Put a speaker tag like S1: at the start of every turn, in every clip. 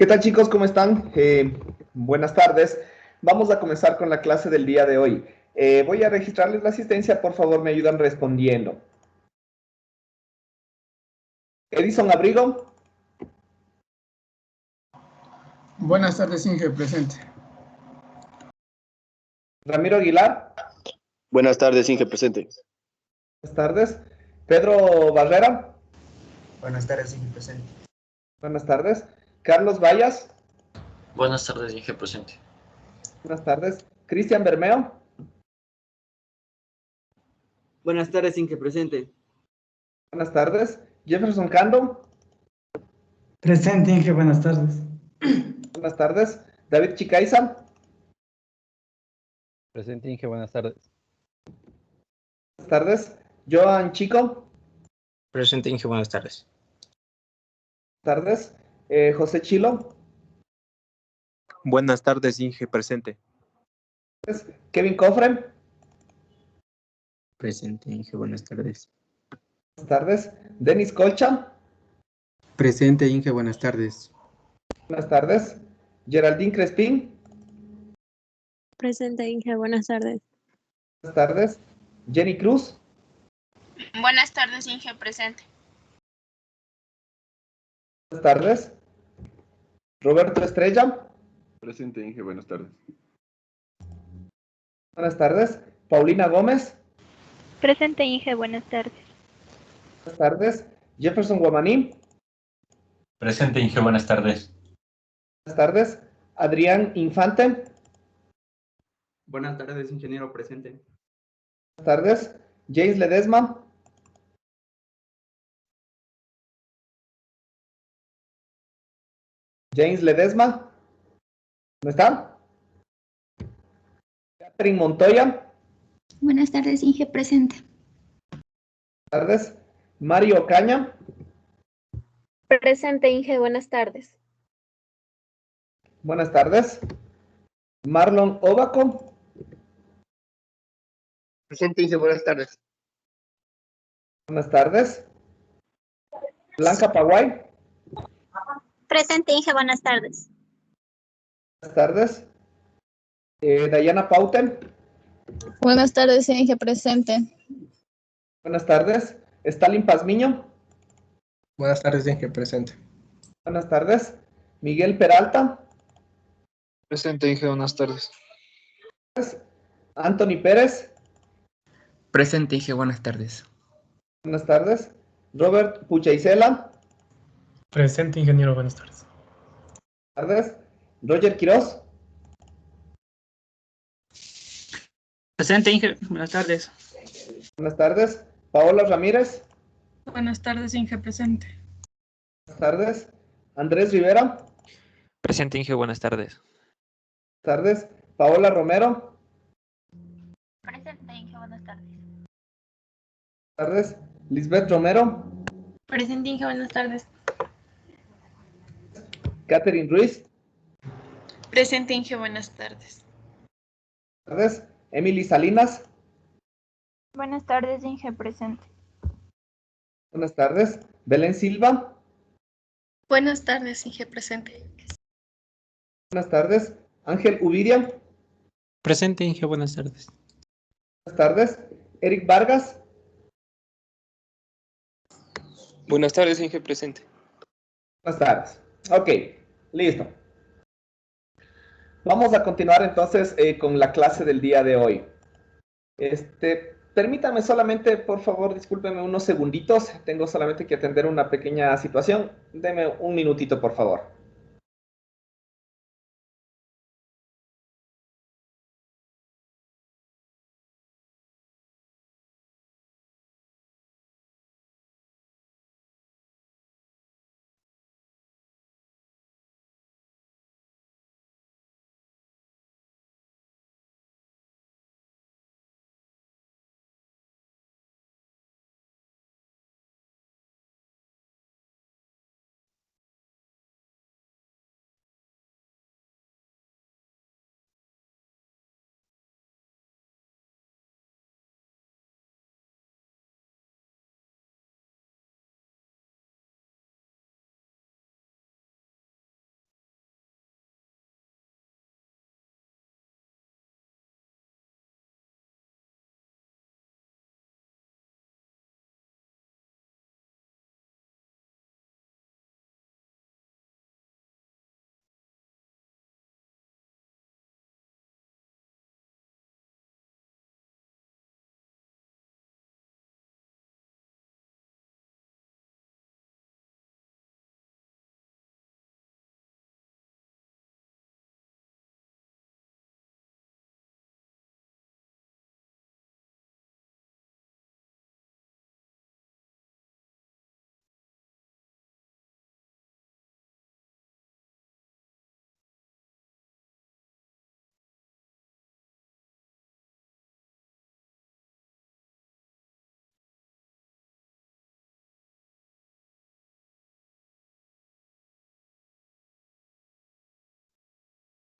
S1: ¿Qué tal chicos? ¿Cómo están? Buenas tardes. Vamos a comenzar con la clase del día de hoy. Voy a registrarles la asistencia, por favor me ayudan respondiendo. Edison Abrigo,
S2: Buenas tardes, Inge, presente.
S1: Ramiro Aguilar,
S3: Buenas tardes, Inge, presente.
S1: buenas tardes. Pedro Barrera,
S4: Buenas tardes, Inge, presente.
S1: buenas tardes. Carlos Vallas,
S5: Buenas tardes, Inge, presente.
S1: buenas tardes. Cristian Bermeo,
S6: Buenas tardes, Inge, presente.
S1: buenas tardes. Jefferson Cando,
S7: Presente, Inge, buenas tardes.
S1: buenas tardes. David Chicaiza,
S8: Presente, Inge, buenas tardes.
S1: buenas tardes. Joan Chico,
S4: Presente, Inge, buenas tardes.
S1: buenas tardes. José Chilo,
S9: Buenas tardes, Inge, presente.
S1: Kevin Cofre,
S4: Presente, Inge, buenas tardes.
S1: buenas tardes. Denis Colcha,
S10: Presente, Inge, buenas tardes.
S1: buenas tardes. Geraldine Crespín,
S11: Presente, Inge, buenas tardes.
S1: buenas tardes. Jenny Cruz,
S12: Buenas tardes, Inge, presente.
S1: buenas tardes. Roberto Estrella,
S3: Presente, Inge, buenas tardes.
S1: buenas tardes. Paulina Gómez,
S11: Presente, Inge, buenas tardes.
S1: buenas tardes. Jefferson Guamaní,
S5: Presente, Inge, buenas tardes.
S1: buenas tardes. Adrián Infante,
S6: Buenas tardes, ingeniero, presente.
S1: buenas tardes. James Ledesma, James Ledesma, ¿no está? Catherine Montoya,
S12: Buenas tardes, Inge, presente.
S1: buenas tardes. Mario Ocaña,
S11: Presente, Inge, buenas tardes.
S1: buenas tardes. Marlon Obaco,
S3: Presente, Inge, buenas tardes.
S1: buenas tardes. Blanca Paguay,
S12: Presente, Inge, buenas tardes.
S1: buenas tardes. Dayana Pauten,
S12: Buenas tardes, Inge, presente.
S1: buenas tardes. Stalin Pazmiño,
S2: Buenas tardes, Inge, presente.
S1: buenas tardes. Miguel Peralta,
S9: Presente, Inge, buenas tardes.
S1: Anthony Pérez,
S4: Presente, Inge, buenas tardes.
S1: buenas tardes. Robert Puchaisela,
S7: Presente, ingeniero, buenas tardes.
S1: buenas tardes. Roger Quiroz,
S4: Presente, Inge, buenas tardes.
S1: buenas tardes. Paola Ramírez,
S12: Buenas tardes, Inge, presente.
S1: buenas tardes. Andrés Rivera,
S8: Presente, Inge, buenas tardes.
S1: buenas tardes. Paola Romero,
S12: Presente, Inge, buenas tardes.
S1: buenas tardes. Lisbeth Romero,
S12: Presente, Inge, buenas tardes.
S1: Catherine Ruiz,
S12: Presente, Inge, buenas tardes.
S1: buenas tardes. Emily Salinas,
S12: Buenas tardes, Inge, presente.
S1: buenas tardes. Belén Silva,
S12: Buenas tardes, Inge, presente.
S1: buenas tardes. Ángel Uviria,
S10: Presente, Inge, buenas tardes.
S1: buenas tardes. Eric Vargas,
S9: Buenas tardes, Inge, presente.
S1: buenas tardes. Ok, listo. Vamos a continuar entonces con la clase del día de hoy. Permítame solamente, por favor, discúlpeme unos segunditos. Tengo solamente que atender una pequeña situación. Deme un minutito, por favor.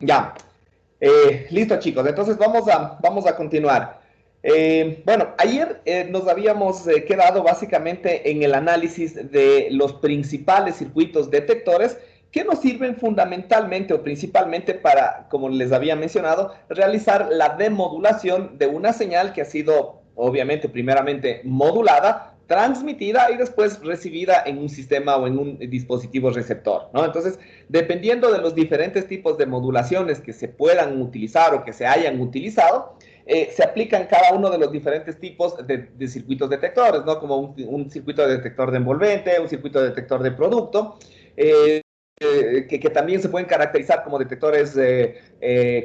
S1: Ya. Listo, chicos. Entonces vamos a continuar. Bueno, ayer nos habíamos quedado básicamente en el análisis de los principales circuitos detectores que nos sirven fundamentalmente o principalmente para, como les había mencionado, realizar la demodulación de una señal que ha sido, obviamente, primeramente modulada, transmitida y después recibida en un sistema o en un dispositivo receptor, ¿no? Entonces, dependiendo de los diferentes tipos de modulaciones que se puedan utilizar o que se hayan utilizado, se aplican cada uno de los diferentes tipos de circuitos detectores, ¿no? Como un circuito de detector de envolvente, un circuito de detector de producto, que también se pueden caracterizar como detectores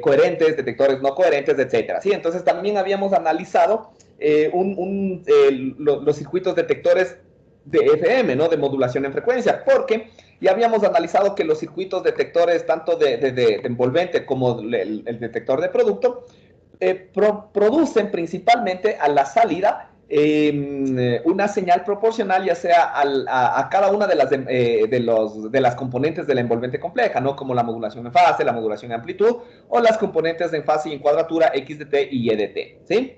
S1: coherentes, detectores no coherentes, etcétera, ¿sí? Entonces también habíamos analizado los circuitos detectores de FM, ¿no? De modulación en frecuencia, porque ya habíamos analizado que los circuitos detectores tanto de envolvente como el detector de producto producen principalmente a la salida una señal proporcional, ya sea a cada una de las componentes de la envolvente compleja, ¿no? Como la modulación en fase, la modulación en amplitud, o las componentes en fase y en cuadratura X de t y Y de t, ¿sí?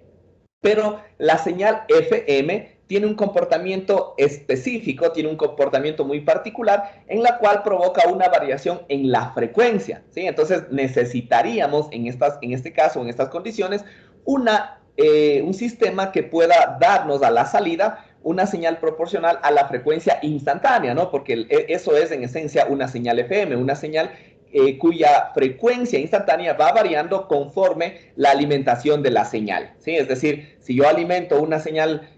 S1: Pero la señal FM tiene un comportamiento específico, tiene un comportamiento muy particular, en la cual provoca una variación en la frecuencia, ¿sí? Entonces necesitaríamos, en este caso, en estas condiciones, un sistema que pueda darnos a la salida una señal proporcional a la frecuencia instantánea, ¿no? Porque eso es en esencia una señal FM, una señal cuya frecuencia instantánea va variando conforme la alimentación de la señal, ¿sí? Es decir, si yo alimento una señal,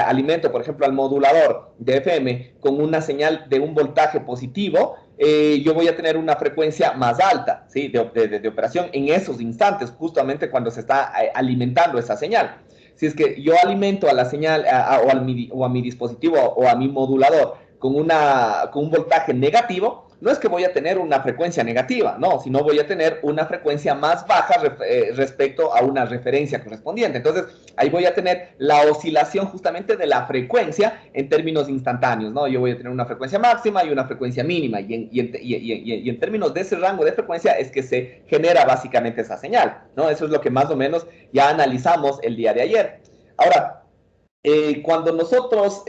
S1: alimento, por ejemplo, al modulador de FM con una señal de un voltaje positivo, yo voy a tener una frecuencia más alta, ¿sí? de operación en esos instantes, justamente cuando se está alimentando esa señal. Si es que yo alimento a la señal o a mi dispositivo o a mi modulador con un voltaje negativo, no es que voy a tener una frecuencia negativa, no, sino voy a tener una frecuencia más baja respecto a una referencia correspondiente. Entonces, ahí voy a tener la oscilación justamente de la frecuencia en términos instantáneos, ¿no? Yo voy a tener una frecuencia máxima y una frecuencia mínima, y en términos de ese rango de frecuencia es que se genera básicamente esa señal, ¿no? Eso es lo que más o menos ya analizamos el día de ayer. Ahora, cuando nosotros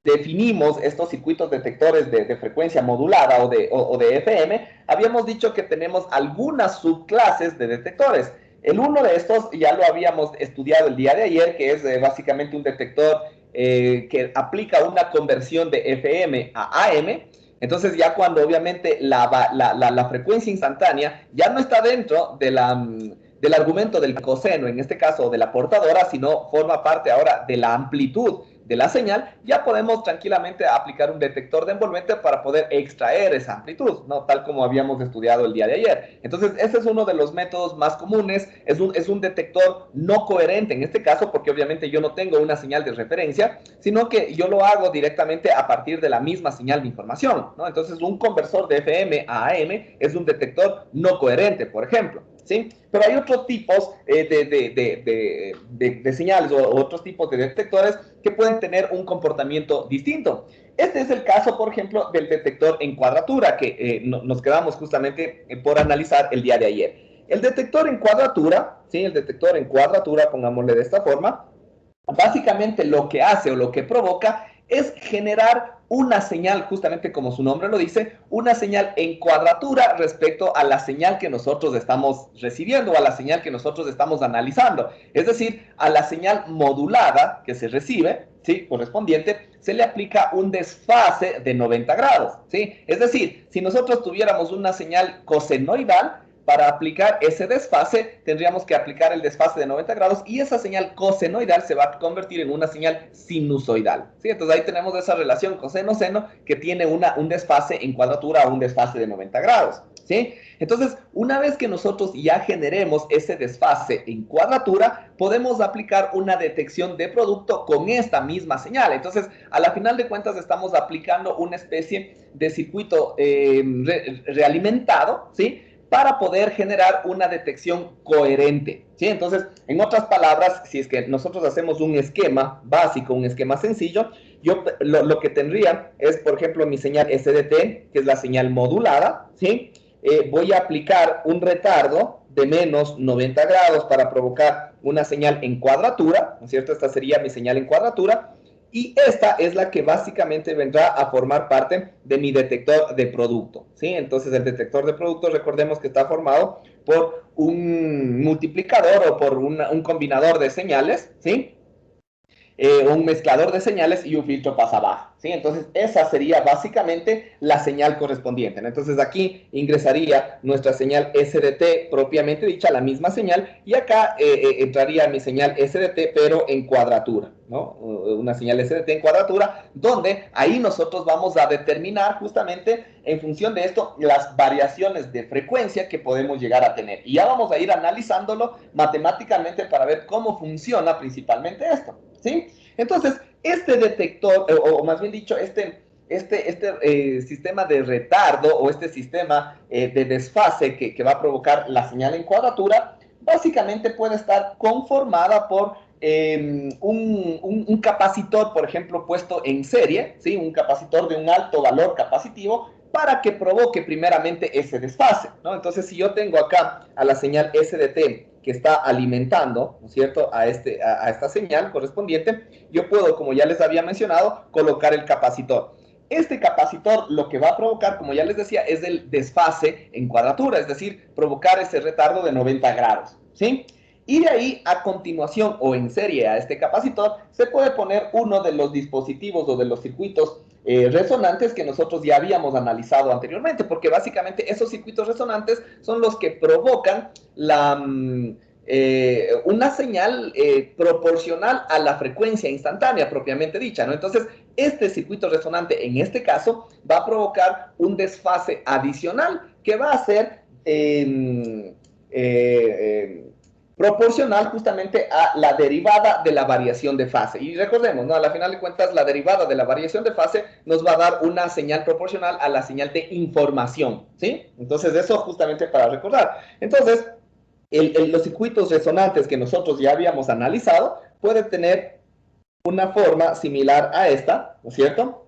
S1: definimos estos circuitos detectores de frecuencia modulada o de FM, habíamos dicho que tenemos algunas subclases de detectores. El uno de estos ya lo habíamos estudiado el día de ayer, que es básicamente un detector que aplica una conversión de FM a AM. Entonces ya cuando obviamente la frecuencia instantánea ya no está dentro del argumento del coseno, en este caso de la portadora, sino forma parte ahora de la amplitud de la señal, ya podemos tranquilamente aplicar un detector de envolvente para poder extraer esa amplitud, ¿no? Tal como habíamos estudiado el día de ayer. Entonces, ese es uno de los métodos más comunes, es un detector no coherente en este caso, porque obviamente yo no tengo una señal de referencia, sino que yo lo hago directamente a partir de la misma señal de información, ¿no? Entonces, un conversor de FM a AM es un detector no coherente, por ejemplo, ¿sí? Pero hay otros tipos de señales o otros tipos de detectores que pueden tener un comportamiento distinto. Este es el caso, por ejemplo, del detector en cuadratura, que nos quedamos justamente por analizar el día de ayer. El detector en cuadratura, ¿sí? El detector en cuadratura, pongámosle de esta forma, básicamente lo que hace o lo que provoca es generar una señal, justamente como su nombre lo dice, una señal en cuadratura respecto a la señal que nosotros estamos recibiendo o a la señal que nosotros estamos analizando. Es decir, a la señal modulada que se recibe, ¿sí? Correspondiente, se le aplica un desfase de 90 grados, ¿sí? Es decir, si nosotros tuviéramos una señal cosenoidal, para aplicar ese desfase, tendríamos que aplicar el desfase de 90 grados y esa señal cosenoidal se va a convertir en una señal sinusoidal, ¿sí? Entonces ahí tenemos esa relación coseno-seno que tiene un desfase en cuadratura o un desfase de 90 grados, ¿sí? Entonces, una vez que nosotros ya generemos ese desfase en cuadratura, podemos aplicar una detección de producto con esta misma señal. Entonces, a la final de cuentas, estamos aplicando una especie de circuito realimentado, ¿sí? Para poder generar una detección coherente, ¿sí? Entonces, en otras palabras, si es que nosotros hacemos un esquema básico, un esquema sencillo, yo lo que tendría es, por ejemplo, mi señal SDT, que es la señal modulada, ¿sí? voy a aplicar un retardo de menos 90 grados para provocar una señal en cuadratura, ¿no es cierto? Esta sería mi señal en cuadratura. Y esta es la que básicamente vendrá a formar parte de mi detector de producto, ¿sí? Entonces, el detector de producto, recordemos que está formado por un multiplicador o por un combinador de señales, ¿sí? Un mezclador de señales y un filtro pasabaja, ¿sí? Entonces, esa sería básicamente la señal correspondiente, ¿no? Entonces, aquí ingresaría nuestra señal SDT propiamente dicha, la misma señal, y acá entraría mi señal SDT, pero en cuadratura, ¿no? Una señal SDT en cuadratura, donde ahí nosotros vamos a determinar justamente, en función de esto, las variaciones de frecuencia que podemos llegar a tener. Y ya vamos a ir analizándolo matemáticamente para ver cómo funciona principalmente esto, ¿sí? Entonces, este detector, o más bien dicho, este sistema de retardo o este sistema de desfase que va a provocar la señal en cuadratura, básicamente puede estar conformada por un capacitor, por ejemplo, puesto en serie, ¿sí? Un capacitor de un alto valor capacitivo para que provoque primeramente ese desfase, ¿no? Entonces, si yo tengo acá a la señal SDT que está alimentando, ¿no es cierto?, a esta señal correspondiente, yo puedo, como ya les había mencionado, colocar el capacitor. Este capacitor lo que va a provocar, como ya les decía, es el desfase en cuadratura, es decir, provocar ese retardo de 90 grados, ¿sí? Y de ahí, a continuación, o en serie a este capacitor, se puede poner uno de los dispositivos o de los circuitos resonantes que nosotros ya habíamos analizado anteriormente, porque básicamente esos circuitos resonantes son los que provocan una señal proporcional a la frecuencia instantánea propiamente dicha, ¿no? Entonces, este circuito resonante, en este caso, va a provocar un desfase adicional que va a ser proporcional justamente a la derivada de la variación de fase. Y recordemos, ¿no? A la final de cuentas, la derivada de la variación de fase nos va a dar una señal proporcional a la señal de información, ¿sí? Entonces, eso justamente para recordar. Entonces, los circuitos resonantes que nosotros ya habíamos analizado pueden tener una forma similar a esta, ¿no es cierto?,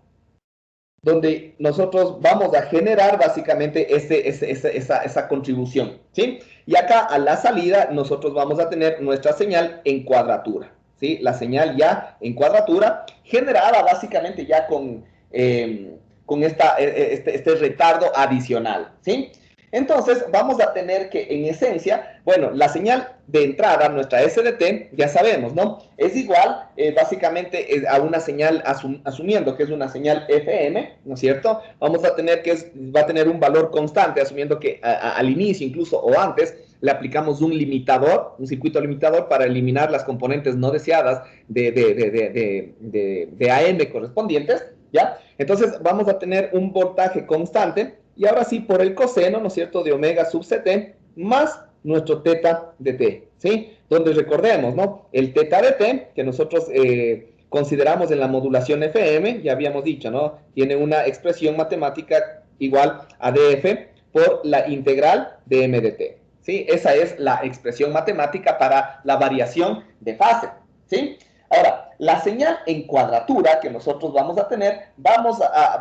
S1: donde nosotros vamos a generar básicamente esa contribución, ¿sí? Y acá a la salida nosotros vamos a tener nuestra señal en cuadratura, ¿sí? La señal ya en cuadratura generada básicamente ya con este retardo adicional, ¿sí? Entonces, vamos a tener que, en esencia, bueno, la señal de entrada, nuestra SDT, ya sabemos, ¿no? Es igual, básicamente, a una señal, asumiendo que es una señal FM, ¿no es cierto? Vamos a tener que, va a tener un valor constante, asumiendo que al inicio, incluso, o antes, le aplicamos un limitador, un circuito limitador para eliminar las componentes no deseadas de AM correspondientes, ¿ya? Entonces, vamos a tener un voltaje constante. Y ahora sí, por el coseno, ¿no es cierto?, de omega sub ct más nuestro teta de t, ¿sí? Donde recordemos, ¿no? El teta de t, que nosotros consideramos en la modulación FM, ya habíamos dicho, ¿no? Tiene una expresión matemática igual a df por la integral de m de t, ¿sí? Esa es la expresión matemática para la variación de fase, ¿sí? Ahora, la señal en cuadratura que nosotros vamos a tener, va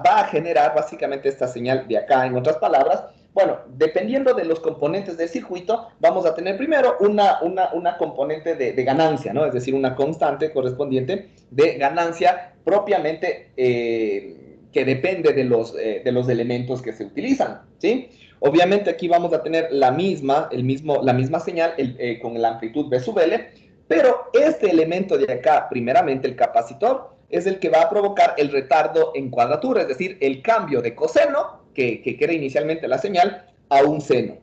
S1: a generar básicamente esta señal de acá, en otras palabras. Bueno, dependiendo de los componentes del circuito, vamos a tener primero una componente de ganancia, ¿no? Es decir, una constante correspondiente de ganancia propiamente que depende de los elementos que se utilizan, ¿sí? Obviamente aquí vamos a tener la misma señal con la amplitud B sub L, pero este elemento de acá, primeramente el capacitor, es el que va a provocar el retardo en cuadratura, es decir, el cambio de coseno, que era inicialmente la señal, a un seno,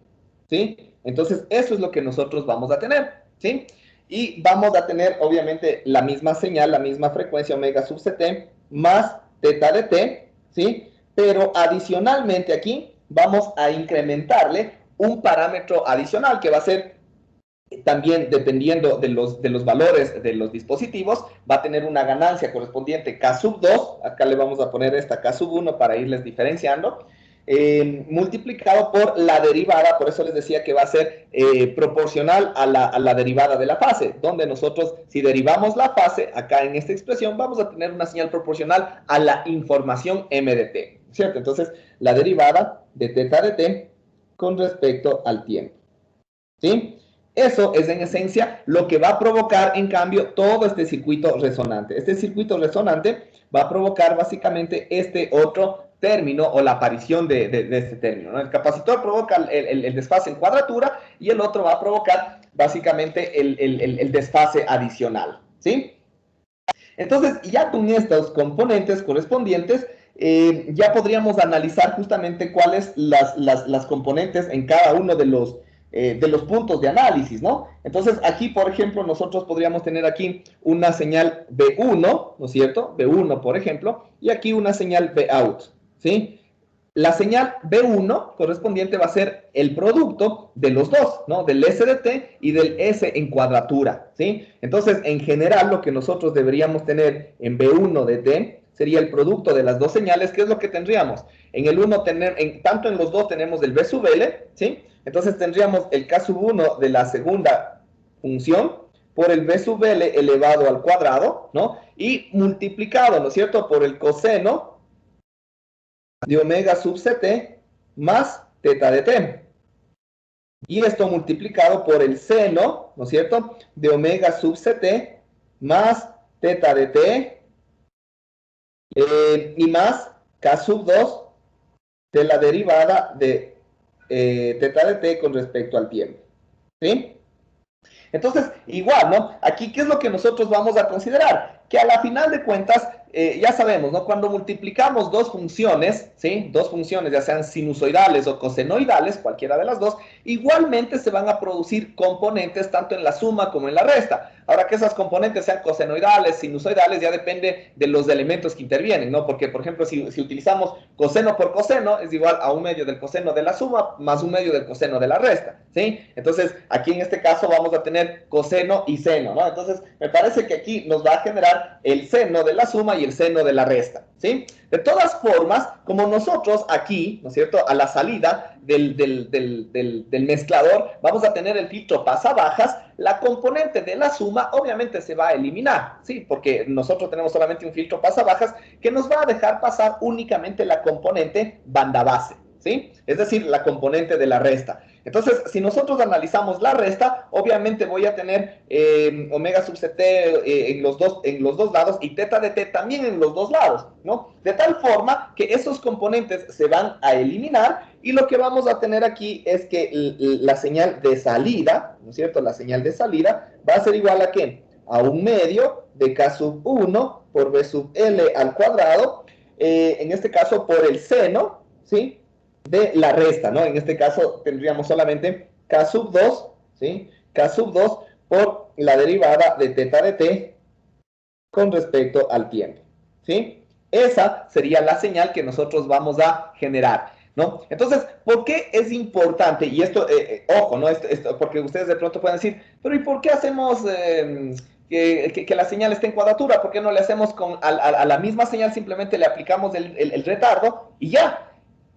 S1: ¿sí? Entonces, eso es lo que nosotros vamos a tener, ¿sí? Y vamos a tener, obviamente, la misma señal, la misma frecuencia omega sub ct, más teta de t, ¿sí? Pero adicionalmente aquí, vamos a incrementarle un parámetro adicional, que va a ser también, dependiendo de los valores de los dispositivos, va a tener una ganancia correspondiente K sub 2, acá le vamos a poner esta K sub 1 para irles diferenciando, multiplicado por la derivada, por eso les decía que va a ser proporcional a la derivada de la fase, donde nosotros, si derivamos la fase, acá en esta expresión, vamos a tener una señal proporcional a la información m de t, ¿cierto? Entonces, la derivada de teta de t con respecto al tiempo. ¿Sí? Eso es en esencia lo que va a provocar, en cambio, todo este circuito resonante. Este circuito resonante va a provocar básicamente este otro término o la aparición de este término, ¿no? El capacitor provoca el desfase en cuadratura y el otro va a provocar básicamente el desfase adicional. ¿Sí? Entonces, ya con estos componentes correspondientes, ya podríamos analizar justamente cuáles las componentes en cada uno de los puntos de análisis, ¿no? Entonces, aquí, por ejemplo, nosotros podríamos tener aquí una señal B1, ¿no es cierto? B1, por ejemplo, y aquí una señal Bout, ¿sí? La señal B1 correspondiente va a ser el producto de los dos, ¿no? Del S de T y del S en cuadratura, ¿sí? Entonces, en general, lo que nosotros deberíamos tener en B1 de T sería el producto de las dos señales. ¿Qué es lo que tendríamos? En el 1, tanto en los dos tenemos el B sub L, ¿sí? Entonces, tendríamos el K sub 1 de la segunda función por el B sub L elevado al cuadrado, ¿no? Y multiplicado, ¿no es cierto?, por el coseno de omega sub ct más teta de t. Y esto multiplicado por el seno, ¿no es cierto?, de omega sub ct más teta de t y más k sub 2 de la derivada de teta de t con respecto al tiempo. ¿Sí? Entonces, igual, ¿no? Aquí, ¿qué es lo que nosotros vamos a considerar? Que a la final de cuentas, ya sabemos, ¿no? Cuando multiplicamos dos funciones, ¿sí? Dos funciones, ya sean sinusoidales o cosenoidales, cualquiera de las dos, igualmente se van a producir componentes tanto en la suma como en la resta. Ahora, que esas componentes sean cosenoidales, sinusoidales, ya depende de los elementos que intervienen, ¿no? Porque, por ejemplo, si utilizamos coseno por coseno, es igual a 1/2 del coseno de la suma más 1/2 del coseno de la resta, ¿sí? Entonces, aquí en este caso vamos a tener coseno y seno, ¿no? Entonces, me parece que aquí nos va a generar el seno de la suma y el seno de la resta, ¿sí? De todas formas, como nosotros aquí, ¿no es cierto?, a la salida del mezclador vamos a tener el filtro pasabajas, la componente de la suma obviamente se va a eliminar, ¿sí? Porque nosotros tenemos solamente un filtro pasabajas que nos va a dejar pasar únicamente la componente banda base, ¿sí? Es decir, la componente de la resta. Entonces, si nosotros analizamos la resta, obviamente voy a tener omega sub ct en los dos lados y teta de t también en los dos lados, ¿no? De tal forma que esos componentes se van a eliminar y lo que vamos a tener aquí es que la señal de salida, ¿no es cierto? La señal de salida va a ser igual a ¿qué? A 1/2 de k sub 1 por b sub l al cuadrado, en este caso por el seno, ¿sí?, de la resta, ¿no? En este caso tendríamos solamente k sub 2, ¿sí? K sub 2 por la derivada de teta de t con respecto al tiempo, ¿sí? Esa sería la señal que nosotros vamos a generar, ¿no? Entonces, ¿por qué es importante? Y esto, ojo, ¿no? Esto, porque ustedes de pronto pueden decir, pero ¿y por qué hacemos que la señal esté en cuadratura? ¿Por qué no le hacemos a la misma señal, simplemente le aplicamos el retardo y ya?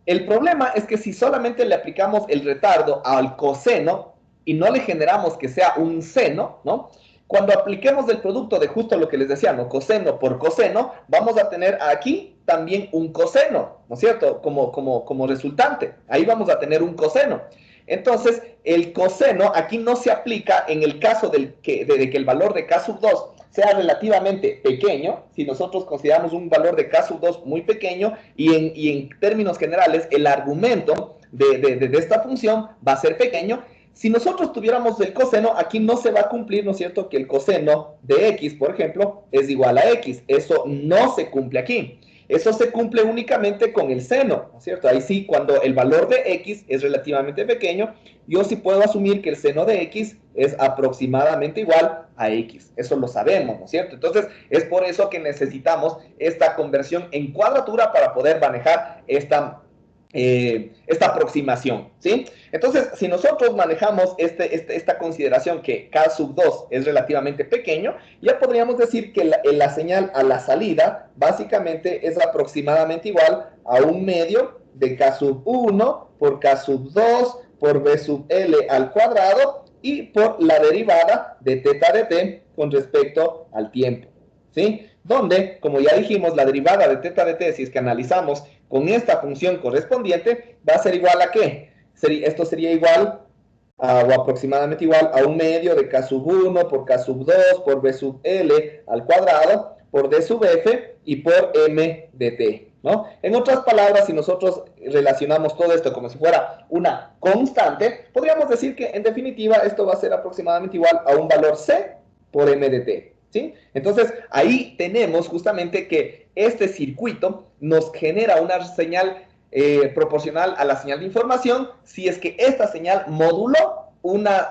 S1: El problema es que si solamente le aplicamos el retardo al coseno y no le generamos que sea un seno, ¿no? Cuando apliquemos el producto de justo lo que les decía, ¿no? Coseno por coseno, vamos a tener aquí también un coseno, ¿no es cierto? Como resultante. Ahí vamos a tener un coseno. Entonces, el coseno aquí no se aplica en el caso de que el valor de k sub 2 sea relativamente pequeño. Si nosotros consideramos un valor de k sub 2 muy pequeño y en términos generales el argumento de esta función va a ser pequeño, si nosotros tuviéramos el coseno, aquí no se va a cumplir, ¿no es cierto?, que el coseno de x, por ejemplo, es igual a x. Eso no se cumple aquí. Eso se cumple únicamente con el seno, ¿no es cierto? Ahí sí, cuando el valor de x es relativamente pequeño, yo sí puedo asumir que el seno de x es aproximadamente igual a x. Eso lo sabemos, ¿no es cierto? Entonces, es por eso que necesitamos esta conversión en cuadratura para poder manejar esta aproximación, ¿sí? Entonces, si nosotros manejamos esta consideración que k sub 2 es relativamente pequeño, ya podríamos decir que la señal a la salida básicamente es aproximadamente igual a 1/2 de k sub 1 por k sub 2 por b sub l al cuadrado y por la derivada de teta de t con respecto al tiempo, ¿sí? Donde, como ya dijimos, la derivada de teta de t, si es que analizamos con esta función correspondiente, va a ser igual a ¿qué? Esto sería igual o aproximadamente igual a 1 medio de K sub 1 por K sub 2 por B sub L al cuadrado por D sub F y por M de T, ¿no? En otras palabras, si nosotros relacionamos todo esto como si fuera una constante, podríamos decir que en definitiva esto va a ser aproximadamente igual a un valor C por M de T, ¿sí? Entonces ahí tenemos justamente que este circuito nos genera una señal proporcional a la señal de información si es que esta señal moduló una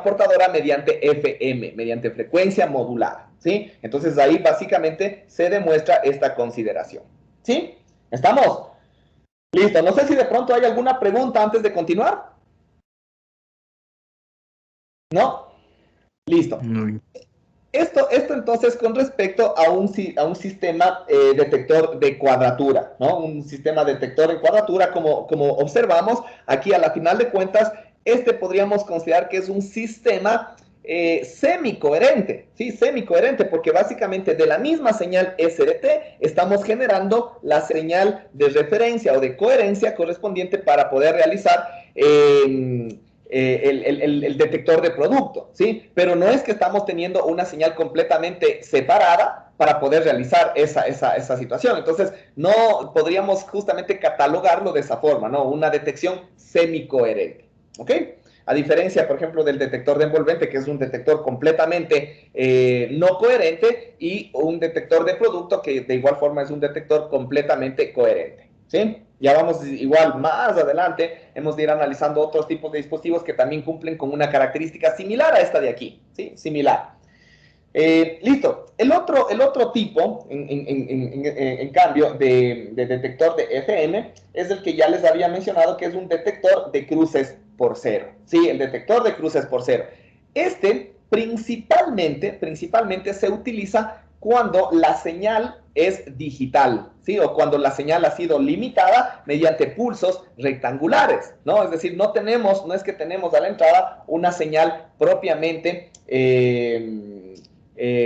S1: portadora mediante FM, mediante frecuencia modulada, ¿sí? Entonces ahí básicamente se demuestra esta consideración, ¿sí? ¿Estamos? Listo, no sé si de pronto hay alguna pregunta antes de continuar. ¿No? Listo. Esto entonces con respecto a un sistema detector de cuadratura, ¿no? Un sistema detector de cuadratura, como observamos, aquí a la final de cuentas, podríamos considerar que es un sistema semicoherente, ¿sí? Semicoherente, porque básicamente de la misma señal SDT estamos generando la señal de referencia o de coherencia correspondiente para poder realizar el detector de producto, ¿sí? Pero no es que estamos teniendo una señal completamente separada para poder realizar esa situación. Entonces, no podríamos justamente catalogarlo de esa forma, ¿no? Una detección semicoherente, ¿ok? A diferencia, por ejemplo, del detector de envolvente, que es un detector completamente no coherente, y un detector de producto que de igual forma es un detector completamente coherente, ¿sí? Ya vamos igual más adelante, hemos de ir analizando otros tipos de dispositivos que también cumplen con una característica similar a esta de aquí, ¿sí? Similar. Listo. El otro tipo, en cambio, de detector de FM es el que ya les había mencionado, que es un detector de cruces por cero. Sí, el detector de cruces por cero. Principalmente se utiliza cuando la señal es digital, ¿sí? O cuando la señal ha sido limitada mediante pulsos rectangulares, ¿no? Es decir, no es que tenemos a la entrada una señal propiamente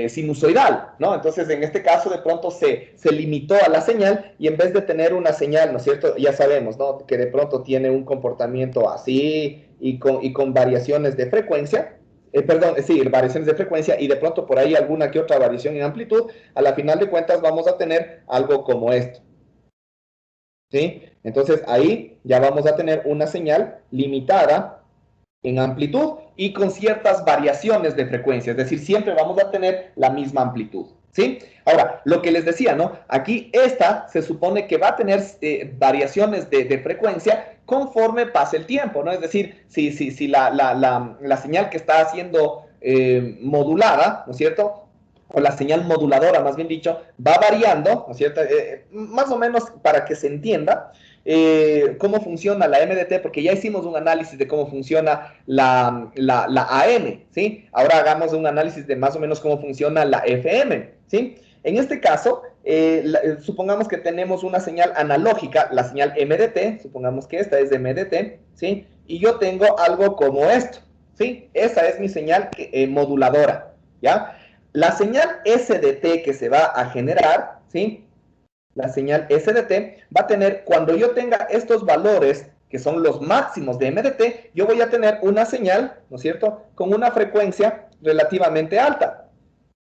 S1: sinusoidal, ¿no? Entonces, en este caso, de pronto se limitó a la señal y en vez de tener una señal, ¿no es cierto? Ya sabemos, ¿no? Que de pronto tiene un comportamiento así y con variaciones de frecuencia, variaciones de frecuencia y de pronto por ahí alguna que otra variación en amplitud, a la final de cuentas vamos a tener algo como esto, ¿sí? Entonces, ahí ya vamos a tener una señal limitada en amplitud y con ciertas variaciones de frecuencia, es decir, siempre vamos a tener la misma amplitud, ¿sí? Ahora, lo que les decía, ¿no? Aquí se supone que va a tener variaciones de frecuencia conforme pase el tiempo, ¿no? Es decir, si la señal que está siendo modulada, ¿no es cierto?, o la señal moduladora, más bien dicho, va variando, ¿no es cierto?, más o menos para que se entienda cómo funciona la MDT, porque ya hicimos un análisis de cómo funciona la AM, ¿sí? Ahora hagamos un análisis de más o menos cómo funciona la FM, ¿sí? En este caso, supongamos que tenemos una señal analógica, la señal MDT, supongamos que esta es de MDT, ¿sí? Y yo tengo algo como esto, ¿sí? Esa es mi señal moduladora, ¿ya? La señal SDT que se va a generar, ¿sí? La señal SDT va a tener, cuando yo tenga estos valores, que son los máximos de MDT, yo voy a tener una señal, ¿no es cierto?, con una frecuencia relativamente alta.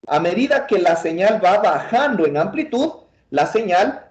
S1: A medida que la señal va bajando en amplitud, la señal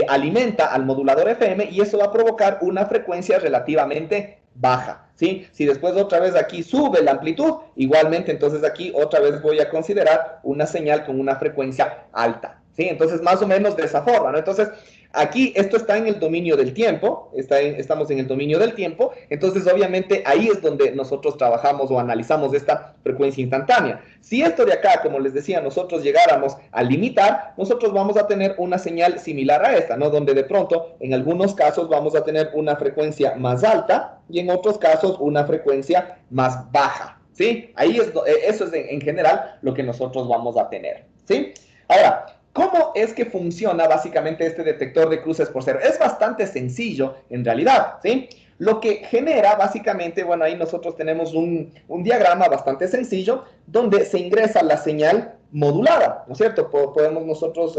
S1: alimenta al modulador FM y eso va a provocar una frecuencia relativamente baja, ¿sí? Si después otra vez aquí sube la amplitud, igualmente entonces aquí otra vez voy a considerar una señal con una frecuencia alta, ¿sí? Entonces más o menos de esa forma, ¿no? Entonces aquí esto está en el dominio del tiempo, estamos en el dominio del tiempo, entonces obviamente ahí es donde nosotros trabajamos o analizamos esta frecuencia instantánea. Si esto de acá, como les decía, nosotros llegáramos a limitar, nosotros vamos a tener una señal similar a esta, ¿no? Donde de pronto, en algunos casos vamos a tener una frecuencia más alta y en otros casos una frecuencia más baja, ¿sí? Eso es en general lo que nosotros vamos a tener, ¿sí? Ahora, ¿cómo es que funciona básicamente este detector de cruces por cero? Es bastante sencillo en realidad, ¿sí? Lo que genera básicamente, bueno, ahí nosotros tenemos un diagrama bastante sencillo donde se ingresa la señal modulada, ¿no es cierto? Podemos nosotros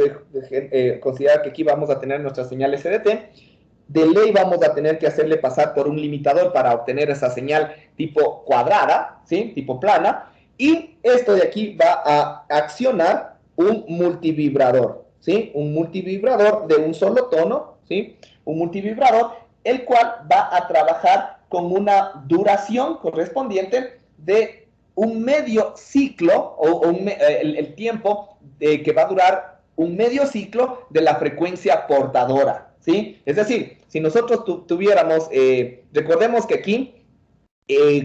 S1: considerar que aquí vamos a tener nuestra señal SDT. de ley vamos a tener que hacerle pasar por un limitador para obtener esa señal tipo cuadrada, ¿sí? Tipo plana, y esto de aquí va a accionar un multivibrador, ¿sí? Un multivibrador de un solo tono, ¿sí? Un multivibrador, el cual va a trabajar con una duración correspondiente de un medio ciclo, o el tiempo que va a durar un medio ciclo de la frecuencia portadora, ¿sí? Es decir, si nosotros tuviéramos, recordemos que aquí,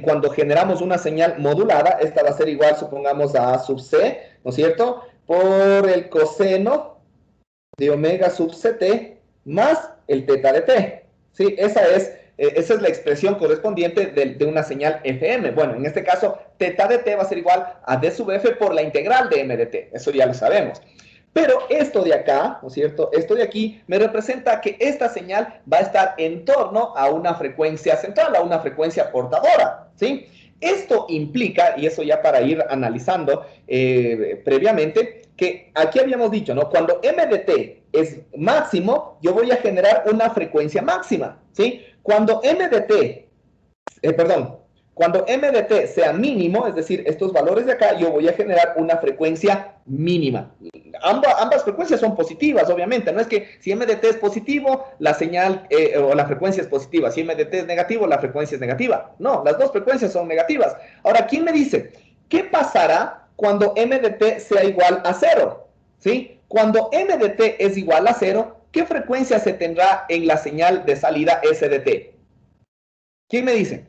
S1: cuando generamos una señal modulada, esta va a ser igual, supongamos, a A sub C, ¿no es cierto?, por el coseno de omega sub CT más el teta de T, ¿sí? Esa es la expresión correspondiente de una señal FM. Bueno, en este caso, teta de T va a ser igual a D sub F por la integral de M de T. Eso ya lo sabemos. Pero esto de acá, ¿no es cierto? Esto de aquí me representa que esta señal va a estar en torno a una frecuencia central, a una frecuencia portadora, ¿sí? Esto implica, y eso ya para ir analizando previamente, que aquí habíamos dicho, ¿no? Cuando M de T es máximo, yo voy a generar una frecuencia máxima, ¿sí? Cuando M de T, cuando M de T sea mínimo, es decir, estos valores de acá, yo voy a generar una frecuencia mínima. Ambas frecuencias son positivas, obviamente. No es que si M de T es positivo, la señal o la frecuencia es positiva. Si M de T es negativo, la frecuencia es negativa. No, las dos frecuencias son negativas. Ahora, ¿quién me dice? ¿Qué pasará cuando M de T sea igual a 0? ¿Sí? Cuando M de T es igual a 0, ¿qué frecuencia se tendrá en la señal de salida S de T? ¿Quién me dice?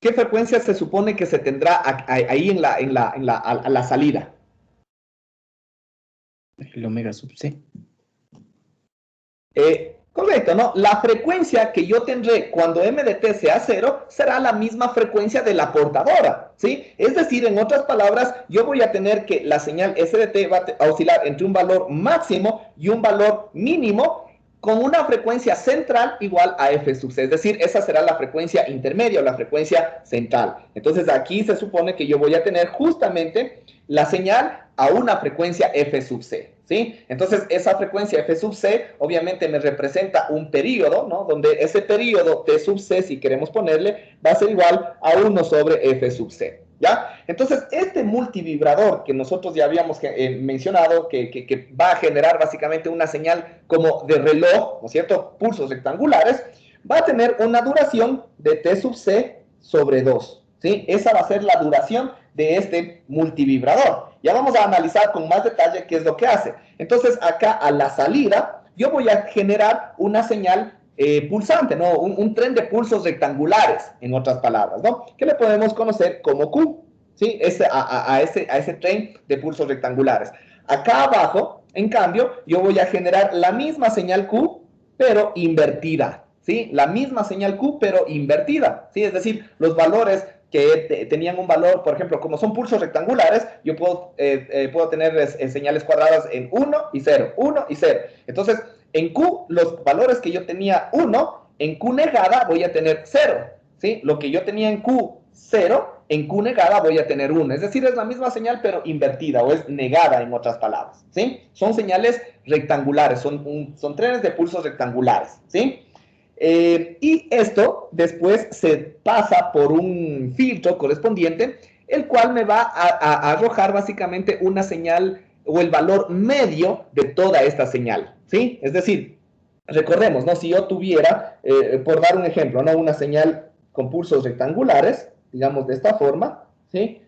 S1: ¿Qué frecuencia se supone que se tendrá ahí a la salida?
S10: El omega sub C.
S1: Correcto, ¿no? La frecuencia que yo tendré cuando M de T sea 0 será la misma frecuencia de la portadora, ¿sí? Es decir, en otras palabras, yo voy a tener que la señal S de T va a oscilar entre un valor máximo y un valor mínimo con una frecuencia central igual a F sub C. Es decir, esa será la frecuencia intermedia o la frecuencia central. Entonces, aquí se supone que yo voy a tener justamente la señal a una frecuencia F sub C, ¿sí? Entonces, esa frecuencia F sub C obviamente me representa un periodo, ¿no? Donde ese periodo T sub C, si queremos ponerle, va a ser igual a 1 sobre F sub C, ¿ya? Entonces, este multivibrador que nosotros ya habíamos mencionado, que va a generar básicamente una señal como de reloj, ¿no es cierto? Pulsos rectangulares, va a tener una duración de T sub C sobre 2, ¿sí? Esa va a ser la duración de este multivibrador. Ya vamos a analizar con más detalle qué es lo que hace. Entonces, acá a la salida, yo voy a generar una señal pulsante, ¿no? Un tren de pulsos rectangulares, en otras palabras, ¿no? Que le podemos conocer como Q, ¿sí? A ese tren de pulsos rectangulares. Acá abajo, en cambio, yo voy a generar la misma señal Q, pero invertida, ¿sí? La misma señal Q, pero invertida, ¿sí? Es decir, los valores que tenían un valor, por ejemplo, como son pulsos rectangulares, yo puedo tener señales cuadradas en 1 y 0, 1 y 0. Entonces, en Q, los valores que yo tenía 1, en Q negada voy a tener 0, ¿sí? Lo que yo tenía en Q 0, en Q negada voy a tener 1. Es decir, es la misma señal, pero invertida, o es negada, en otras palabras, ¿sí? Son señales rectangulares, son trenes de pulsos rectangulares, ¿sí? Y esto después se pasa por un filtro correspondiente, el cual me va a arrojar básicamente una señal o el valor medio de toda esta señal, ¿sí? Es decir, recordemos, ¿no? Si yo tuviera, por dar un ejemplo, ¿no? Una señal con pulsos rectangulares, digamos de esta forma, ¿sí?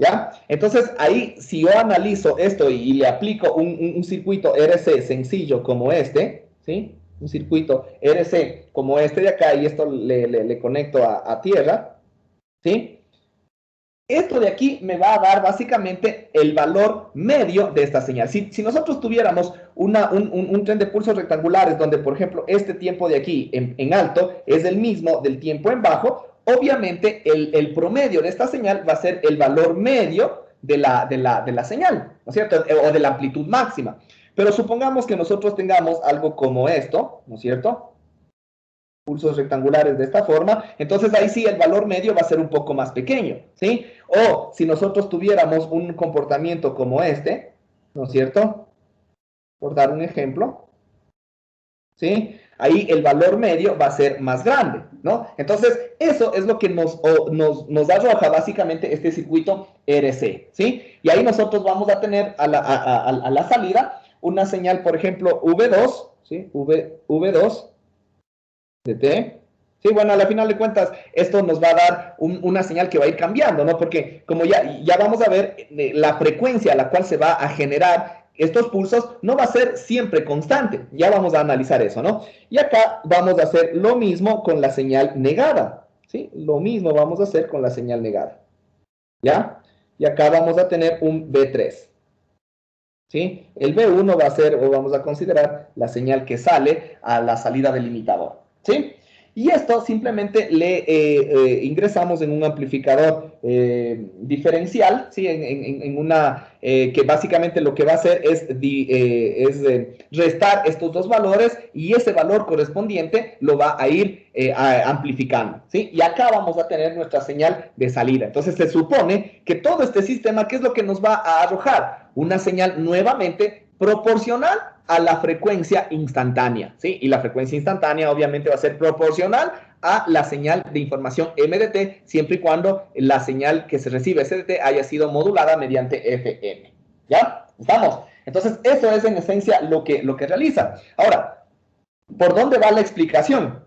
S1: ¿Ya? Entonces, ahí, si yo analizo esto y le aplico un circuito RC sencillo como este, ¿sí? Un circuito RC como este de acá, y esto le conecto a tierra, ¿sí? Esto de aquí me va a dar básicamente el valor medio de esta señal. Si nosotros tuviéramos un tren de pulsos rectangulares donde, por ejemplo, este tiempo de aquí en alto es el mismo del tiempo en bajo, obviamente el promedio de esta señal va a ser el valor medio de la señal, ¿no es cierto? O de la amplitud máxima. Pero supongamos que nosotros tengamos algo como esto, ¿no es cierto? Pulsos rectangulares de esta forma, entonces ahí sí el valor medio va a ser un poco más pequeño, ¿sí? O si nosotros tuviéramos un comportamiento como este, ¿no es cierto? Por dar un ejemplo, ¿sí? Ahí el valor medio va a ser más grande, ¿no? Entonces, eso es lo que nos arroja básicamente este circuito RC, ¿sí? Y ahí nosotros vamos a tener a la salida una señal, por ejemplo, V2, ¿sí? V2 de T. Sí, bueno, a la final de cuentas, esto nos va a dar una señal que va a ir cambiando, ¿no? Porque como ya vamos a ver, la frecuencia a la cual se va a generar estos pulsos no va a ser siempre constante. Ya vamos a analizar eso, ¿no? Y acá vamos a hacer lo mismo con la señal negada, ¿sí? Lo mismo vamos a hacer con la señal negada, ¿ya? Y acá vamos a tener un B3, ¿sí? El B1 va a ser, o vamos a considerar, la señal que sale a la salida del limitador, ¿sí? Y esto simplemente le ingresamos en un amplificador diferencial, ¿sí? En una que básicamente lo que va a hacer es restar estos dos valores y ese valor correspondiente lo va a ir amplificando, ¿sí? Y acá vamos a tener nuestra señal de salida. Entonces se supone que todo este sistema, ¿qué es lo que nos va a arrojar? Una señal nuevamente proporcional a la frecuencia instantánea, ¿sí? Y la frecuencia instantánea obviamente va a ser proporcional a la señal de información MDT, siempre y cuando la señal que se recibe SDT haya sido modulada mediante FM, ¿ya? ¿Estamos? Entonces, eso es en esencia lo que realiza. Ahora, ¿por dónde va la explicación?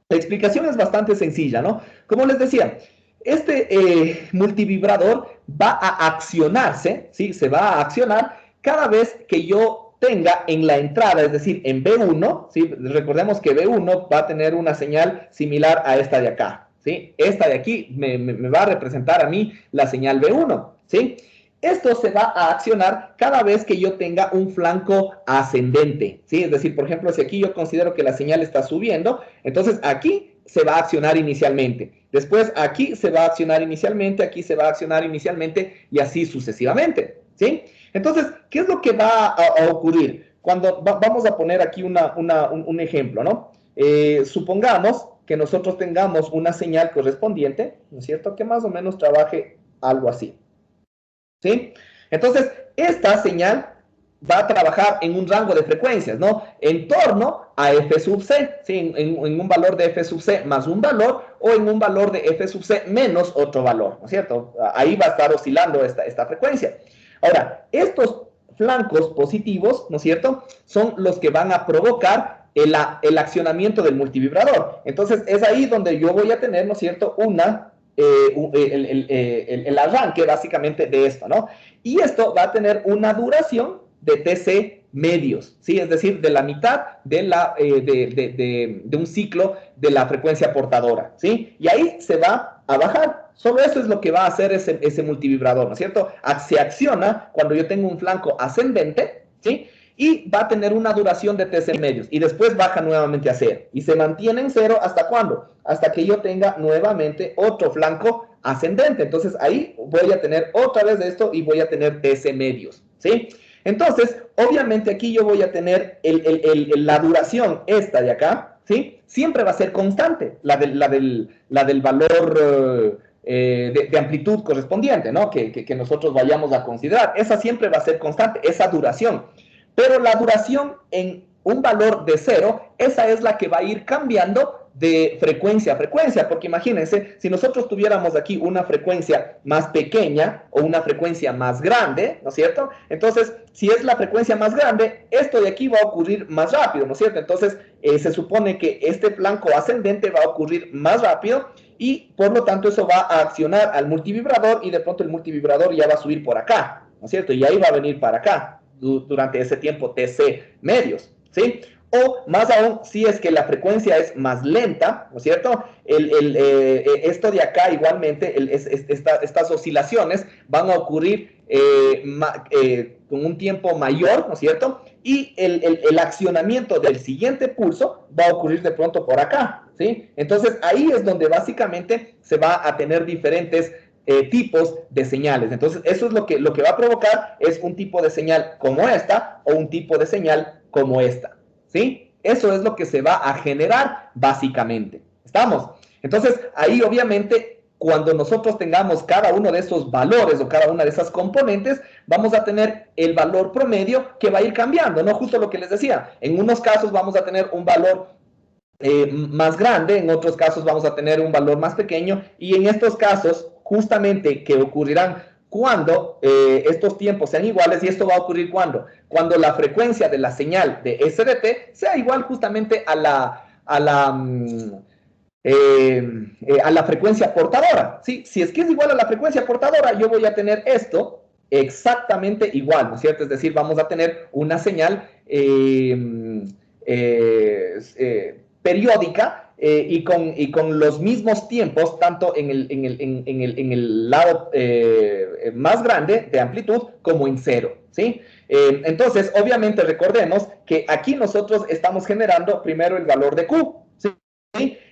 S1: La explicación es bastante sencilla, ¿no? Como les decía, este multivibrador va a accionarse, ¿sí? Se va a accionar cada vez que yo tenga en la entrada, es decir, en B1, ¿sí? Recordemos que B1 va a tener una señal similar a esta de acá, ¿sí? Esta de aquí me va a representar a mí la señal B1, ¿sí? Esto se va a accionar cada vez que yo tenga un flanco ascendente, ¿sí? Es decir, por ejemplo, si aquí yo considero que la señal está subiendo, entonces aquí se va a accionar inicialmente. Después aquí se va a accionar inicialmente, aquí se va a accionar inicialmente y así sucesivamente, ¿sí? Entonces, ¿qué es lo que va a ocurrir? Cuando vamos a poner aquí un ejemplo, ¿no? Supongamos que nosotros tengamos una señal correspondiente, ¿no es cierto? Que más o menos trabaje algo así, ¿sí? Entonces, esta señal va a trabajar en un rango de frecuencias, ¿no? En torno a F sub C, ¿sí? En un valor de F sub C más un valor o en un valor de F sub C menos otro valor, ¿no es cierto? Ahí va a estar oscilando esta frecuencia. Ahora, estos flancos positivos, ¿no es cierto?, son los que van a provocar el accionamiento del multivibrador. Entonces, es ahí donde yo voy a tener, ¿no es cierto?, el arranque básicamente de esto, ¿no? Y esto va a tener una duración de TC medios, ¿sí? Es decir, de la mitad de un ciclo de la frecuencia portadora, ¿sí? Y ahí se va a bajar. Solo eso es lo que va a hacer ese multivibrador, ¿no es cierto? Se acciona cuando yo tengo un flanco ascendente, ¿sí? Y va a tener una duración de TC medios. Y después baja nuevamente a 0. Y se mantiene en 0 ¿hasta cuándo? Hasta que yo tenga nuevamente otro flanco ascendente. Entonces ahí voy a tener otra vez esto y voy a tener TC medios, ¿sí? Entonces, obviamente aquí yo voy a tener la duración esta de acá, ¿sí? Siempre va a ser constante, la del valor de amplitud correspondiente, ¿no? Que nosotros vayamos a considerar. Esa siempre va a ser constante, esa duración. Pero la duración en un valor de 0, esa es la que va a ir cambiando de frecuencia a frecuencia, porque imagínense, si nosotros tuviéramos aquí una frecuencia más pequeña o una frecuencia más grande, ¿no es cierto? Entonces, si es la frecuencia más grande, esto de aquí va a ocurrir más rápido, ¿no es cierto? Entonces, se supone que este flanco ascendente va a ocurrir más rápido y, por lo tanto, eso va a accionar al multivibrador y de pronto el multivibrador ya va a subir por acá, ¿no es cierto? Y ahí va a venir para acá durante ese tiempo TC medios, ¿sí? O más aún, si es que la frecuencia es más lenta, ¿no es cierto? Esto de acá igualmente, estas oscilaciones van a ocurrir con un tiempo mayor, ¿no es cierto? Y el accionamiento del siguiente pulso va a ocurrir de pronto por acá, ¿sí? Entonces ahí es donde básicamente se va a tener diferentes tipos de señales. Entonces eso es lo que va a provocar es un tipo de señal como esta o un tipo de señal como esta, ¿sí? Eso es lo que se va a generar básicamente. ¿Estamos? Entonces, ahí obviamente cuando nosotros tengamos cada uno de esos valores o cada una de esas componentes, vamos a tener el valor promedio que va a ir cambiando, ¿no? Justo lo que les decía, en unos casos vamos a tener un valor más grande, en otros casos vamos a tener un valor más pequeño, y en estos casos, justamente que ocurrirán cuando estos tiempos sean iguales, y esto va a ocurrir cuando la frecuencia de la señal de SDT sea igual justamente a la frecuencia portadora, ¿sí? Si es que es igual a la frecuencia portadora, yo voy a tener esto exactamente igual, ¿no es cierto? Es decir, vamos a tener una señal periódica y con los mismos tiempos, tanto en el lado más grande de amplitud como en cero, ¿sí? Entonces, obviamente, recordemos que aquí nosotros estamos generando primero el valor de Q, ¿sí?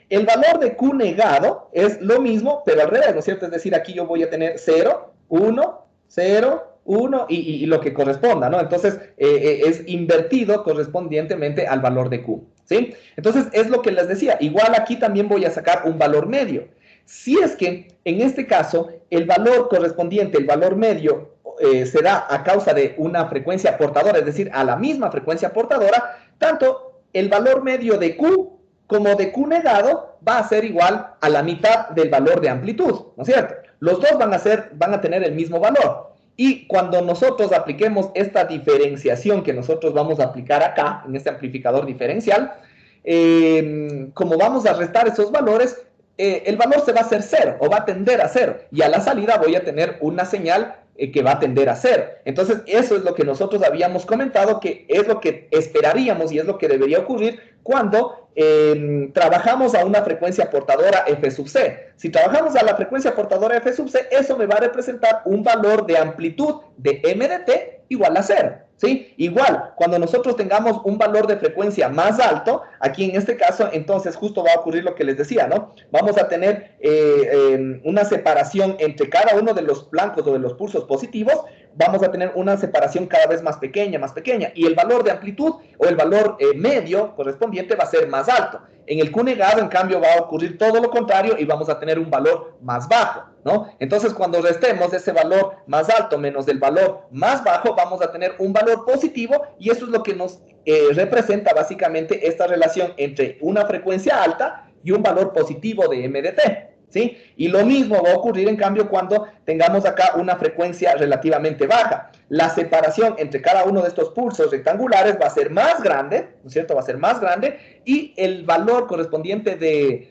S1: El valor de Q negado es lo mismo, pero al revés, ¿no es cierto? Es decir, aquí yo voy a tener 0, 1, 0, 1 y lo que corresponda, ¿no? Entonces, es invertido correspondientemente al valor de Q, ¿sí? Entonces, es lo que les decía. Igual aquí también voy a sacar un valor medio. Si es que, en este caso, el valor correspondiente, el valor medio, se da a causa de una frecuencia portadora, es decir, a la misma frecuencia portadora, tanto el valor medio de Q como de Q negado va a ser igual a la mitad del valor de amplitud, ¿no es cierto? Los dos van a tener el mismo valor. Y cuando nosotros apliquemos esta diferenciación que nosotros vamos a aplicar acá, en este amplificador diferencial, como vamos a restar esos valores, el valor se va a hacer 0 o va a tender a 0. Y a la salida voy a tener una señal que va a tender a 0. Entonces, eso es lo que nosotros habíamos comentado, que es lo que esperaríamos y es lo que debería ocurrir cuando trabajamos a una frecuencia portadora F sub C. Si trabajamos a la frecuencia portadora F sub C, eso me va a representar un valor de amplitud de M de T igual a 0. ¿Sí? Igual, cuando nosotros tengamos un valor de frecuencia más alto, aquí en este caso, entonces justo va a ocurrir lo que les decía, ¿no? Vamos a tener una separación entre cada uno de los blancos o de los pulsos positivos, vamos a tener una separación cada vez más pequeña, y el valor de amplitud o el valor medio correspondiente va a ser más alto. En el Q negado, en cambio, va a ocurrir todo lo contrario y vamos a tener un valor más bajo, ¿no? Entonces, cuando restemos ese valor más alto menos el valor más bajo, vamos a tener un valor positivo, y eso es lo que nos representa básicamente esta relación entre una frecuencia alta y un valor positivo de M de T, ¿sí? Y lo mismo va a ocurrir, en cambio, cuando tengamos acá una frecuencia relativamente baja. La separación entre cada uno de estos pulsos rectangulares va a ser más grande, ¿no es cierto? Va a ser más grande, y el valor correspondiente del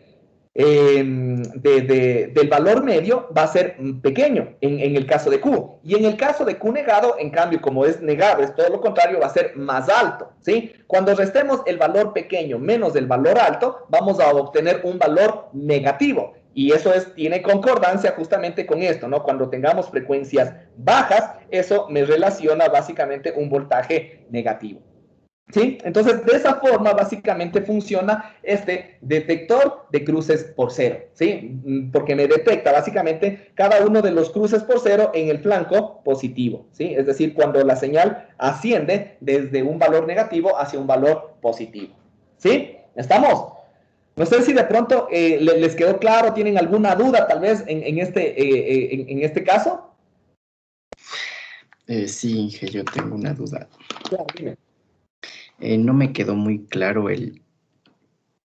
S1: valor medio va a ser pequeño en el caso de Q. Y en el caso de Q negado, en cambio, como es negado, es todo lo contrario, va a ser más alto, ¿sí? Cuando restemos el valor pequeño menos el valor alto, vamos a obtener un valor negativo. Y eso tiene concordancia justamente con esto, ¿no? Cuando tengamos frecuencias bajas, eso me relaciona básicamente un voltaje negativo, ¿sí? Entonces, de esa forma, básicamente funciona este detector de cruces por cero, ¿sí? Porque me detecta básicamente cada uno de los cruces por cero en el flanco positivo, ¿sí? Es decir, cuando la señal asciende desde un valor negativo hacia un valor positivo, ¿sí? ¿Estamos? No sé si de pronto les quedó claro, ¿tienen alguna duda tal vez en este caso?
S10: Sí, Inge, yo tengo una duda.
S1: Claro, dime.
S10: No me quedó muy claro el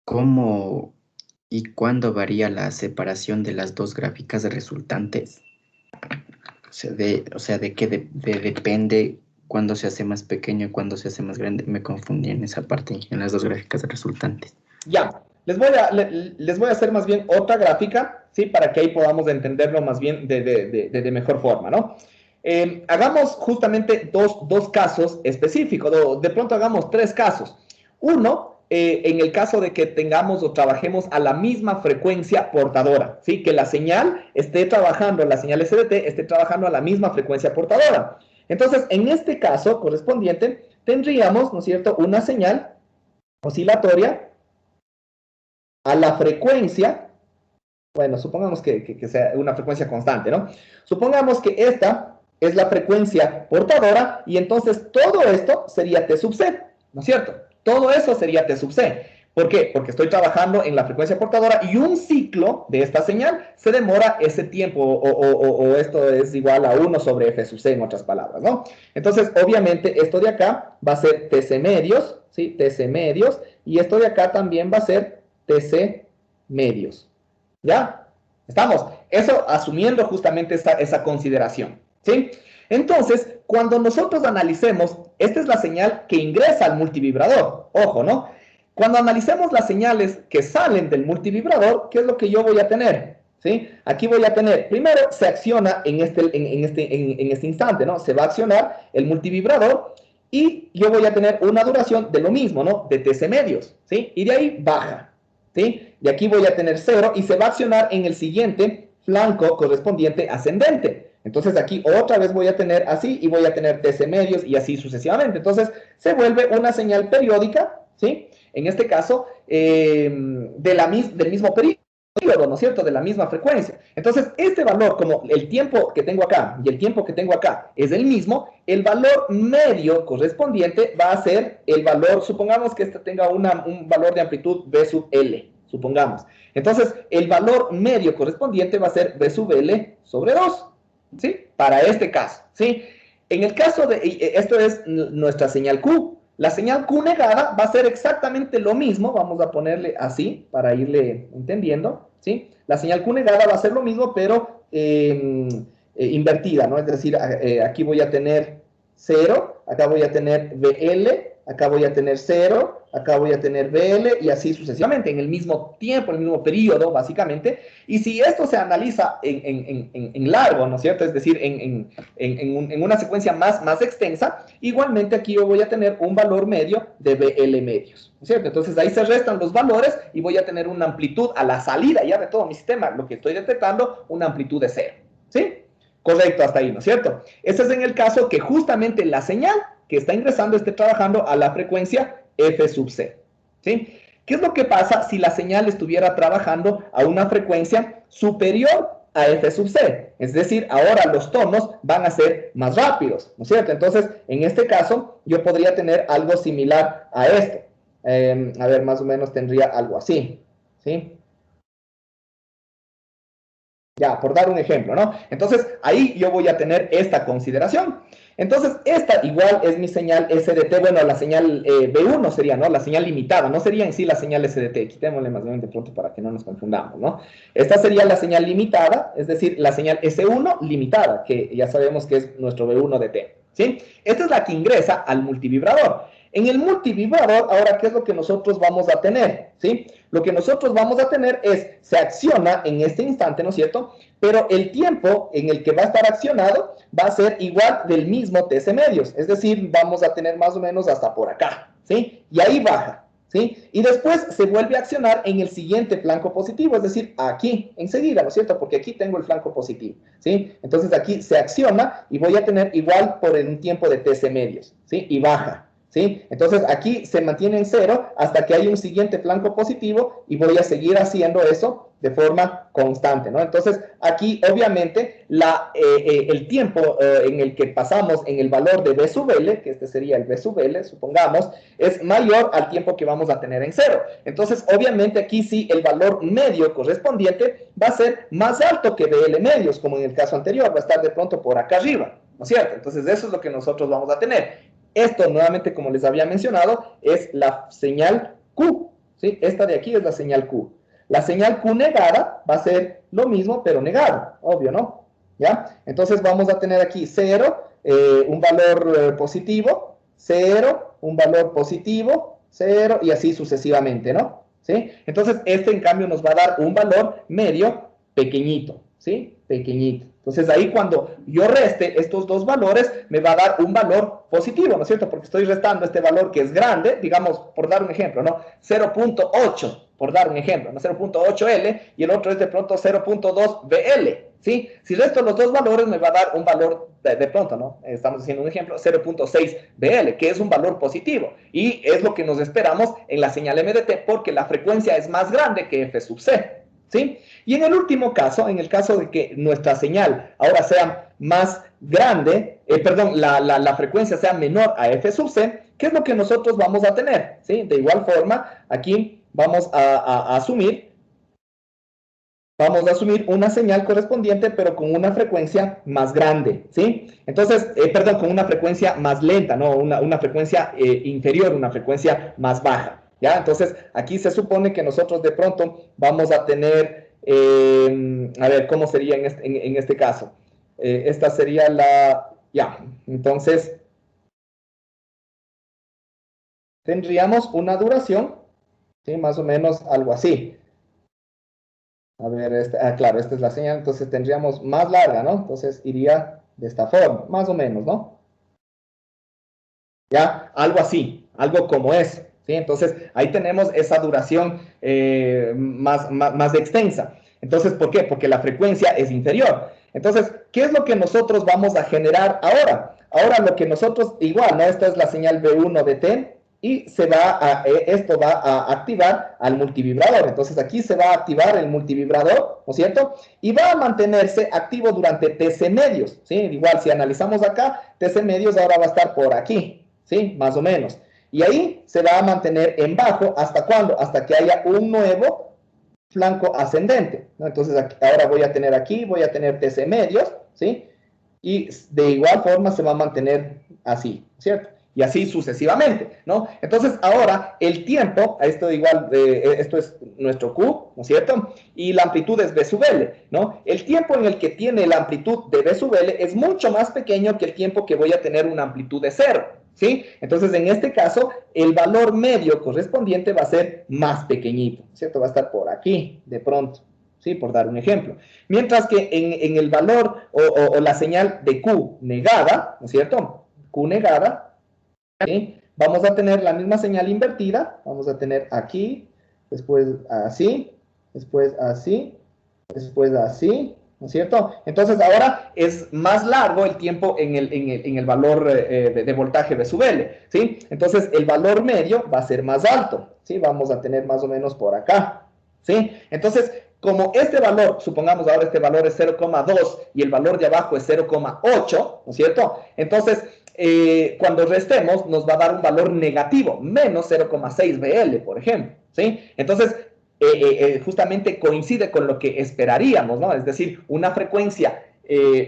S10: cómo y cuándo varía la separación de las dos gráficas resultantes. O sea, de qué depende cuándo se hace más pequeño y cuándo se hace más grande. Me confundí en esa parte, en las dos gráficas resultantes.
S1: Ya, les voy a hacer más bien otra gráfica, ¿sí? Para que ahí podamos entenderlo más bien de mejor forma, ¿no? Hagamos justamente dos casos específicos, de pronto hagamos 3 casos. Uno, en el caso de que tengamos o trabajemos a la misma frecuencia portadora, ¿sí? Que la señal esté trabajando, la señal SDT esté trabajando a la misma frecuencia portadora. Entonces, en este caso correspondiente, tendríamos, ¿no es cierto?, una señal oscilatoria a la frecuencia, bueno, supongamos que sea una frecuencia constante, ¿no? Supongamos que esta es la frecuencia portadora, y entonces todo esto sería T sub C, ¿no es cierto? Todo eso sería T sub C. ¿Por qué? Porque estoy trabajando en la frecuencia portadora y un ciclo de esta señal se demora ese tiempo, o esto es igual a 1 sobre f sub c, en otras palabras, ¿no? Entonces, obviamente, esto de acá va a ser TC medios, ¿sí? TC medios, y esto de acá también va a ser TC medios. ¿Ya? ¿Estamos? Eso asumiendo justamente esa consideración, ¿sí? Entonces, cuando nosotros analicemos, esta es la señal que ingresa al multivibrador, ojo, ¿no? Cuando analicemos las señales que salen del multivibrador, ¿qué es lo que yo voy a tener? ¿Sí? Aquí voy a tener, primero se acciona en este instante, ¿no? Se va a accionar el multivibrador y yo voy a tener una duración de lo mismo, ¿no? De TC medios, ¿sí? Y de ahí baja, ¿sí? De aquí voy a tener 0 y se va a accionar en el siguiente flanco correspondiente ascendente. Entonces aquí otra vez voy a tener así y voy a tener TC medios y así sucesivamente. Entonces se vuelve una señal periódica, ¿sí? En este caso, del mismo periodo, ¿no es cierto?, de la misma frecuencia. Entonces, este valor, como el tiempo que tengo acá y el tiempo que tengo acá es el mismo, el valor medio correspondiente va a ser el valor, supongamos que este tenga un valor de amplitud V sub L, supongamos. Entonces, el valor medio correspondiente va a ser V sub L sobre 2, ¿sí? Para este caso, ¿sí? En el caso de, esto es nuestra señal Q. La señal Q negada va a ser exactamente lo mismo, vamos a ponerle así para irle entendiendo, ¿sí? La señal Q negada va a ser lo mismo, pero invertida, ¿no? Es decir, aquí voy a tener 0, acá voy a tener VL, acá voy a tener 0, acá voy a tener VL y así sucesivamente, en el mismo tiempo, en el mismo periodo, básicamente. Y si esto se analiza en largo, ¿no es cierto? Es decir, en una secuencia más extensa, igualmente aquí yo voy a tener un valor medio de VL medios, ¿no es cierto? Entonces ahí se restan los valores y voy a tener una amplitud a la salida ya de todo mi sistema, lo que estoy detectando, una amplitud de 0, ¿sí? Correcto, hasta ahí, ¿no es cierto? Ese es en el caso que justamente la señal que está ingresando esté trabajando a la frecuencia f sub c, ¿sí? ¿Qué es lo que pasa si la señal estuviera trabajando a una frecuencia superior a f sub c? Es decir, ahora los tonos van a ser más rápidos, ¿no es cierto? Entonces, en este caso, yo podría tener algo similar a esto. A ver, más o menos tendría algo así, ¿sí? Ya, por dar un ejemplo, ¿no? Entonces, ahí yo voy a tener esta consideración. Entonces, esta igual es mi señal SDT, bueno, la señal B1 sería, ¿no? La señal limitada, no sería en sí la señal SDT, quitémosle más bien de pronto para que no nos confundamos, ¿no? Esta sería la señal limitada, es decir, la señal S1 limitada, que ya sabemos que es nuestro B1 de T, ¿sí? Esta es la que ingresa al multivibrador. En el multivibrador, ahora, ¿qué es lo que nosotros vamos a tener? ¿Sí? Lo que nosotros vamos a tener es, se acciona en este instante, ¿no es cierto? Pero el tiempo en el que va a estar accionado va a ser igual del mismo TC medios. Es decir, vamos a tener más o menos hasta por acá, ¿sí? Y ahí baja, ¿sí? Y después se vuelve a accionar en el siguiente flanco positivo, es decir, aquí, enseguida, ¿no es cierto? Porque aquí tengo el flanco positivo, ¿sí? Entonces aquí se acciona y voy a tener igual por un tiempo de TC medios, ¿sí? Y baja, ¿sí? Entonces aquí se mantiene en 0 hasta que hay un siguiente flanco positivo y voy a seguir haciendo eso de forma constante, ¿no? Entonces aquí obviamente el tiempo en el que pasamos en el valor de V sub L, que este sería el V sub L, supongamos, es mayor al tiempo que vamos a tener en 0. Entonces obviamente aquí sí el valor medio correspondiente va a ser más alto que VL medios, como en el caso anterior, va a estar de pronto por acá arriba, ¿no es cierto? Entonces eso es lo que nosotros vamos a tener. Esto, nuevamente, como les había mencionado, es la señal Q, ¿sí? Esta de aquí es la señal Q. La señal Q negada va a ser lo mismo, pero negado, obvio, ¿no? ¿Ya? Entonces vamos a tener aquí 0, un valor positivo, 0, un valor positivo, 0, y así sucesivamente, ¿no? ¿Sí? Entonces, este, en cambio, nos va a dar un valor medio pequeñito, ¿sí? Pequeñito. Entonces, ahí cuando yo reste estos dos valores, me va a dar un valor positivo, ¿no es cierto? Porque estoy restando este valor que es grande, digamos, por dar un ejemplo, ¿no? 0.8, por dar un ejemplo, ¿no? 0.8L, y el otro es de pronto 0.2BL, ¿sí? Si resto los dos valores, me va a dar un valor, de pronto, ¿no? Estamos haciendo un ejemplo, 0.6BL, que es un valor positivo, y es lo que nos esperamos en la señal MDT, porque la frecuencia es más grande que F sub C, ¿sí? Y en el último caso, en el caso de que nuestra señal ahora sea más grande, la frecuencia sea menor a F sub C, ¿qué es lo que nosotros vamos a tener? ¿Sí? De igual forma, aquí vamos a asumir una señal correspondiente, pero con una frecuencia más grande, ¿sí? Entonces, perdón, con una frecuencia más lenta, ¿no? Una frecuencia inferior, una frecuencia más baja, ¿ya? Entonces, aquí se supone que nosotros de pronto vamos a tener, a ver, ¿cómo sería en este caso? Esta sería ya, entonces, tendríamos una duración, ¿sí? Más o menos algo así. A ver, claro, esta es la señal, entonces tendríamos más larga, ¿no? Entonces iría de esta forma, más o menos, ¿no? Ya, algo así, algo como eso, ¿sí? Entonces ahí tenemos esa duración más extensa. Entonces, ¿por qué? Porque la frecuencia es inferior. Entonces, ¿qué es lo que nosotros vamos a generar ahora? Ahora lo que nosotros, igual, ¿no? Esta es la señal B1 de T, y esto va a activar al multivibrador. Entonces aquí se va a activar el multivibrador, ¿no es cierto? Y va a mantenerse activo durante TC medios, ¿sí? Igual si analizamos acá, TC medios ahora va a estar por aquí, ¿sí? Más o menos. Y ahí se va a mantener en bajo, ¿hasta cuándo? Hasta que haya un nuevo flanco ascendente, ¿no? Entonces ahora voy a tener aquí, voy a tener TC medios, ¿sí? Y de igual forma se va a mantener así, ¿cierto? Y así sucesivamente, ¿no? Entonces, ahora, el tiempo, esto igual, esto es nuestro Q, ¿no es cierto? Y la amplitud es V sub L, ¿no? El tiempo en el que tiene la amplitud de V sub L es mucho más pequeño que el tiempo que voy a tener una amplitud de 0, ¿sí? Entonces, en este caso, el valor medio correspondiente va a ser más pequeñito, ¿cierto? Va a estar por aquí, de pronto, ¿sí? Por dar un ejemplo. Mientras que en el valor o la señal de Q negada, ¿no es cierto? Q negada, ¿sí? Vamos a tener la misma señal invertida, vamos a tener aquí, después así, después así, después así, ¿no es cierto? Entonces ahora es más largo el tiempo en el valor de voltaje V sub L, ¿sí? Entonces el valor medio va a ser más alto, ¿sí? Vamos a tener más o menos por acá, ¿sí? Entonces, como este valor, supongamos ahora este valor es 0,2 y el valor de abajo es 0,8, ¿no es cierto? Entonces, cuando restemos nos va a dar un valor negativo, menos 0,6 BL, por ejemplo, ¿sí? Entonces, justamente coincide con lo que esperaríamos, ¿no? Es decir, una frecuencia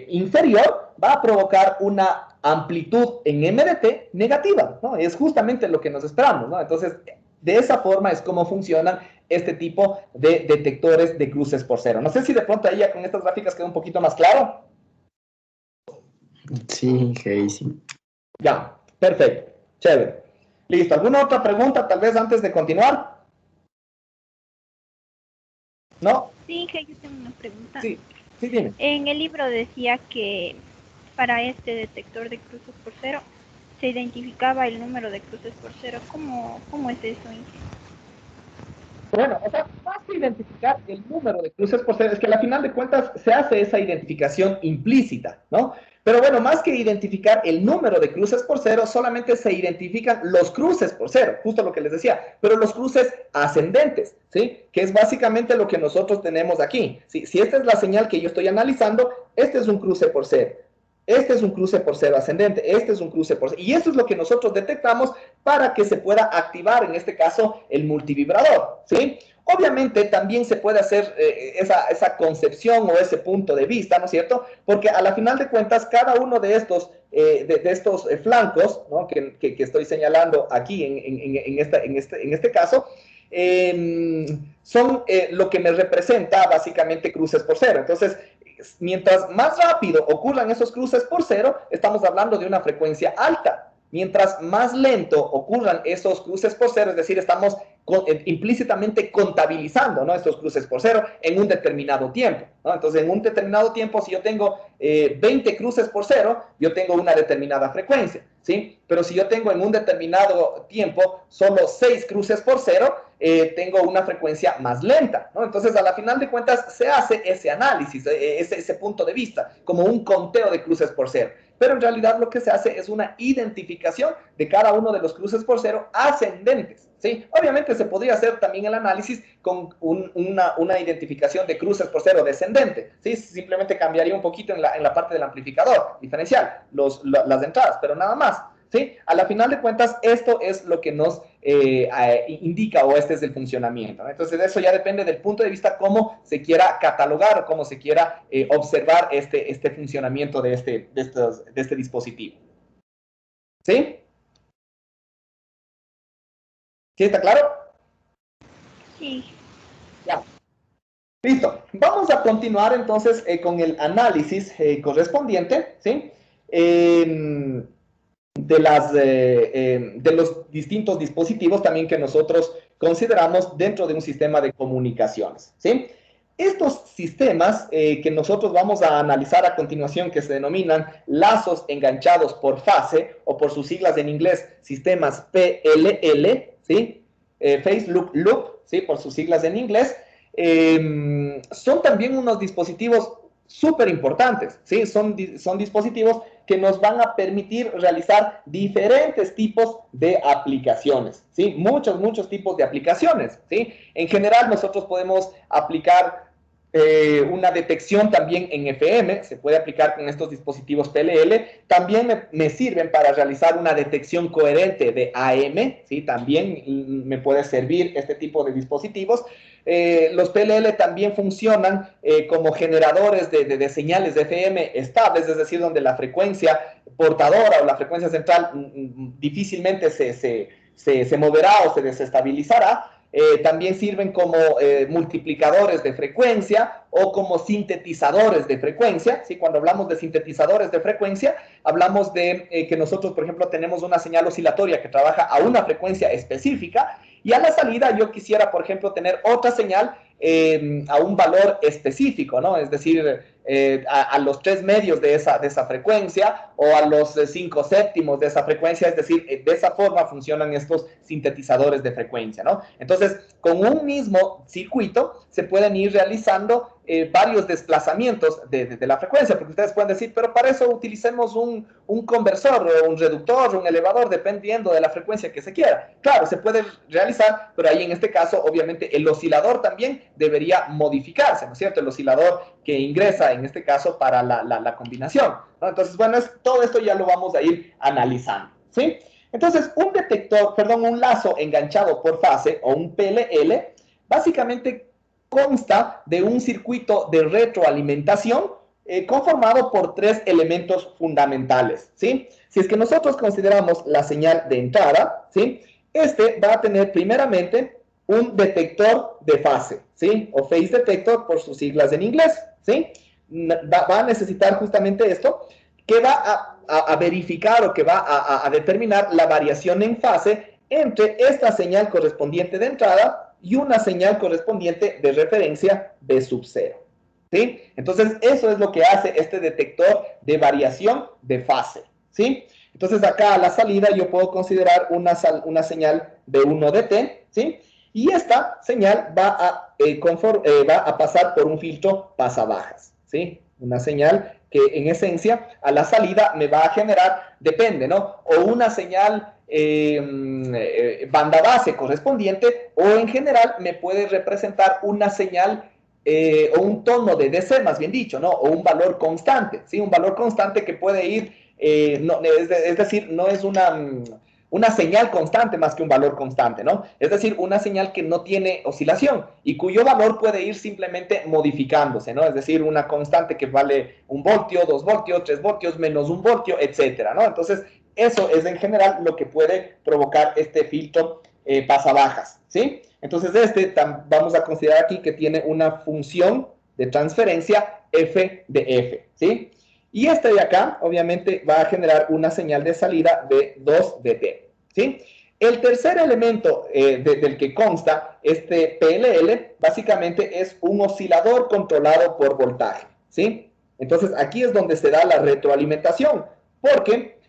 S1: inferior va a provocar una amplitud en MDT negativa, ¿no? Es justamente lo que nos esperamos, ¿no? Entonces, de esa forma es como funcionan este tipo de detectores de cruces por cero. No sé si de pronto ahí ya con estas gráficas queda un poquito más claro.
S10: Sí, sí.
S1: Ya, perfecto, chévere. Listo, ¿alguna otra pregunta tal vez antes de continuar? ¿No?
S11: Sí, que yo tengo una pregunta.
S1: Sí, dime.
S11: En el libro decía que para este detector de cruces por cero se identificaba el número de cruces por cero. ¿Cómo es eso, Inge?
S1: Bueno, o sea, más que identificar el número de cruces por cero, es que al final de cuentas se hace esa identificación implícita, ¿no? Pero bueno, más que identificar el número de cruces por cero, solamente se identifican los cruces por cero, justo lo que les decía, pero los cruces ascendentes, ¿sí? Que es básicamente lo que nosotros tenemos aquí, ¿sí? Si esta es la señal que yo estoy analizando, este es un cruce por cero. Este es un cruce por cero ascendente, este es un cruce por cero, y esto es lo que nosotros detectamos para que se pueda activar, en este caso, el multivibrador, ¿sí? Obviamente también se puede hacer esa concepción o ese punto de vista, ¿no es cierto? Porque a la final de cuentas, cada uno de estos, flancos, ¿no? que estoy señalando aquí en este caso, son lo que me representa básicamente cruces por cero. Entonces, mientras más rápido ocurran esos cruces por cero, estamos hablando de una frecuencia alta. Mientras más lento ocurran esos cruces por cero, es decir, estamos implícitamente contabilizando, ¿no? Estos cruces por cero en un determinado tiempo, ¿no? Entonces, en un determinado tiempo, si yo tengo 20 cruces por cero, yo tengo una determinada frecuencia, ¿sí? Pero si yo tengo en un determinado tiempo solo 6 cruces por cero, tengo una frecuencia más lenta, ¿no? Entonces, a la final de cuentas, se hace ese análisis, ese punto de vista, como un conteo de cruces por cero. Pero en realidad lo que se hace es una identificación de cada uno de los cruces por cero ascendentes, ¿sí? Obviamente se podría hacer también el análisis con una identificación de cruces por cero descendente, ¿sí? Simplemente cambiaría un poquito en la parte del amplificador diferencial, las entradas, pero nada más, ¿sí? A la final de cuentas, esto es lo que nos indica, o este es el funcionamiento, ¿no? Entonces, eso ya depende del punto de vista cómo se quiera catalogar o cómo se quiera observar este funcionamiento de este dispositivo. ¿Sí? ¿Sí está claro?
S11: Sí.
S1: Ya. Listo. Vamos a continuar entonces con el análisis correspondiente, ¿sí? De los distintos dispositivos también que nosotros consideramos dentro de un sistema de comunicaciones, ¿sí? Estos sistemas que nosotros vamos a analizar a continuación, que se denominan lazos enganchados por fase, o por sus siglas en inglés, sistemas PLL, ¿sí? Phase Loop, ¿sí? Por sus siglas en inglés, son también unos dispositivos súper importantes, ¿sí? Son dispositivos que nos van a permitir realizar diferentes tipos de aplicaciones, ¿sí? Muchos tipos de aplicaciones, ¿sí? En general, nosotros podemos aplicar una detección también en FM, se puede aplicar con estos dispositivos PLL. También me sirven para realizar una detección coherente de AM, ¿sí? También me puede servir este tipo de dispositivos. Los PLL también funcionan como generadores de señales de FM estables, es decir, donde la frecuencia portadora o la frecuencia central difícilmente se moverá o se desestabilizará. También sirven como multiplicadores de frecuencia o como sintetizadores de frecuencia, ¿sí? Cuando hablamos de sintetizadores de frecuencia, hablamos de que nosotros, por ejemplo, tenemos una señal oscilatoria que trabaja a una frecuencia específica, y a la salida yo quisiera, por ejemplo, tener otra señal a un valor específico, ¿no? Es decir, a los 3 medios de esa frecuencia, o a los 5 séptimos de esa frecuencia. Es decir, de esa forma funcionan estos sintetizadores de frecuencia, ¿no? Entonces, con un mismo circuito se pueden ir realizando varios desplazamientos de la frecuencia, porque ustedes pueden decir, pero para eso utilicemos un conversor, o un reductor, o un elevador, dependiendo de la frecuencia que se quiera. Claro, se puede realizar, pero ahí en este caso, obviamente, el oscilador también debería modificarse, ¿no es cierto? El oscilador que ingresa, en este caso, para la combinación, ¿no? Entonces, bueno, todo esto ya lo vamos a ir analizando, ¿sí? Entonces, un lazo enganchado por fase, o un PLL, básicamente consta de un circuito de retroalimentación conformado por 3 elementos fundamentales, ¿sí? Si es que nosotros consideramos la señal de entrada, ¿sí? Este va a tener primeramente un detector de fase, ¿sí? O phase detector por sus siglas en inglés, ¿sí? Va a necesitar justamente esto, que va a verificar, o que va a determinar la variación en fase entre esta señal correspondiente de entrada y una señal correspondiente de referencia de sub 0, ¿sí? Entonces, eso es lo que hace este detector de variación de fase, ¿sí? Entonces, acá a la salida yo puedo considerar una señal de 1 dt, ¿sí? Y esta señal va a pasar por un filtro pasabajas, ¿sí? Una señal que en esencia a la salida me va a generar, depende, ¿no? O una señal banda base correspondiente, o en general me puede representar una señal o un tono de DC, más bien dicho, ¿no? O un valor constante, ¿sí? Un valor constante que puede ir, es decir, no es una señal constante más que un valor constante, ¿no? Es decir, una señal que no tiene oscilación y cuyo valor puede ir simplemente modificándose, ¿no? Es decir, una constante que vale 1 voltio, 2 voltios, 3 voltios, menos 1 voltio, etcétera, ¿no? Entonces, eso es en general lo que puede provocar este filtro pasabajas, ¿sí? Entonces, vamos a considerar aquí que tiene una función de transferencia f de f, ¿sí? Y este de acá, obviamente, va a generar una señal de salida de 2 dt, ¿sí? El tercer elemento del que consta este PLL, básicamente es un oscilador controlado por voltaje, ¿sí? Entonces, aquí es donde se da la retroalimentación, porque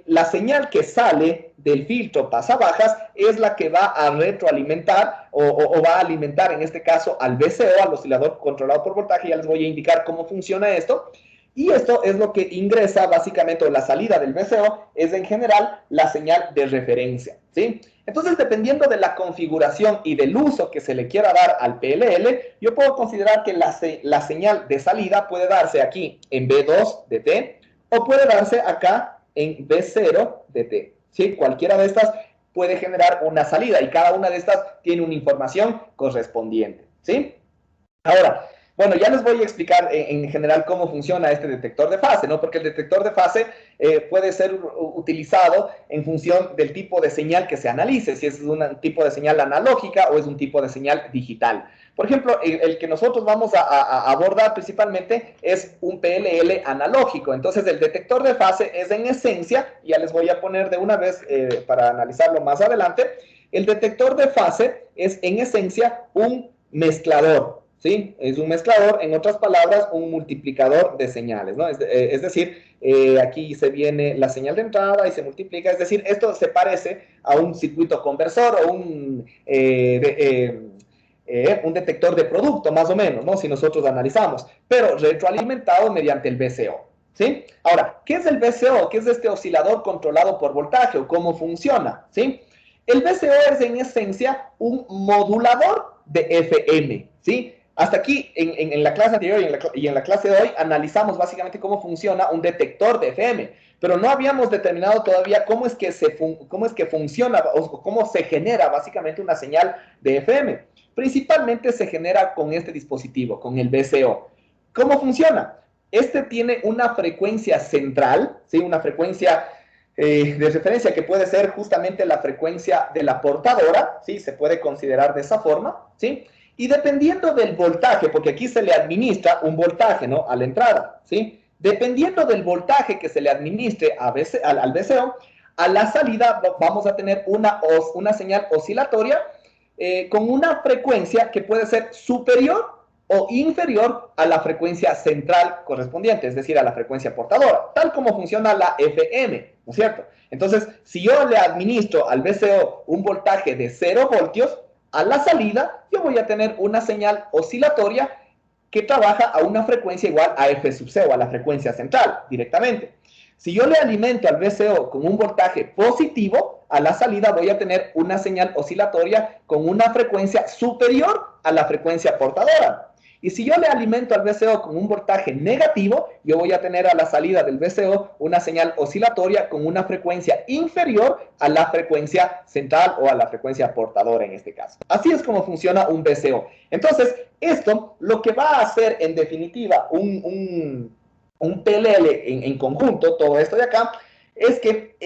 S1: la señal que sale del filtro pasabajas es la que va a retroalimentar o va a alimentar, en este caso, al VCO, al oscilador controlado por voltaje. Ya les voy a indicar cómo funciona esto. Y esto es lo que ingresa básicamente, o la salida del VCO es en general la señal de referencia, ¿sí? Entonces, dependiendo de la configuración y del uso que se le quiera dar al PLL, yo puedo considerar que la señal de salida puede darse aquí en B2 dt, o puede darse acá en B0 de T. ¿Sí? Cualquiera de estas puede generar una salida y cada una de estas tiene una información correspondiente. ¿Sí? Ahora, bueno, ya les voy a explicar en general cómo funciona este detector de fase, ¿no? Porque el detector de fase puede ser utilizado en función del tipo de señal que se analice, si es un tipo de señal analógica o es un tipo de señal digital. Por ejemplo, el que nosotros vamos a abordar principalmente es un PLL analógico. Entonces, el detector de fase es en esencia, ya les voy a poner de una vez para analizarlo más adelante, el detector de fase es en esencia un mezclador. ¿Sí? Es un mezclador, en otras palabras, un multiplicador de señales, ¿no? Es decir, aquí se viene la señal de entrada y se multiplica, es decir, esto se parece a un circuito conversor o un detector de producto, más o menos, ¿no? Si nosotros analizamos, pero retroalimentado mediante el VCO, ¿sí? Ahora, ¿qué es el VCO? ¿Qué es este oscilador controlado por voltaje o cómo funciona? ¿Sí? El VCO es en esencia un modulador de FM, ¿sí? Hasta aquí, en la clase anterior y en la clase de hoy, analizamos básicamente cómo funciona un detector de FM, pero no habíamos determinado todavía cómo es que funciona o cómo se genera básicamente una señal de FM. Principalmente se genera con este dispositivo, con el VCO. ¿Cómo funciona? Este tiene una frecuencia central, ¿sí? Una frecuencia de referencia que puede ser justamente la frecuencia de la portadora, ¿sí? Se puede considerar de esa forma, ¿sí? Y dependiendo del voltaje, porque aquí se le administra un voltaje, ¿no? A la entrada, ¿sí? Dependiendo del voltaje que se le administre al VCO, a la salida vamos a tener una señal oscilatoria con una frecuencia que puede ser superior o inferior a la frecuencia central correspondiente, es decir, a la frecuencia portadora, tal como funciona la FM, ¿no es cierto? Entonces, si yo le administro al VCO un voltaje de 0 voltios, a la salida yo voy a tener una señal oscilatoria que trabaja a una frecuencia igual a F sub C o a la frecuencia central directamente. Si yo le alimento al VCO con un voltaje positivo, a la salida voy a tener una señal oscilatoria con una frecuencia superior a la frecuencia portadora. Y si yo le alimento al VCO con un voltaje negativo, yo voy a tener a la salida del VCO una señal oscilatoria con una frecuencia inferior a la frecuencia central o a la frecuencia portadora en este caso. Así es como funciona un VCO. Entonces, esto lo que va a hacer en definitiva un PLL en conjunto, todo esto de acá, es que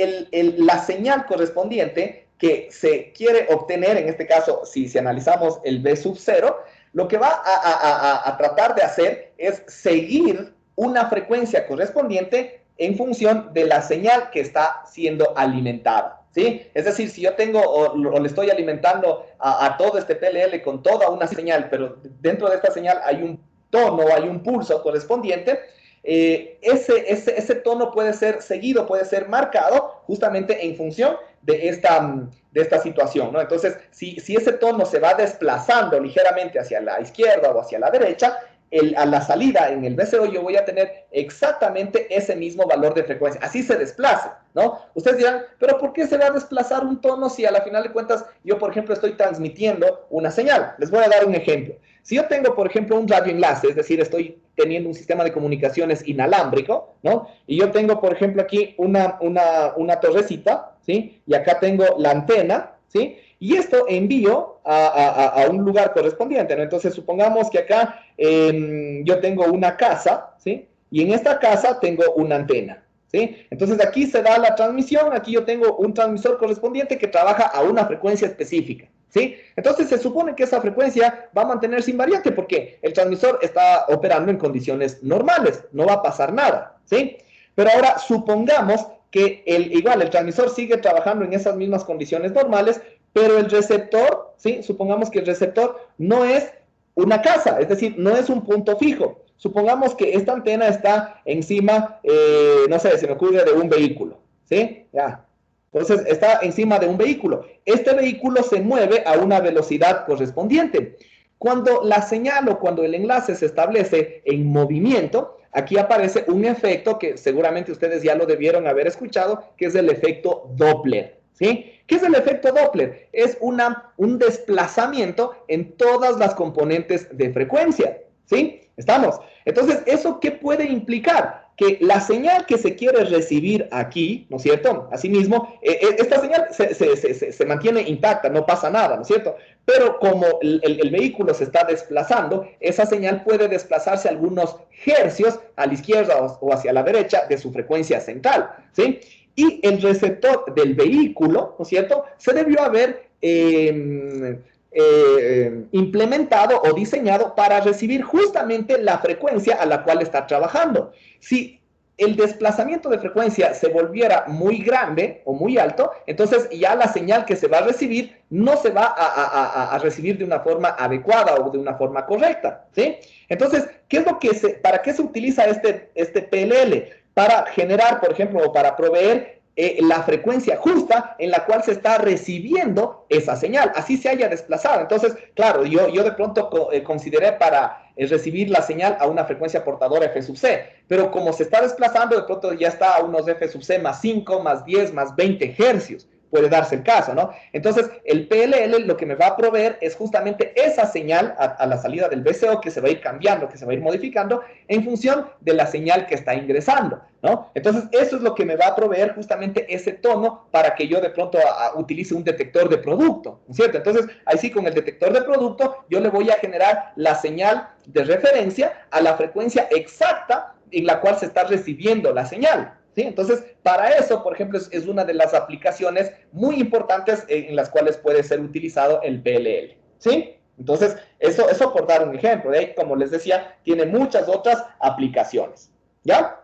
S1: la señal correspondiente que se quiere obtener, en este caso, si analizamos el V sub 0, lo que va a tratar de hacer es seguir una frecuencia correspondiente en función de la señal que está siendo alimentada, ¿sí? Es decir, si yo tengo o le estoy alimentando a todo este PLL con toda una señal, pero dentro de esta señal hay un tono, hay un pulso correspondiente, ese tono puede ser seguido, puede ser marcado justamente en función de esta situación, ¿no? Entonces, si ese tono se va desplazando ligeramente hacia la izquierda o hacia la derecha, a la salida en el VCO yo voy a tener exactamente ese mismo valor de frecuencia, así se desplace, ¿no? Ustedes dirán, pero ¿por qué se va a desplazar un tono si a la final de cuentas yo, por ejemplo, estoy transmitiendo una señal? Les voy a dar un ejemplo. Si yo tengo, por ejemplo, un radioenlace, es decir, estoy teniendo un sistema de comunicaciones inalámbrico, ¿no? Y yo tengo, por ejemplo, aquí una torrecita, ¿sí? Y acá tengo la antena, ¿sí? Y esto envío a un lugar correspondiente, ¿no? Entonces, supongamos que acá yo tengo una casa, ¿sí? Y en esta casa tengo una antena, ¿sí? Entonces, aquí se da la transmisión, aquí yo tengo un transmisor correspondiente que trabaja a una frecuencia específica, ¿sí? Entonces, se supone que esa frecuencia va a mantenerse invariante porque el transmisor está operando en condiciones normales, no va a pasar nada, ¿sí? Pero ahora, supongamos que igual el transmisor sigue trabajando en esas mismas condiciones normales, pero el receptor, ¿sí? Supongamos que el receptor no es una casa, es decir, no es un punto fijo. Supongamos que esta antena está encima, no sé, se me ocurre de un vehículo, ¿sí? Ya. Entonces, está encima de un vehículo. Este vehículo se mueve a una velocidad correspondiente. Cuando la señal o cuando el enlace se establece en movimiento, aquí aparece un efecto que seguramente ustedes ya lo debieron haber escuchado, que es el efecto Doppler, ¿sí? ¿Qué es el efecto Doppler? Es un desplazamiento en todas las componentes de frecuencia, ¿sí? ¿Estamos? Entonces, ¿eso qué puede implicar? que la señal que se quiere recibir aquí, ¿no es cierto? Asimismo, esta señal se mantiene intacta, no pasa nada, ¿no es cierto? Pero como el vehículo se está desplazando, esa señal puede desplazarse algunos hercios a la izquierda o hacia la derecha de su frecuencia central, ¿sí? Y el receptor del vehículo, ¿no es cierto?, se debió haber implementado o diseñado para recibir justamente la frecuencia a la cual está trabajando. Si el desplazamiento de frecuencia se volviera muy grande o muy alto, entonces ya la señal que se va a recibir no se va a recibir de una forma adecuada o de una forma correcta, ¿sí? Entonces, ¿para qué se utiliza este PLL? Para generar, por ejemplo, o para proveer la frecuencia justa en la cual se está recibiendo esa señal, así se haya desplazado. Entonces, claro, yo de pronto consideré para recibir la señal a una frecuencia portadora F sub C, pero como se está desplazando, de pronto ya está a unos F sub C más 5, más 10, más 20 hercios. Puede darse el caso, ¿no? Entonces, el PLL lo que me va a proveer es justamente esa señal a la salida del VCO que se va a ir cambiando, que se va a ir modificando en función de la señal que está ingresando, ¿no? Entonces, eso es lo que me va a proveer justamente ese tono para que yo de pronto utilice un detector de producto, ¿no es cierto? Entonces, ahí sí, con el detector de producto, yo le voy a generar la señal de referencia a la frecuencia exacta en la cual se está recibiendo la señal. ¿Sí? Entonces, para eso, por ejemplo, es una de las aplicaciones muy importantes en las cuales puede ser utilizado el PLL, ¿sí? Entonces, eso por dar un ejemplo. De ahí, como les decía, tiene muchas otras aplicaciones, ¿ya?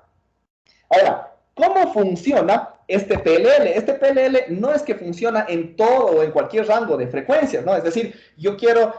S1: Ahora, ¿cómo funciona este PLL? Este PLL no es que funciona en todo o en cualquier rango de frecuencias, ¿no? Es decir, yo quiero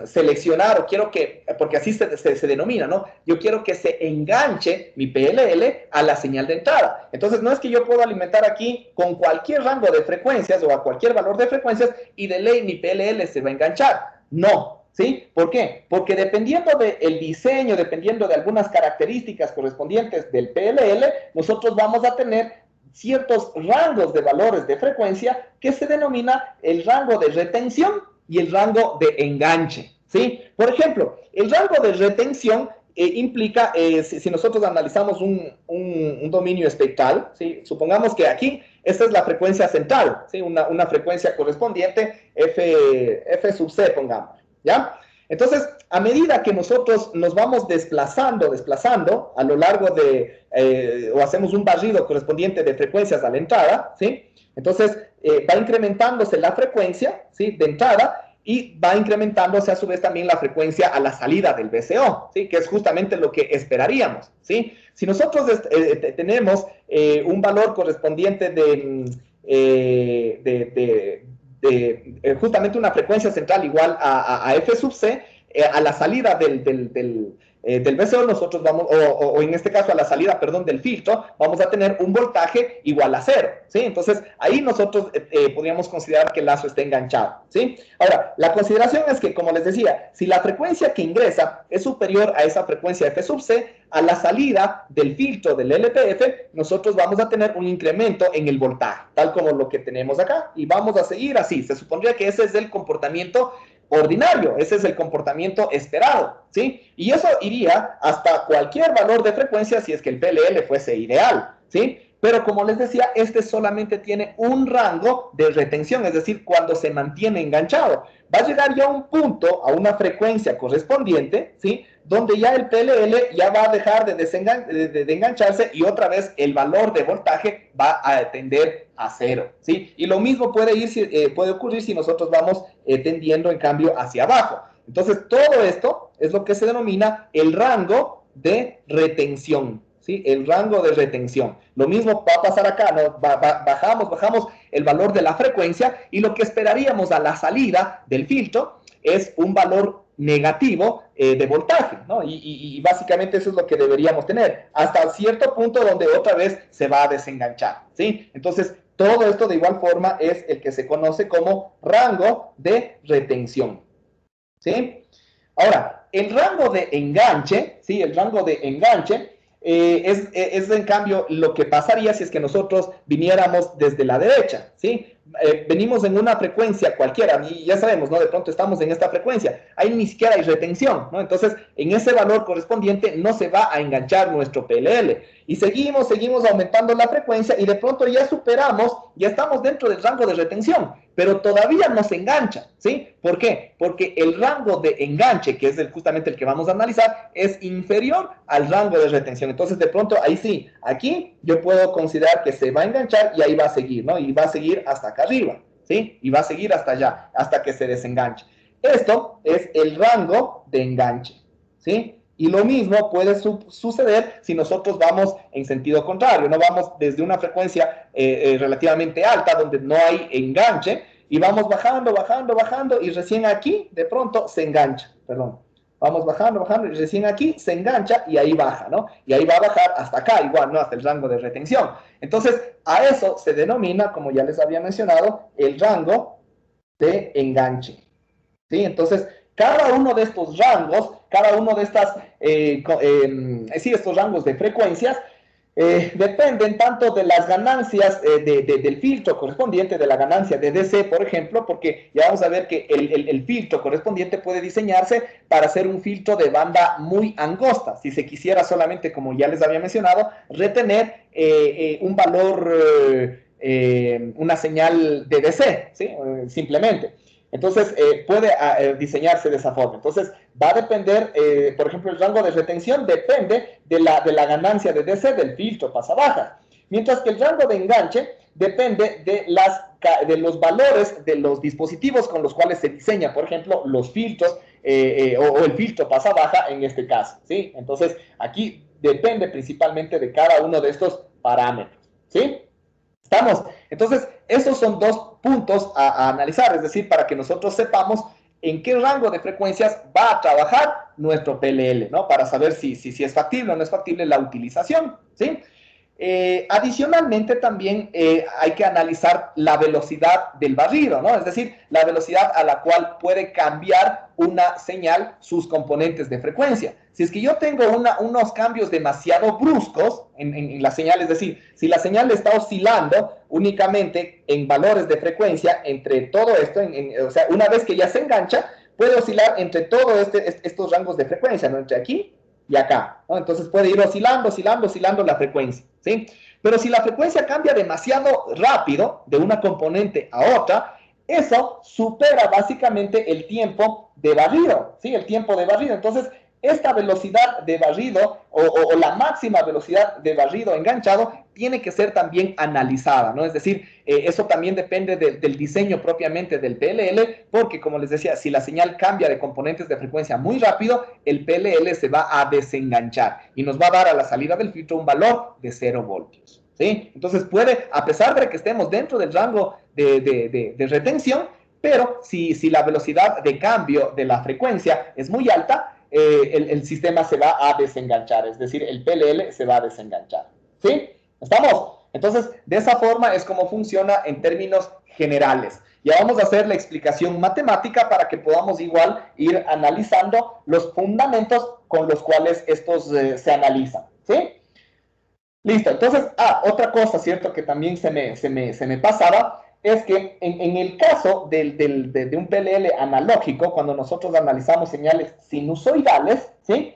S1: seleccionar o quiero que, porque así se denomina, ¿no? Yo quiero que se enganche mi PLL a la señal de entrada. Entonces, no es que yo puedo alimentar aquí con cualquier rango de frecuencias o a cualquier valor de frecuencias y de ley mi PLL se va a enganchar. No. ¿Sí? ¿Por qué? Porque dependiendo del diseño, dependiendo de algunas características correspondientes del PLL, nosotros vamos a tener ciertos rangos de valores de frecuencia que se denomina el rango de retención y el rango de enganche, ¿sí? Por ejemplo, el rango de retención implica, si nosotros analizamos un dominio espectral, ¿sí? Supongamos que aquí esta es la frecuencia central, ¿sí? Una frecuencia correspondiente F sub C, pongamos. ¿Ya? Entonces, a medida que nosotros nos vamos desplazando a lo largo de, o hacemos un barrido correspondiente de frecuencias a la entrada, ¿sí? Entonces, va incrementándose la frecuencia, ¿sí? De entrada y va incrementándose a su vez también la frecuencia a la salida del VCO, ¿sí? Que es justamente lo que esperaríamos, ¿sí? Si nosotros tenemos un valor correspondiente justamente una frecuencia central igual a F sub C, a la salida del VCO nosotros vamos, o en este caso a la salida, perdón, del filtro, vamos a tener un voltaje igual a 0, ¿sí? Entonces, ahí nosotros podríamos considerar que el lazo está enganchado, ¿sí? Ahora, la consideración es que, como les decía, si la frecuencia que ingresa es superior a esa frecuencia F sub C, a la salida del filtro del LPF, nosotros vamos a tener un incremento en el voltaje, tal como lo que tenemos acá, y vamos a seguir así. Se supondría que ese es el comportamiento ordinario, ese es el comportamiento esperado, ¿sí? Y eso iría hasta cualquier valor de frecuencia si es que el PLL fuese ideal, ¿sí? Pero como les decía, este solamente tiene un rango de retención, es decir, cuando se mantiene enganchado. Va a llegar ya a un punto, a una frecuencia correspondiente, ¿sí? Donde ya el PLL ya va a dejar de engancharse y otra vez el valor de voltaje va a tender a 0, ¿sí? Y lo mismo puede ocurrir si nosotros vamos tendiendo en cambio hacia abajo. Entonces, todo esto es lo que se denomina el rango de retención, ¿sí? El rango de retención. Lo mismo va a pasar acá, ¿no? Bajamos el valor de la frecuencia y lo que esperaríamos a la salida del filtro es un valor negativo de voltaje, ¿no? Y básicamente eso es lo que deberíamos tener, hasta cierto punto donde otra vez se va a desenganchar, ¿sí? Entonces, todo esto de igual forma es el que se conoce como rango de retención, ¿sí? Ahora, el rango de enganche, ¿sí? El rango de enganche Es en cambio lo que pasaría si es que nosotros viniéramos desde la derecha, ¿sí? Venimos en una frecuencia cualquiera, y ya sabemos, ¿no? De pronto estamos en esta frecuencia, ahí ni siquiera hay retención, ¿no? Entonces, en ese valor correspondiente no se va a enganchar nuestro PLL. Y seguimos aumentando la frecuencia y de pronto ya superamos, ya estamos dentro del rango de retención, pero todavía no se engancha, ¿sí? ¿Por qué? Porque el rango de enganche, que es justamente el que vamos a analizar, es inferior al rango de retención. Entonces, de pronto, ahí sí, aquí yo puedo considerar que se va a enganchar y ahí va a seguir, ¿no? Y va a seguir hasta acá arriba, ¿sí? Y va a seguir hasta allá, hasta que se desenganche. Esto es el rango de enganche, ¿sí? Y lo mismo puede suceder si nosotros vamos en sentido contrario, no vamos desde una frecuencia relativamente alta donde no hay enganche y vamos bajando y recién aquí de pronto se engancha, perdón. Vamos bajando y recién aquí se engancha y ahí baja, ¿no? Y ahí va a bajar hasta acá, igual, ¿no? Hasta el rango de retención. Entonces, a eso se denomina, como ya les había mencionado, el rango de enganche, ¿sí? Entonces, cada uno de estos rangos, cada uno de estos rangos de frecuencias dependen tanto de las ganancias del filtro correspondiente, de la ganancia de DC, por ejemplo, porque ya vamos a ver que el filtro correspondiente puede diseñarse para hacer un filtro de banda muy angosta, si se quisiera solamente, como ya les había mencionado, retener un valor, una señal de DC, ¿sí? Simplemente. Entonces, puede diseñarse de esa forma. Entonces, va a depender, por ejemplo, el rango de retención depende de la ganancia de DC del filtro pasa-baja. Mientras que el rango de enganche depende de los valores de los dispositivos con los cuales se diseña, por ejemplo, los filtros o el filtro pasa-baja en este caso, ¿sí? Entonces, aquí depende principalmente de cada uno de estos parámetros, ¿sí? ¿Estamos? Entonces, esos son dos puntos a analizar, es decir, para que nosotros sepamos en qué rango de frecuencias va a trabajar nuestro PLL, ¿no? Para saber si es factible o no es factible la utilización, ¿sí? Adicionalmente, también hay que analizar la velocidad del barrido, ¿no? Es decir, la velocidad a la cual puede cambiar una señal sus componentes de frecuencia. Si es que yo tengo unos cambios demasiado bruscos en la señal, es decir, si la señal está oscilando únicamente en valores de frecuencia entre todo esto, o sea, una vez que ya se engancha, puede oscilar entre todos estos rangos de frecuencia, ¿no? Entre aquí y acá, ¿no? Entonces puede ir oscilando la frecuencia, ¿sí? Pero si la frecuencia cambia demasiado rápido de una componente a otra, eso supera básicamente el tiempo de barrido, ¿sí? El tiempo de barrido. Entonces, esta velocidad de barrido o la máxima velocidad de barrido enganchado tiene que ser también analizada, ¿no? Es decir, eso también depende del diseño propiamente del PLL, porque como les decía, si la señal cambia de componentes de frecuencia muy rápido, el PLL se va a desenganchar y nos va a dar a la salida del filtro un valor de 0 voltios, ¿sí? Entonces puede, a pesar de que estemos dentro del rango de retención, pero si la velocidad de cambio de la frecuencia es muy alta, el sistema se va a desenganchar, es decir, el PLL se va a desenganchar, ¿sí? ¿Estamos? Entonces, de esa forma es como funciona en términos generales. Ya vamos a hacer la explicación matemática para que podamos igual ir analizando los fundamentos con los cuales estos se analizan, ¿sí? Listo, entonces, otra cosa, ¿cierto? Que también se me pasaba, es que en el caso de un PLL analógico, cuando nosotros analizamos señales sinusoidales, ¿sí?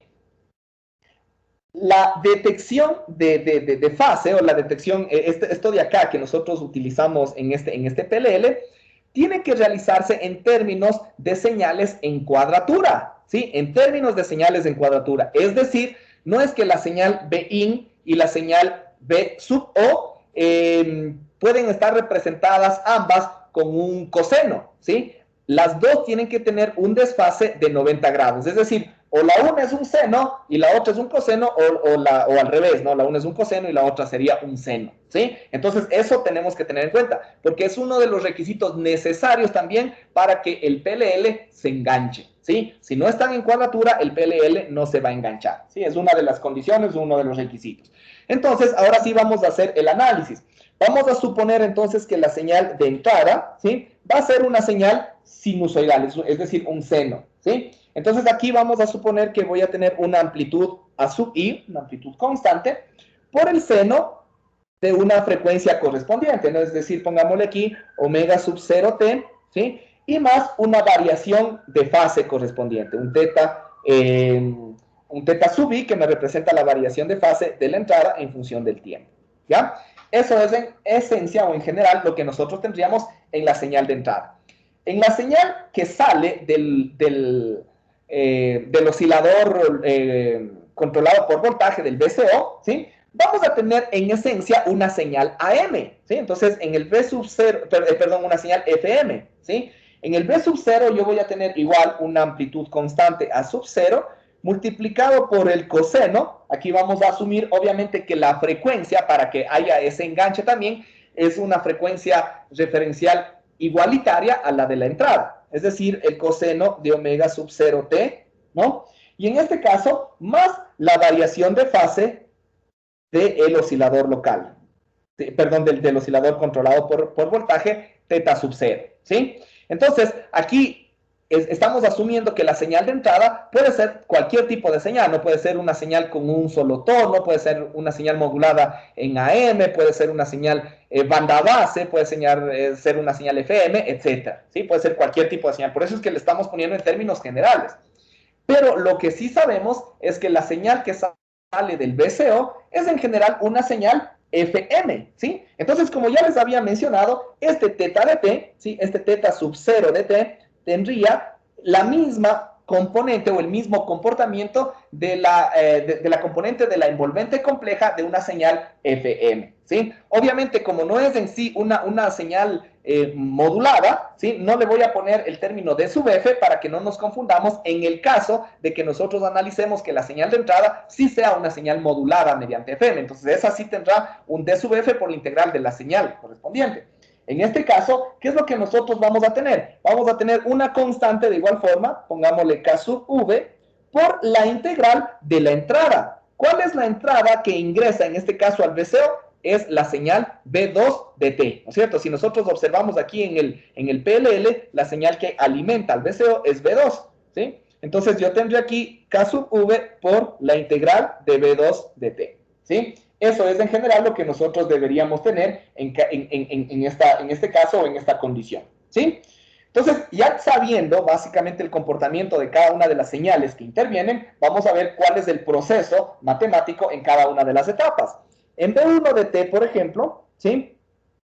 S1: La detección de fase, o la detección, esto de acá que nosotros utilizamos en este PLL, tiene que realizarse en términos de señales en cuadratura, ¿sí? En términos de señales en cuadratura. Es decir, no es que la señal Bin y la señal B sub O pueden estar representadas ambas con un coseno, ¿sí? Las dos tienen que tener un desfase de 90 grados, es decir, o la una es un seno y la otra es un coseno, o al revés, ¿no? La una es un coseno y la otra sería un seno, ¿sí? Entonces, eso tenemos que tener en cuenta, porque es uno de los requisitos necesarios también para que el PLL se enganche, ¿sí? Si no están en cuadratura, el PLL no se va a enganchar, ¿sí? Es una de las condiciones, uno de los requisitos. Entonces, ahora sí vamos a hacer el análisis. Vamos a suponer entonces que la señal de entrada, ¿sí? Va a ser una señal sinusoidal, es decir, un seno, ¿sí? Entonces aquí vamos a suponer que voy a tener una amplitud A sub i, una amplitud constante, por el seno de una frecuencia correspondiente, ¿no? Es decir, pongámosle aquí omega sub 0t, ¿sí? Y más una variación de fase correspondiente, un teta sub i que me representa la variación de fase de la entrada en función del tiempo, ¿ya? Eso es en esencia o en general lo que nosotros tendríamos en la señal de entrada. En la señal que sale del oscilador controlado por voltaje del VCO, ¿sí? Vamos a tener en esencia una señal AM, ¿sí? Entonces, en el V sub 0, perdón, una señal FM, ¿sí? En el V sub 0 yo voy a tener igual una amplitud constante A sub 0 multiplicado por el coseno. Aquí vamos a asumir obviamente que la frecuencia, para que haya ese enganche también, es una frecuencia referencial igualitaria a la de la entrada, es decir, el coseno de omega sub 0t, ¿no? Y en este caso, más la variación de fase del oscilador local, perdón, del oscilador controlado por voltaje, teta sub 0, ¿sí? Entonces, aquí estamos asumiendo que la señal de entrada puede ser cualquier tipo de señal, no puede ser una señal con un solo tono, puede ser una señal modulada en AM, puede ser una señal banda base, puede ser una señal FM, etc. ¿Sí? Puede ser cualquier tipo de señal, por eso es que le estamos poniendo en términos generales. Pero lo que sí sabemos es que la señal que sale del VCO es en general una señal FM, ¿sí? Entonces, como ya les había mencionado, este teta de t, ¿sí? Este teta sub 0 de t, tendría la misma componente o el mismo comportamiento de la componente de la envolvente compleja de una señal FM, ¿sí? Obviamente, como no es en sí una señal modulada, ¿sí? No le voy a poner el término D sub F para que no nos confundamos en el caso de que nosotros analicemos que la señal de entrada sí sea una señal modulada mediante FM. Entonces, esa sí tendrá un D sub F por la integral de la señal correspondiente. En este caso, ¿qué es lo que nosotros vamos a tener? Vamos a tener una constante de igual forma, pongámosle K sub V, por la integral de la entrada. ¿Cuál es la entrada que ingresa en este caso al VCO? Es la señal B2 de T, ¿no es cierto? Si nosotros observamos aquí en el PLL, la señal que alimenta al VCO es B2, ¿sí? Entonces yo tendría aquí K sub V por la integral de B2 de T, ¿sí? Eso es en general lo que nosotros deberíamos tener en este caso o en esta condición, ¿sí? Entonces, ya sabiendo básicamente el comportamiento de cada una de las señales que intervienen, vamos a ver cuál es el proceso matemático en cada una de las etapas. En B1 de T, por ejemplo, ¿sí?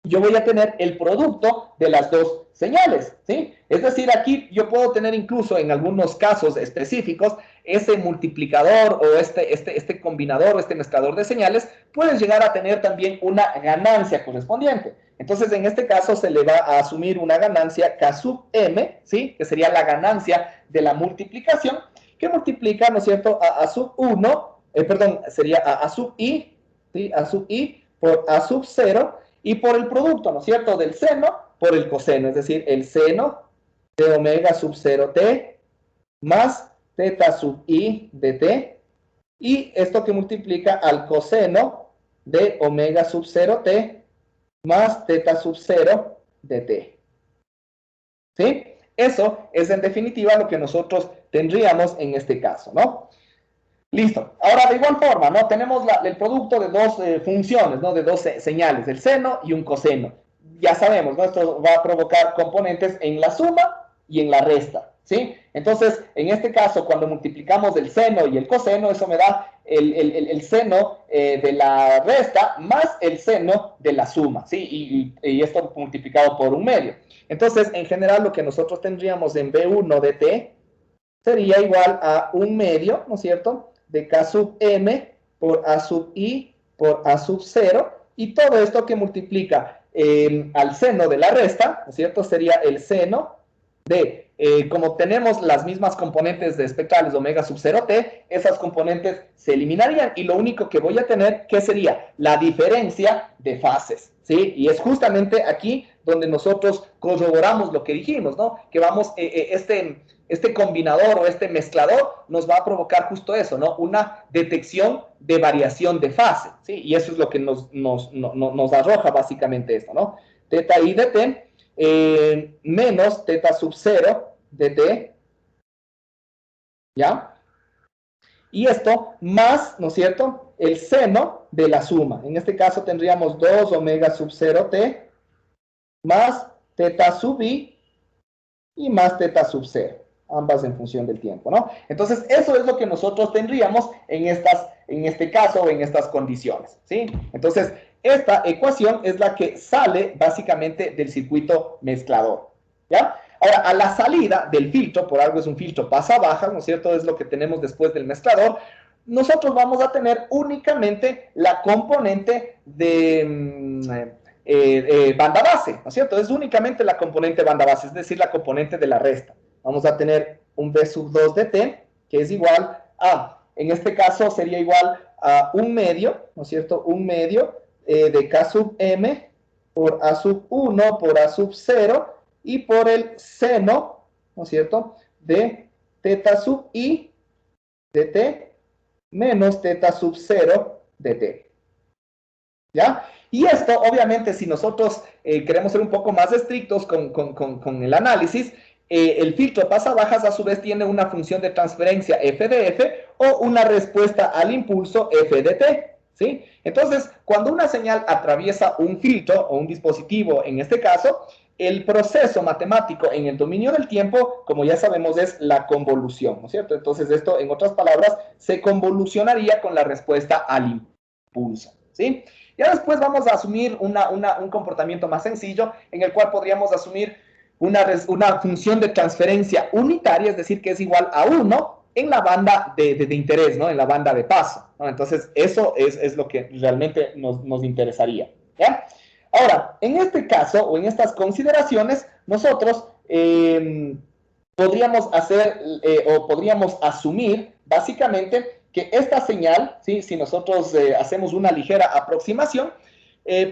S1: Yo voy a tener el producto de las dos señales, ¿sí? Es decir, aquí yo puedo tener incluso en algunos casos específicos ese multiplicador o este combinador o este mezclador de señales puede llegar a tener también una ganancia correspondiente. Entonces, en este caso se le va a asumir una ganancia K sub M, ¿sí? Que sería la ganancia de la multiplicación, que multiplica, ¿no es cierto?, a sub 1, perdón, sería a sub I, ¿sí? A sub I por A sub 0, y por el producto, ¿no es cierto?, del seno por el coseno, es decir, el seno de omega sub 0t más teta sub i de t, y esto que multiplica al coseno de omega sub 0t más teta sub 0 de t. ¿Sí? Eso es en definitiva lo que nosotros tendríamos en este caso, ¿no? Listo. Ahora, de igual forma, ¿no? Tenemos el producto de dos funciones, ¿no? De dos señales, el seno y un coseno. Ya sabemos, ¿no? Esto va a provocar componentes en la suma y en la resta, ¿sí? Entonces, en este caso, cuando multiplicamos el seno y el coseno, eso me da el seno de la resta más el seno de la suma, ¿sí? Y esto multiplicado por un medio. Entonces, en general, lo que nosotros tendríamos en B1 de t sería igual a un medio, ¿no es cierto?, de K sub M por A sub I por A sub 0, y todo esto que multiplica al seno de la resta, ¿no es cierto?, sería el seno de, como tenemos las mismas componentes de espectrales de omega sub 0t, esas componentes se eliminarían, y lo único que voy a tener, ¿qué sería? La diferencia de fases, ¿sí? Y es justamente aquí donde nosotros corroboramos lo que dijimos, ¿no? Que vamos, este combinador o este mezclador nos va a provocar justo eso, ¿no? Una detección de variación de fase, ¿sí? Y eso es lo que nos arroja básicamente esto, ¿no? Teta i de t menos teta sub 0 de t ¿Ya? Y esto más, ¿no es cierto?, el seno de la suma. En este caso tendríamos 2 omega sub 0t más teta sub i y más teta sub 0. Ambas en función del tiempo, ¿no? Entonces, eso es lo que nosotros tendríamos en este caso o en estas condiciones, ¿sí? Entonces, esta ecuación es la que sale básicamente del circuito mezclador, ¿ya? Ahora, a la salida del filtro, por algo es un filtro pasa-baja, ¿no es cierto? Es lo que tenemos después del mezclador. Nosotros vamos a tener únicamente la componente de banda base, ¿no es cierto? Es únicamente la componente banda base, es decir, la componente de la resta. Vamos a tener un B sub 2 de t, que es igual a, en este caso sería igual a 1 medio, ¿no es cierto? 1 medio de K sub m por A sub 1 por A sub 0 y por el seno, ¿no es cierto?, de teta sub i de t menos teta sub 0 de t. ¿Ya? Y esto, obviamente, si nosotros queremos ser un poco más estrictos con el análisis, el filtro pasa-bajas a su vez tiene una función de transferencia f de f o una respuesta al impulso f de t, ¿sí? Entonces, cuando una señal atraviesa un filtro o un dispositivo, en este caso, el proceso matemático en el dominio del tiempo, como ya sabemos, es la convolución, ¿no es cierto? Entonces, esto, en otras palabras, se convolucionaría con la respuesta al impulso, ¿sí? Ya después vamos a asumir un comportamiento más sencillo, en el cual podríamos asumir una función de transferencia unitaria, es decir, que es igual a 1 en la banda de interés, ¿no? En la banda de paso, ¿no? Entonces, eso es lo que realmente nos interesaría, ¿ya? Ahora, en este caso, o en estas consideraciones, nosotros podríamos hacer, o podríamos asumir, básicamente, que esta señal, ¿sí? Si nosotros hacemos una ligera aproximación,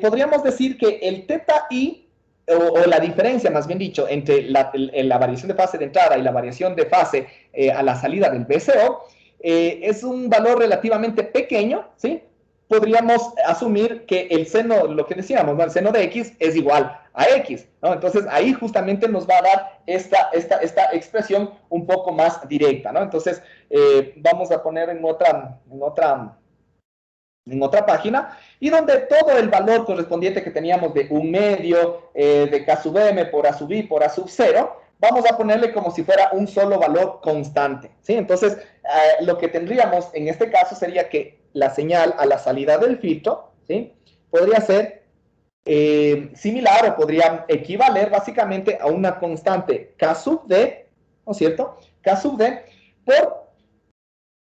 S1: podríamos decir que el teta i, o la diferencia, más bien dicho, entre la variación de fase de entrada y la variación de fase a la salida del BCO, es un valor relativamente pequeño, ¿sí? Podríamos asumir que el seno, lo que decíamos, ¿no? El seno de x es igual a x, ¿no? Entonces, ahí justamente nos va a dar esta expresión un poco más directa, ¿no? Entonces, vamos a poner en otra página, y donde todo el valor correspondiente que teníamos de 1 medio, de K sub m por A sub i por A sub 0, vamos a ponerle como si fuera un solo valor constante, ¿sí? Entonces, lo que tendríamos en este caso sería que la señal a la salida del filtro, ¿sí?, podría ser similar o podría equivaler básicamente a una constante K sub d, ¿no es cierto?, K sub d por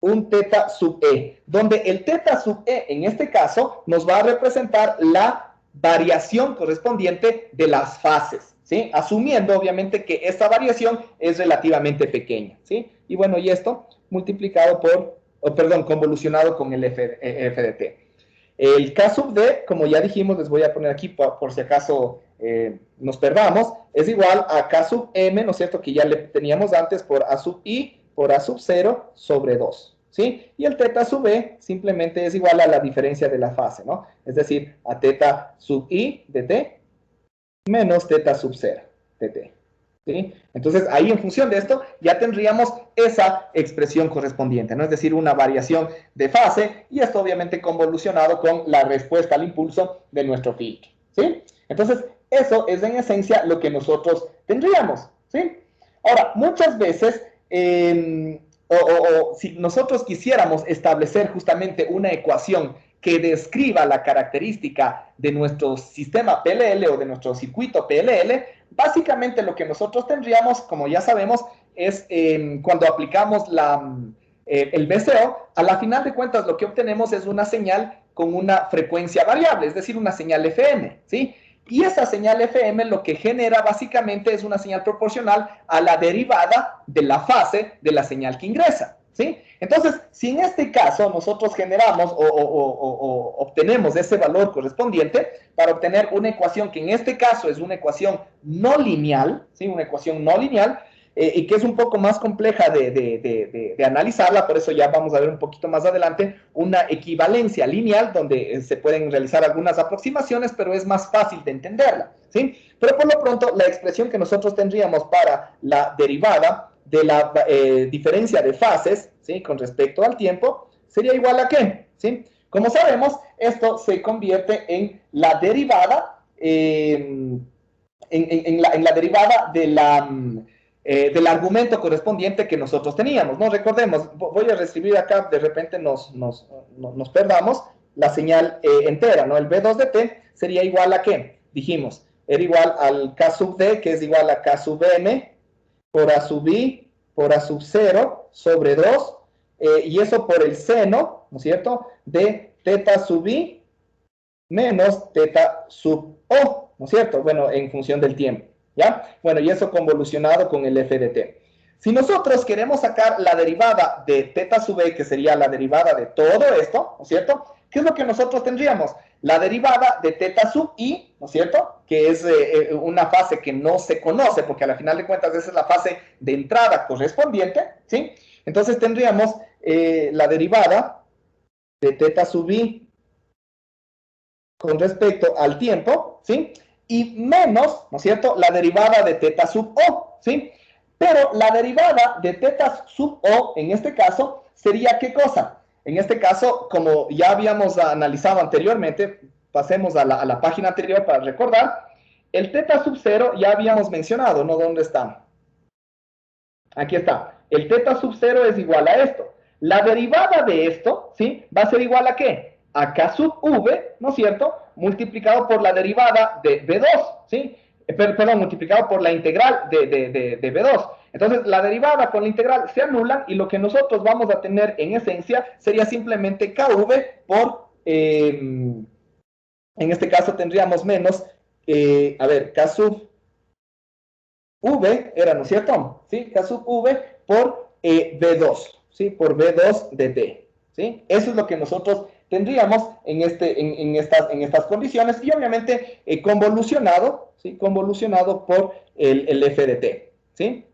S1: un teta sub e, donde el teta sub e en este caso nos va a representar la variación correspondiente de las fases, ¿sí? Asumiendo obviamente que esta variación es relativamente pequeña, ¿sí? Y bueno, y esto multiplicado convolucionado con el f de t. El K sub d, como ya dijimos, les voy a poner aquí por si acaso nos perdamos, es igual a K sub m, ¿no es cierto?, que ya le teníamos antes por A sub i por A sub 0 sobre 2, ¿sí? Y el teta sub e simplemente es igual a la diferencia de la fase, ¿no? Es decir, a teta sub i de t menos teta sub 0 de t, ¿sí? Entonces, ahí en función de esto, ya tendríamos esa expresión correspondiente, ¿no? Es decir, una variación de fase, y esto obviamente convolucionado con la respuesta al impulso de nuestro filtro, ¿sí? Entonces, eso es en esencia lo que nosotros tendríamos, ¿sí? Ahora, muchas veces, si nosotros quisiéramos establecer justamente una ecuación que describa la característica de nuestro sistema PLL o de nuestro circuito PLL, básicamente lo que nosotros tendríamos, como ya sabemos, es cuando aplicamos el BCO, a la final de cuentas lo que obtenemos es una señal con una frecuencia variable, es decir, una señal FM, ¿sí? Y esa señal FM lo que genera básicamente es una señal proporcional a la derivada de la fase de la señal que ingresa, ¿sí? Entonces, si en este caso nosotros generamos o obtenemos ese valor correspondiente para obtener una ecuación que en este caso es una ecuación no lineal, ¿sí? Una ecuación no lineal, y que es un poco más compleja de analizarla, por eso ya vamos a ver un poquito más adelante una equivalencia lineal donde se pueden realizar algunas aproximaciones, pero es más fácil de entenderla, ¿sí? Pero por lo pronto la expresión que nosotros tendríamos para la derivada de la diferencia de fases, ¿sí? Con respecto al tiempo, sería igual a ¿qué? ¿Sí? Como sabemos, esto se convierte en la derivada, en la derivada de del argumento correspondiente que nosotros teníamos, ¿no? Recordemos, voy a reescribir acá, de repente nos perdamos la señal entera, ¿no? El B2 de t sería igual a ¿qué? Dijimos, era igual al K sub D, que es igual a K sub M, por A sub I, por A sub 0, sobre 2, y eso por el seno, ¿no es cierto?, de teta sub I menos teta sub O, ¿no es cierto? Bueno, en función del tiempo, ¿ya? Bueno, y eso convolucionado con el f de t. Si nosotros queremos sacar la derivada de teta sub E, que sería la derivada de todo esto, ¿no es cierto?, ¿qué es lo que nosotros tendríamos? La derivada de teta sub I, ¿no es cierto?, que es una fase que no se conoce, porque al final de cuentas esa es la fase de entrada correspondiente, ¿sí? Entonces tendríamos la derivada de teta sub I con respecto al tiempo, ¿sí? Y menos, ¿no es cierto?, la derivada de teta sub O, ¿sí? Pero la derivada de teta sub O, en este caso, sería ¿qué cosa? En este caso, como ya habíamos analizado anteriormente, pasemos a la página anterior para recordar, el teta sub 0 ya habíamos mencionado, ¿no? ¿Dónde está? Aquí está. El teta sub 0 es igual a esto. La derivada de esto, ¿sí?, va a ser igual a ¿qué? A K sub V, ¿no es cierto?, multiplicado por la derivada de B2, ¿sí? Perdón, multiplicado por la integral de B2. Entonces, la derivada con la integral se anulan y lo que nosotros vamos a tener en esencia sería simplemente KV por, en este caso tendríamos menos, a ver, K sub V era, ¿no es cierto? ¿Sí? K sub V por B2, ¿sí? Por B2 de T, ¿sí? Eso es lo que nosotros tendríamos en estas condiciones y obviamente convolucionado, ¿sí? Convolucionado por el f de t, ¿sí?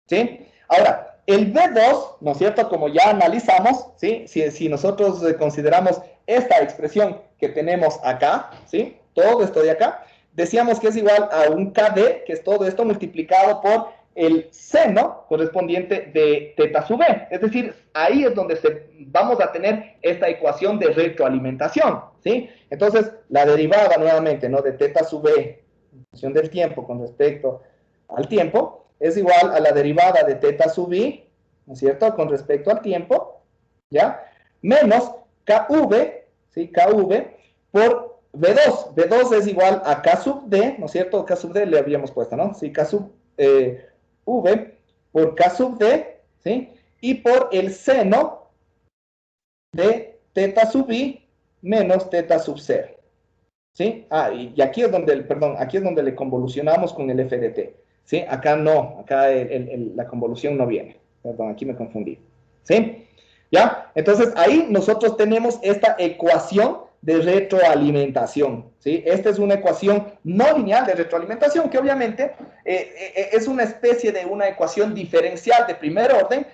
S1: ¿Sí? Ahora, el B2, ¿no es cierto?, como ya analizamos, ¿sí? Si nosotros consideramos esta expresión que tenemos acá, ¿sí?, todo esto de acá, decíamos que es igual a un KD, que es todo esto multiplicado por el seno correspondiente de teta sub E. Es decir, ahí es donde vamos a tener esta ecuación de retroalimentación, ¿sí? Entonces, la derivada nuevamente, ¿no?, de teta sub E en función del tiempo con respecto al tiempo es igual a la derivada de teta sub I, ¿no es cierto?, con respecto al tiempo, ¿ya? Menos KV, ¿sí?, KV por B2. B2 es igual a K sub D, ¿no es cierto? K sub D le habíamos puesto, ¿no? Sí, K sub V por K sub D, ¿sí? Y por el seno de teta sub I menos teta sub 0, ¿sí? Ah, y aquí es donde, aquí es donde le convolucionamos con el f de t, ¿sí? Acá no, acá la convolución no viene, perdón, aquí me confundí, ¿sí? ¿Ya? Entonces ahí nosotros tenemos esta ecuación de retroalimentación, ¿sí? Esta es una ecuación no lineal de retroalimentación que obviamente es una especie de una ecuación diferencial de primer orden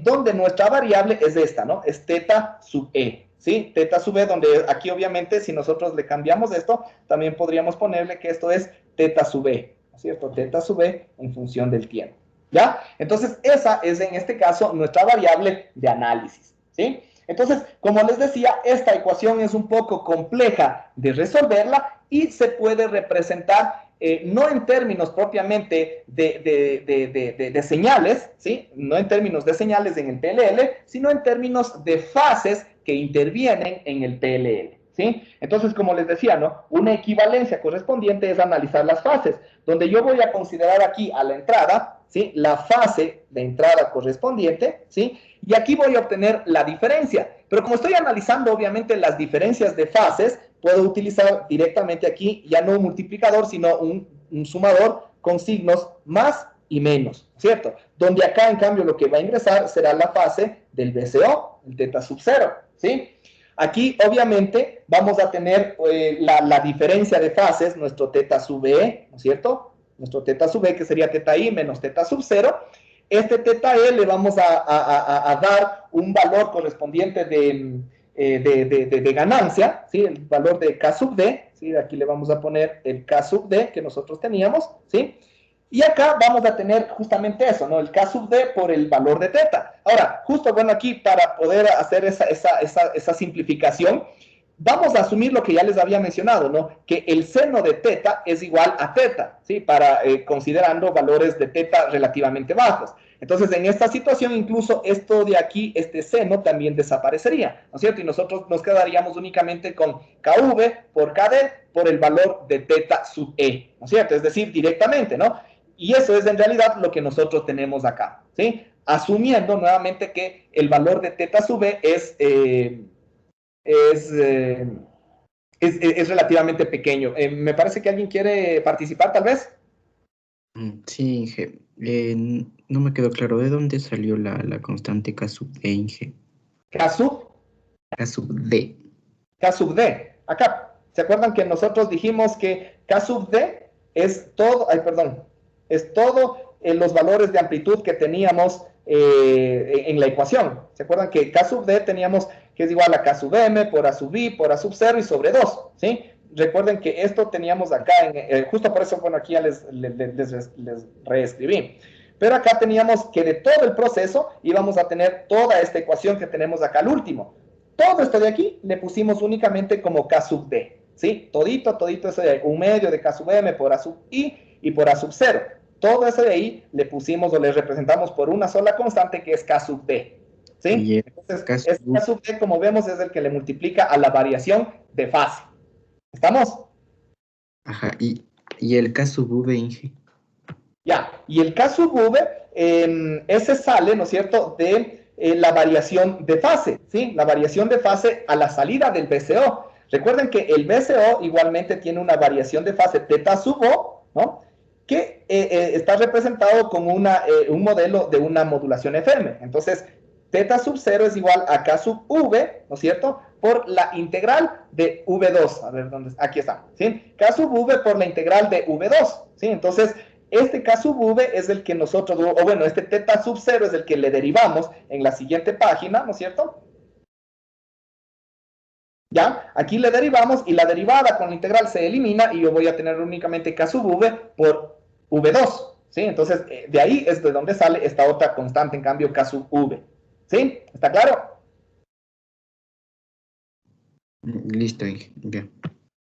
S1: donde nuestra variable es esta, ¿no? Es teta sub e, ¿sí? Teta sub e, donde aquí obviamente si nosotros le cambiamos esto, también podríamos ponerle que esto es teta sub e, ¿no es cierto? Teta sub e en función del tiempo, ¿ya? Entonces esa es en este caso nuestra variable de análisis, ¿sí? Entonces, como les decía, esta ecuación es un poco compleja de resolverla y se puede representar no en términos propiamente de señales, ¿sí? No en términos de señales en el PLL, sino en términos de fases que intervienen en el PLL, ¿sí? Entonces, como les decía, ¿no?, una equivalencia correspondiente es analizar las fases, donde yo voy a considerar aquí a la entrada, ¿sí?, la fase de entrada correspondiente, ¿sí?, y aquí voy a obtener la diferencia. Pero como estoy analizando, obviamente, las diferencias de fases, puedo utilizar directamente aquí ya no un multiplicador, sino un sumador con signos más y menos, ¿cierto? Donde acá, en cambio, lo que va a ingresar será la fase del BCO, el teta sub 0, ¿sí? Aquí, obviamente, vamos a tener la diferencia de fases, nuestro teta sub E, ¿no es cierto? Nuestro teta sub E, que sería teta I menos teta sub 0. Este teta E le vamos a dar un valor correspondiente de ganancia, ¿sí? El valor de K sub D, ¿sí? Aquí le vamos a poner el K sub D que nosotros teníamos, ¿sí? Y acá vamos a tener justamente eso, ¿no? El K sub D por el valor de teta. Ahora, justo, bueno, aquí para poder hacer esa simplificación, vamos a asumir lo que ya les había mencionado, ¿no? Que el seno de teta es igual a teta, ¿sí? Para, considerando valores de teta relativamente bajos. Entonces, en esta situación, incluso esto de aquí, este seno, también desaparecería, ¿no es cierto? Y nosotros nos quedaríamos únicamente con KV por KD por el valor de teta sub E, ¿no es cierto? Es decir, directamente, ¿no? Y eso es en realidad lo que nosotros tenemos acá, ¿sí? Asumiendo nuevamente que el valor de teta sub E es relativamente pequeño. Me parece que alguien quiere participar, tal vez.
S10: Sí, Inge. No me quedó claro de dónde salió la constante K sub D, Inge.
S1: ¿K sub?
S10: K sub D.
S1: K sub D. Acá, ¿se acuerdan que nosotros dijimos que K sub D es todo, es todo los valores de amplitud que teníamos en la ecuación? ¿Se acuerdan que K sub D teníamos que es igual a K sub M por A sub I por A sub 0 y sobre 2, ¿sí? Recuerden que esto teníamos acá, justo por eso, bueno, aquí ya les reescribí. Pero acá teníamos que de todo el proceso íbamos a tener toda esta ecuación que tenemos acá al último. Todo esto de aquí le pusimos únicamente como K sub D, ¿sí? Todito eso de ahí, un medio de K sub M por A sub I y por A sub 0. Todo eso de ahí le pusimos o le representamos por una sola constante que es K sub D, ¿sí? Entonces, este K sub D, como vemos, es el que le multiplica a la variación de fase. ¿Estamos?
S10: Ajá, y el K sub V, Inge.
S1: Ya, y el K sub V, ese sale, ¿no es cierto?, de la variación de fase, ¿sí? La variación de fase a la salida del VCO. Recuerden que el VCO igualmente tiene una variación de fase teta sub O, ¿no?, que está representado como un modelo de una modulación FM. Entonces, teta sub 0 es igual a K sub V, ¿no es cierto?, por la integral de V2. A ver, ¿dónde está? Aquí está, ¿sí? K sub V por la integral de V2, ¿sí? Entonces, este K sub V es el que nosotros, o bueno, este teta sub 0 es el que le derivamos en la siguiente página, ¿no es cierto? ¿Ya? Aquí le derivamos y la derivada con la integral se elimina y yo voy a tener únicamente K sub V por V2, ¿sí? Entonces, de ahí es de donde sale esta otra constante, en cambio, K sub V, ¿sí? ¿Está claro?
S10: Listo, Inge, ya.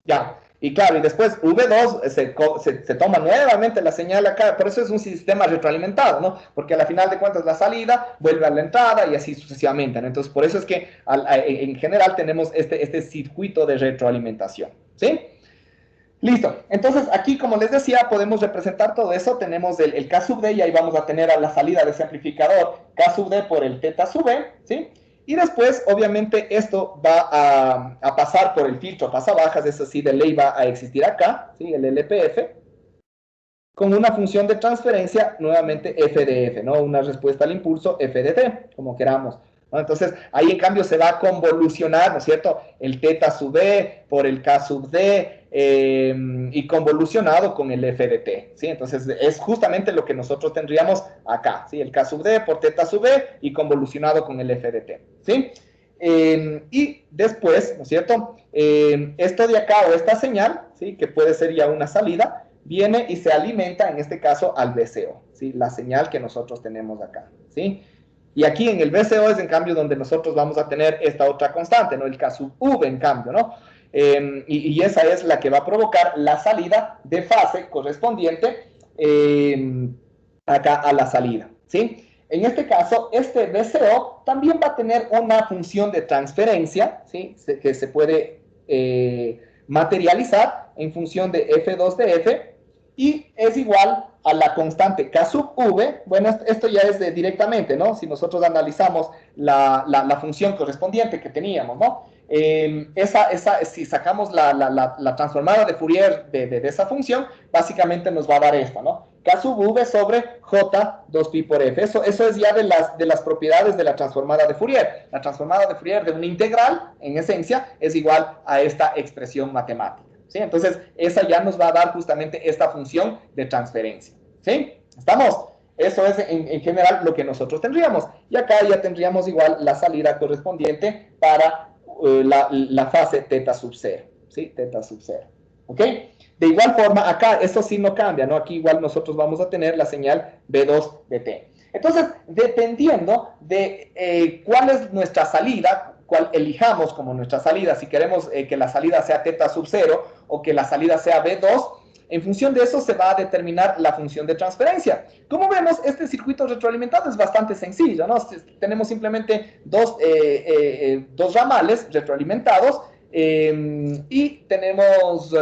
S1: Ya, y claro, y después V2 se toma nuevamente la señal acá, por eso es un sistema retroalimentado, ¿no? Porque a la final de cuentas la salida vuelve a la entrada y así sucesivamente, ¿no? Entonces, por eso es que en general tenemos este circuito de retroalimentación, ¿sí? Listo, entonces aquí, como les decía, podemos representar todo eso, tenemos el K sub D y ahí vamos a tener a la salida de ese amplificador K sub D por el teta sub E, ¿sí? Y después, obviamente, esto va a pasar por el filtro pasabajas, eso sí, de ley va a existir acá, ¿sí? El LPF, con una función de transferencia, nuevamente f de f, ¿no? Una respuesta al impulso f de t, como queramos, ¿no? Entonces, ahí en cambio se va a convolucionar, ¿no es cierto?, el teta sub e por el k sub d, y convolucionado con el f de t, ¿sí? Entonces, es justamente lo que nosotros tendríamos acá, ¿sí? El k sub d por teta sub e y convolucionado con el f de t, ¿sí? Y después, ¿no es cierto?, esto de acá o esta señal, ¿sí?, que puede ser ya una salida, viene y se alimenta, en este caso, al VCO, ¿sí? La señal que nosotros tenemos acá, ¿sí? Y aquí en el VCO es, en cambio, donde nosotros vamos a tener esta otra constante, ¿no? El K sub V, en cambio, ¿no? Y esa es la que va a provocar la salida de fase correspondiente acá a la salida, ¿sí? En este caso, este VCO también va a tener una función de transferencia, ¿sí?, que se puede materializar en función de F2 de F, y es igual a la constante K sub V. Bueno, esto ya es directamente, ¿no? Si nosotros analizamos la función correspondiente que teníamos, ¿no? Si sacamos la transformada de Fourier de esa función, básicamente nos va a dar esto, ¿no? K sub V sobre J 2pi por F. Eso es ya de las propiedades de la transformada de Fourier. La transformada de Fourier de una integral, en esencia, es igual a esta expresión matemática, ¿sí? Entonces, esa ya nos va a dar justamente esta función de transferencia, ¿sí? ¿Estamos? Eso es en general lo que nosotros tendríamos. Y acá ya tendríamos igual la salida correspondiente para la fase teta sub 0, ¿sí? Teta sub 0. ¿ok? De igual forma, acá esto sí no cambia, ¿no? Aquí igual nosotros vamos a tener la señal B2 de T. Entonces, dependiendo de cuál es nuestra salida, cuál elijamos como nuestra salida, si queremos que la salida sea θ sub 0 o que la salida sea B2, en función de eso se va a determinar la función de transferencia. Como vemos, este circuito retroalimentado es bastante sencillo, ¿no? Tenemos simplemente dos ramales retroalimentados y tenemos...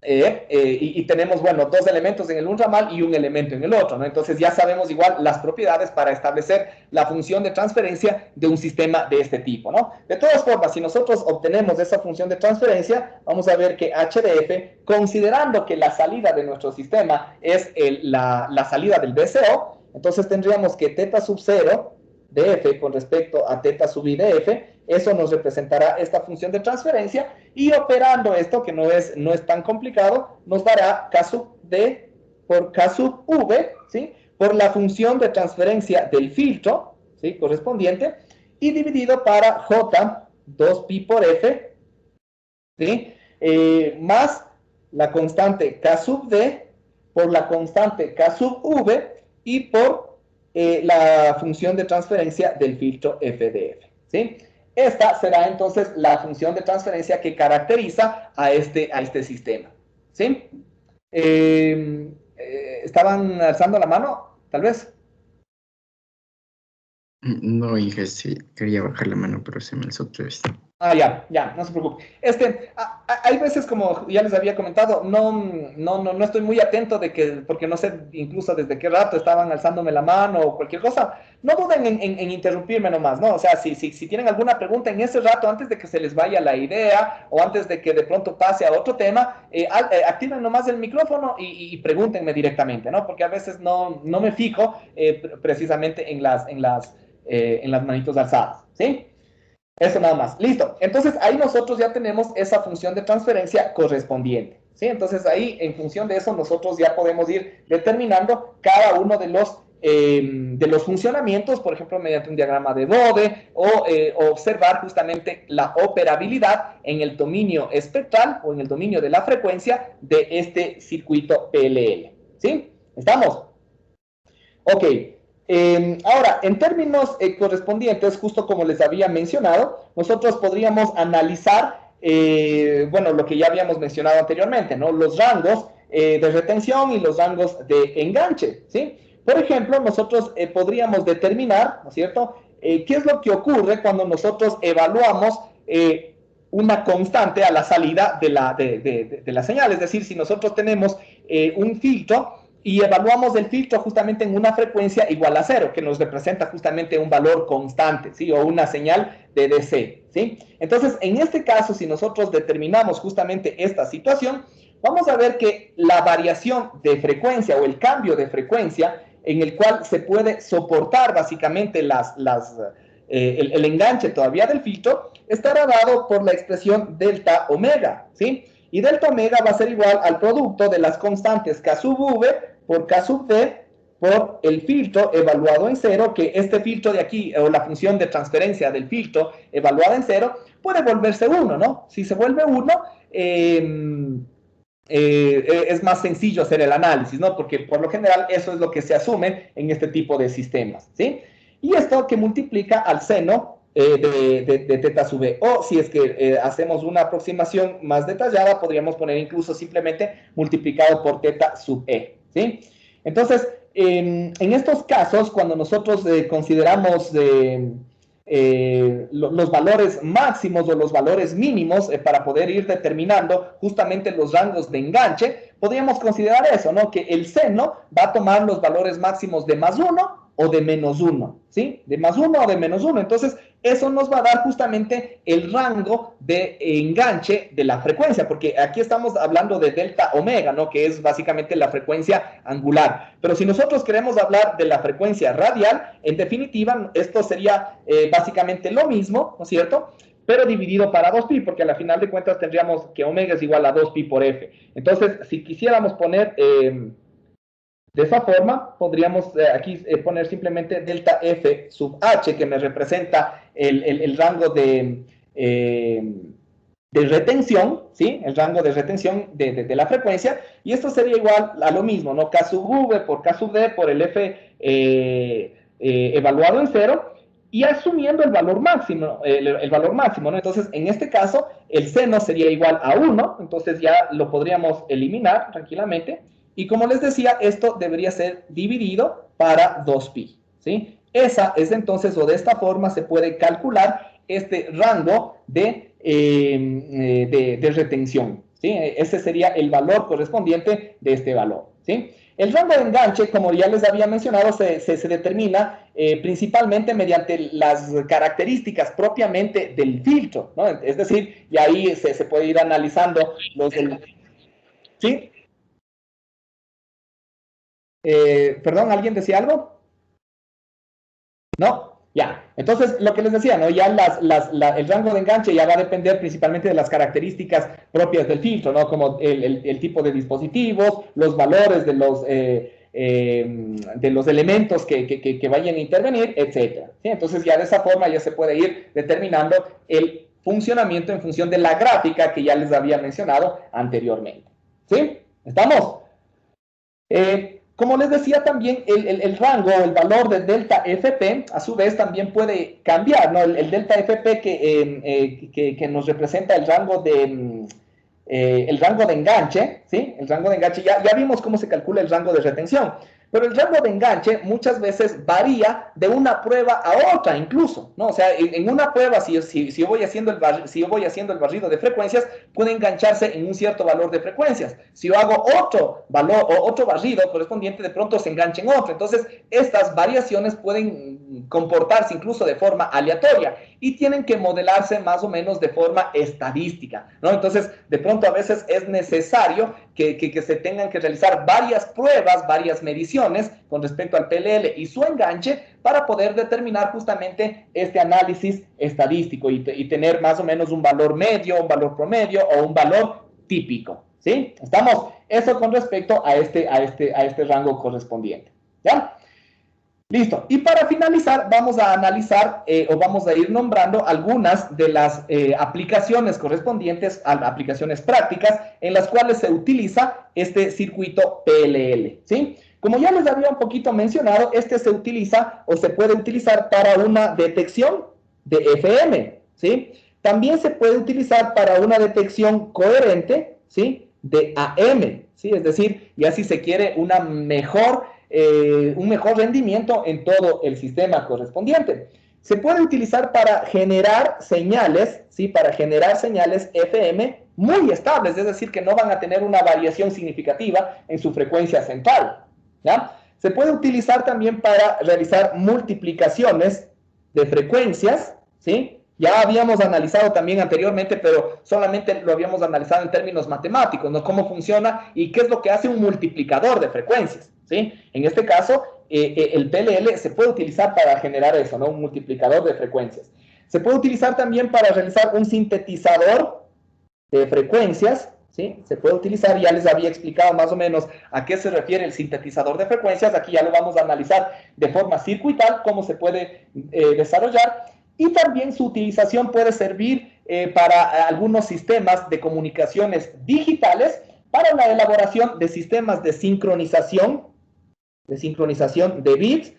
S1: y tenemos, bueno, dos elementos en el un ramal y un elemento en el otro, ¿no? Entonces ya sabemos igual las propiedades para establecer la función de transferencia de un sistema de este tipo, ¿no? De todas formas, si nosotros obtenemos esa función de transferencia, vamos a ver que h de f, considerando que la salida de nuestro sistema es la salida del BCO, entonces tendríamos que θ sub 0 de f con respecto a θ sub i de f, eso nos representará esta función de transferencia, y operando esto, que no es tan complicado, nos dará k sub d por k sub v, ¿sí? Por la función de transferencia del filtro, ¿sí? Correspondiente, y dividido para j 2pi por f, ¿sí? Más la constante k sub d por la constante k sub v y por la función de transferencia del filtro f de f, ¿sí? Esta será entonces la función de transferencia que caracteriza a este sistema, ¿sí? ¿Estaban alzando la mano, tal vez?
S10: No, Inge, sí, quería bajar la mano, pero se me alzó otra vez.
S1: Ah, ya, no se preocupe. Hay veces, como ya les había comentado, no estoy muy atento porque no sé incluso desde qué rato estaban alzándome la mano o cualquier cosa. No duden en interrumpirme nomás, ¿no? O sea, si tienen alguna pregunta en ese rato, antes de que se les vaya la idea o antes de que de pronto pase a otro tema, activen nomás el micrófono y pregúntenme directamente, ¿no? Porque a veces no me fijo precisamente en las manitos alzadas, ¿sí? Eso nada más. Listo. Entonces, ahí nosotros ya tenemos esa función de transferencia correspondiente, ¿sí? Entonces, ahí, en función de eso, nosotros ya podemos ir determinando cada uno de los funcionamientos, por ejemplo, mediante un diagrama de Bode, o observar justamente la operabilidad en el dominio espectral o en el dominio de la frecuencia de este circuito PLL, ¿sí? ¿Estamos? Ok. Ahora, en términos correspondientes, justo como les había mencionado, nosotros podríamos analizar, bueno, lo que ya habíamos mencionado anteriormente, ¿no? Los rangos de retención y los rangos de enganche, ¿sí? Por ejemplo, nosotros podríamos determinar, ¿no es cierto?, qué es lo que ocurre cuando nosotros evaluamos una constante a la salida de la señal. Es decir, si nosotros tenemos un filtro y evaluamos el filtro justamente en una frecuencia igual a 0, que nos representa justamente un valor constante, ¿sí? O una señal de DC, ¿sí? Entonces, en este caso, si nosotros determinamos justamente esta situación, vamos a ver que la variación de frecuencia o el cambio de frecuencia en el cual se puede soportar básicamente el enganche todavía del filtro, estará dado por la expresión delta omega, ¿sí? Y delta omega va a ser igual al producto de las constantes K sub V por K sub D por el filtro evaluado en 0, que este filtro de aquí, o la función de transferencia del filtro evaluada en 0, puede volverse 1, ¿no? Si se vuelve 1, es más sencillo hacer el análisis, ¿no? Porque por lo general eso es lo que se asume en este tipo de sistemas, ¿sí? Y esto que multiplica al seno de θ sub e. O si es que hacemos una aproximación más detallada, podríamos poner incluso simplemente multiplicado por θ sub e, ¿sí? Entonces, en estos casos, cuando nosotros consideramos los valores máximos o los valores mínimos para poder ir determinando justamente los rangos de enganche, podríamos considerar eso, ¿no? Que el seno va a tomar los valores máximos de +1 o de -1, ¿sí? De +1 o de -1. Entonces, eso nos va a dar justamente el rango de enganche de la frecuencia, porque aquí estamos hablando de delta omega, ¿no? Que es básicamente la frecuencia angular. Pero si nosotros queremos hablar de la frecuencia radial, en definitiva, esto sería básicamente lo mismo, ¿no es cierto?, pero dividido para 2pi, porque a la final de cuentas tendríamos que omega es igual a 2pi por f. Entonces, si quisiéramos poner... de esa forma, podríamos aquí poner simplemente delta f sub h, que me representa el rango de retención, ¿sí? El rango de retención de la frecuencia, y esto sería igual a lo mismo, ¿no? K sub V por K sub D por el F evaluado en 0, y asumiendo el valor máximo, ¿no? Entonces, en este caso, el seno sería igual a 1, entonces ya lo podríamos eliminar tranquilamente, y como les decía, esto debería ser dividido para 2pi, ¿sí? Esa es entonces, o de esta forma se puede calcular este rango de retención, ¿sí? Ese sería el valor correspondiente de este valor, ¿sí? El rango de enganche, como ya les había mencionado, se determina principalmente mediante las características propiamente del filtro, ¿no? Es decir, y ahí se puede ir analizando los del... ¿Sí? Perdón, ¿alguien decía algo? ¿No? Ya, entonces lo que les decía, ¿no? Ya el rango de enganche ya va a depender principalmente de las características propias del filtro, ¿no? Como el tipo de dispositivos, los valores de los elementos que vayan a intervenir, etc. ¿Sí? Entonces ya de esa forma ya se puede ir determinando el funcionamiento en función de la gráfica que ya les había mencionado anteriormente. ¿Sí? ¿Estamos? Como les decía también, el rango, el valor de delta FP, a su vez también puede cambiar, ¿no? El delta FP que nos representa el rango de enganche, ¿sí? El rango de enganche, ya vimos cómo se calcula el rango de retención, pero el rango de enganche muchas veces varía de una prueba a otra incluso, ¿no? O sea, en una prueba, si yo voy haciendo el barrido de frecuencias, puede engancharse en un cierto valor de frecuencias. Si yo hago otro barrido correspondiente, de pronto se engancha en otro. Entonces, estas variaciones pueden comportarse incluso de forma aleatoria y tienen que modelarse más o menos de forma estadística, ¿no? Entonces, de pronto a veces es necesario que se tengan que realizar varias pruebas, varias mediciones con respecto al PLL y su enganche para poder determinar justamente este análisis estadístico y tener más o menos un valor medio, un valor promedio o un valor típico, ¿sí? ¿Estamos? Eso con respecto a este rango correspondiente, ¿ya? Listo. Y para finalizar, vamos a analizar o vamos a ir nombrando algunas de las aplicaciones correspondientes a aplicaciones prácticas en las cuales se utiliza este circuito PLL, ¿sí? Como ya les había un poquito mencionado, este se utiliza o se puede utilizar para una detección de FM, ¿sí? También se puede utilizar para una detección coherente, ¿sí? De AM, ¿sí? Es decir, ya si se quiere un mejor rendimiento en todo el sistema correspondiente. Se puede utilizar para generar señales, ¿sí? Para generar señales FM muy estables, es decir, que no van a tener una variación significativa en su frecuencia central, ¿ya? Se puede utilizar también para realizar multiplicaciones de frecuencias, ¿sí? Ya habíamos analizado también anteriormente, pero solamente lo habíamos analizado en términos matemáticos, ¿no? Cómo funciona y qué es lo que hace un multiplicador de frecuencias, ¿sí? En este caso, el PLL se puede utilizar para generar eso, ¿no? Un multiplicador de frecuencias. Se puede utilizar también para realizar un sintetizador de frecuencias, ¿sí? Se puede utilizar, ya les había explicado más o menos a qué se refiere el sintetizador de frecuencias. Aquí ya lo vamos a analizar de forma circuital, cómo se puede desarrollar. Y también su utilización puede servir para algunos sistemas de comunicaciones digitales para la elaboración de sistemas de sincronización de bits,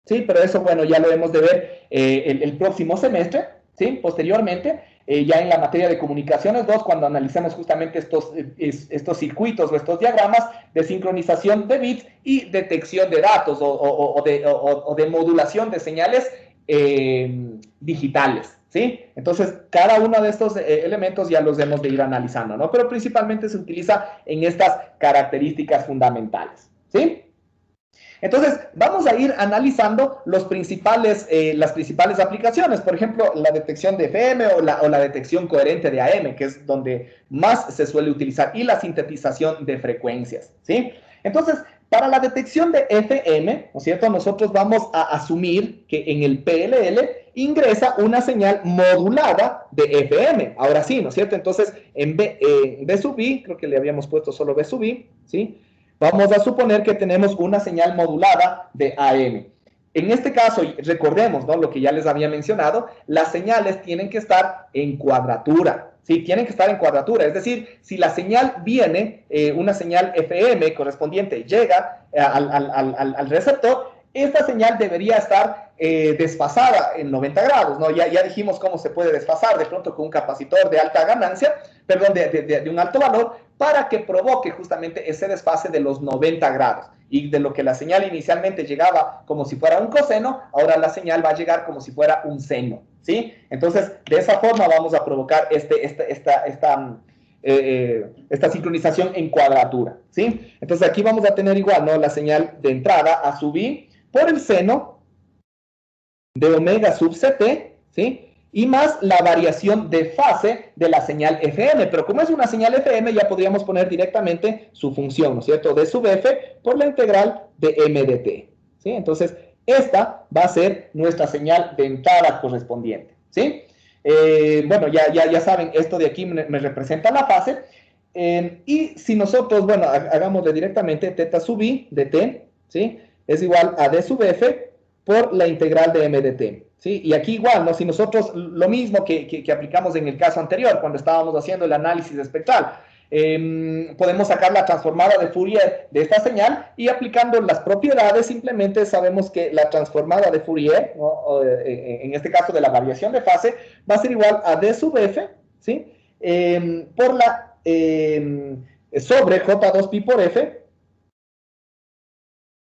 S1: ¿sí? Pero eso, bueno, ya lo hemos de ver el próximo semestre, ¿sí? Posteriormente, ya en la materia de comunicaciones 2, cuando analicemos justamente estos circuitos o estos diagramas de sincronización de bits y detección de datos o de modulación de señales digitales, ¿sí? Entonces, cada uno de estos elementos ya los hemos de ir analizando, ¿no? Pero principalmente se utiliza en estas características fundamentales, ¿sí? Entonces, vamos a ir analizando las principales aplicaciones, por ejemplo, la detección de FM o la detección coherente de AM, que es donde más se suele utilizar, y la sintetización de frecuencias, ¿sí? Entonces, para la detección de FM, ¿no es cierto? Nosotros vamos a asumir que en el PLL ingresa una señal modulada de FM. Ahora sí, ¿no es cierto? Entonces, en B sub I, creo que le habíamos puesto solo B sub I, ¿sí? Vamos a suponer que tenemos una señal modulada de AM. En este caso, recordemos, ¿no?, lo que ya les había mencionado, las señales tienen que estar en cuadratura. Sí, tienen que estar en cuadratura, es decir, si la señal viene, una señal FM correspondiente llega al receptor, esta señal debería estar desfasada en 90 grados, ¿no? Ya dijimos cómo se puede desfasar de pronto con un capacitor de alta ganancia, perdón, de un alto valor, para que provoque justamente ese desfase de los 90 grados. Y de lo que la señal inicialmente llegaba como si fuera un coseno, ahora la señal va a llegar como si fuera un seno, ¿sí? Entonces, de esa forma vamos a provocar esta sincronización en cuadratura, ¿sí? Entonces, aquí vamos a tener igual, ¿no?, la señal de entrada a sub i por el seno de omega sub ct, ¿sí?, y más la variación de fase de la señal FM. Pero como es una señal FM, ya podríamos poner directamente su función, ¿no es cierto?, de sub f por la integral de m de t, ¿sí? Entonces, esta va a ser nuestra señal de entrada correspondiente, ¿sí? Bueno, ya saben, esto de aquí me representa la fase. Y si nosotros, bueno, hagámosle directamente teta sub i de t, ¿sí?, es igual a d sub f por la integral de m de t, ¿sí? Y aquí igual, ¿no?, si nosotros, lo mismo que aplicamos en el caso anterior, cuando estábamos haciendo el análisis espectral, podemos sacar la transformada de Fourier de esta señal y aplicando las propiedades, simplemente sabemos que la transformada de Fourier, ¿no?, en este caso de la variación de fase, va a ser igual a d sub f, ¿sí?, por la, sobre j2pi por f,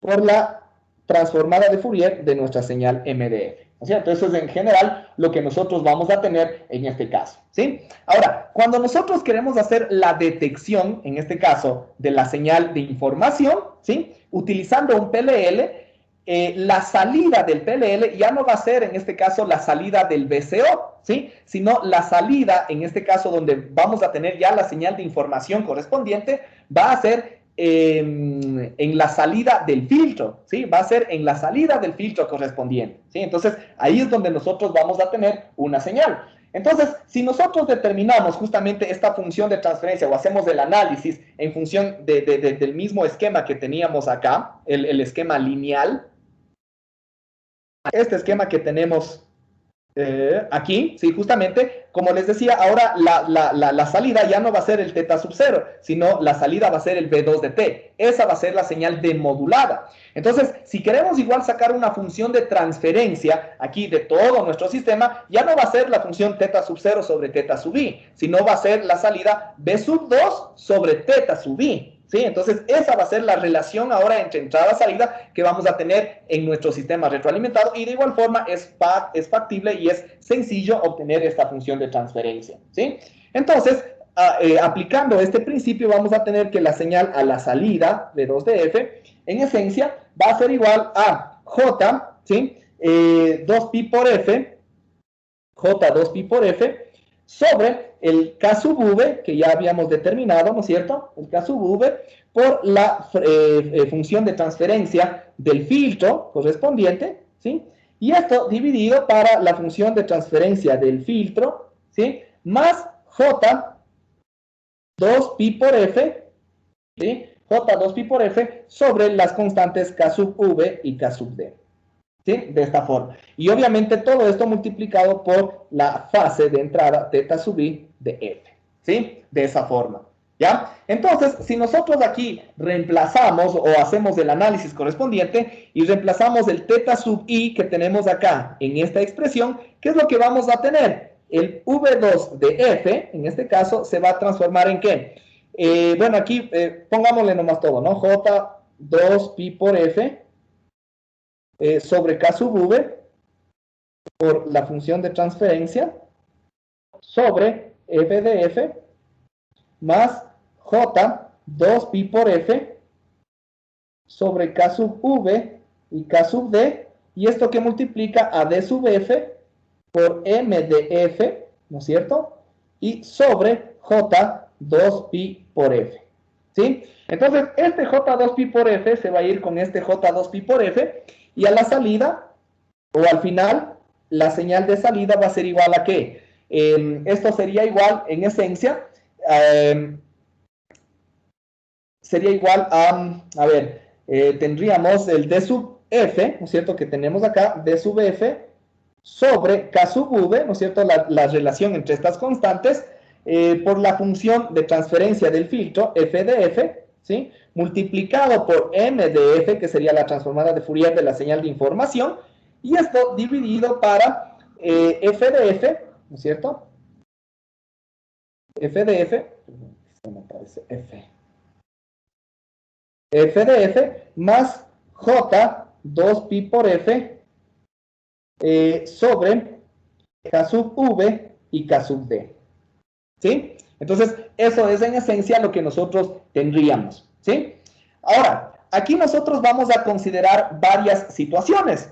S1: por la transformada de Fourier de nuestra señal MDF. ¿No es cierto? Eso es en general lo que nosotros vamos a tener en este caso, ¿sí? Ahora, cuando nosotros queremos hacer la detección, en este caso, de la señal de información, ¿sí?, utilizando un PLL, la salida del PLL ya no va a ser, en este caso, la salida del VCO, ¿sí?, sino la salida, en este caso, donde vamos a tener ya la señal de información correspondiente, va a ser en la salida del filtro, ¿sí? Va a ser en la salida del filtro correspondiente, ¿sí? Entonces, ahí es donde nosotros vamos a tener una señal. Entonces, si nosotros determinamos justamente esta función de transferencia o hacemos el análisis en función del mismo esquema que teníamos acá, el esquema lineal, este esquema que tenemos aquí, sí, justamente, como les decía, ahora la salida ya no va a ser el teta sub 0, sino la salida va a ser el V2 de t. Esa va a ser la señal demodulada. Entonces, si queremos igual sacar una función de transferencia aquí de todo nuestro sistema, ya no va a ser la función teta sub 0 sobre teta sub i, sino va a ser la salida V sub 2 sobre teta sub i. ¿Sí? Entonces, esa va a ser la relación ahora entre entrada y salida que vamos a tener en nuestro sistema retroalimentado, y de igual forma es factible y es sencillo obtener esta función de transferencia, ¿sí? Entonces, aplicando este principio, vamos a tener que la señal a la salida de 2df, en esencia, va a ser igual a j, ¿sí?, 2pi por f, j2pi por f, sobre el K sub V, que ya habíamos determinado, ¿no es cierto?, el K sub V, por la función de transferencia del filtro correspondiente, ¿sí?, y esto dividido para la función de transferencia del filtro, ¿sí?, más J 2pi por F, ¿sí?, J 2pi por F sobre las constantes K sub V y K sub D. ¿Sí? De esta forma. Y obviamente todo esto multiplicado por la fase de entrada teta sub i de f. ¿Sí? De esa forma. ¿Ya? Entonces, si nosotros aquí reemplazamos o hacemos el análisis correspondiente y reemplazamos el teta sub i que tenemos acá en esta expresión, ¿qué es lo que vamos a tener? El v2 de f, en este caso, se va a transformar en ¿qué? Bueno, aquí pongámosle nomás todo, ¿no? J2pi por f sobre K sub V por la función de transferencia sobre f de f más J 2pi por f sobre K sub V y K sub D, y esto que multiplica a D sub f por m de f, ¿no es cierto?, y sobre J 2pi por f, ¿sí? Entonces, este J 2pi por f se va a ir con este J 2pi por f, y a la salida, o al final, la señal de salida va a ser igual a ¿qué? Esto sería igual, en esencia, sería igual a ver, tendríamos el D sub F, ¿no es cierto?, que tenemos acá, D sub F, sobre K sub V, ¿no es cierto?, la relación entre estas constantes, por la función de transferencia del filtro, F de F, ¿sí?, multiplicado por M de F, que sería la transformada de Fourier de la señal de información, y esto dividido para F de F, ¿no es cierto?, F de F, me parece F de F más J 2pi por F sobre K sub V y K sub D. ¿Sí? Entonces, eso es en esencia lo que nosotros tendríamos. ¿Sí? Ahora, aquí nosotros vamos a considerar varias situaciones.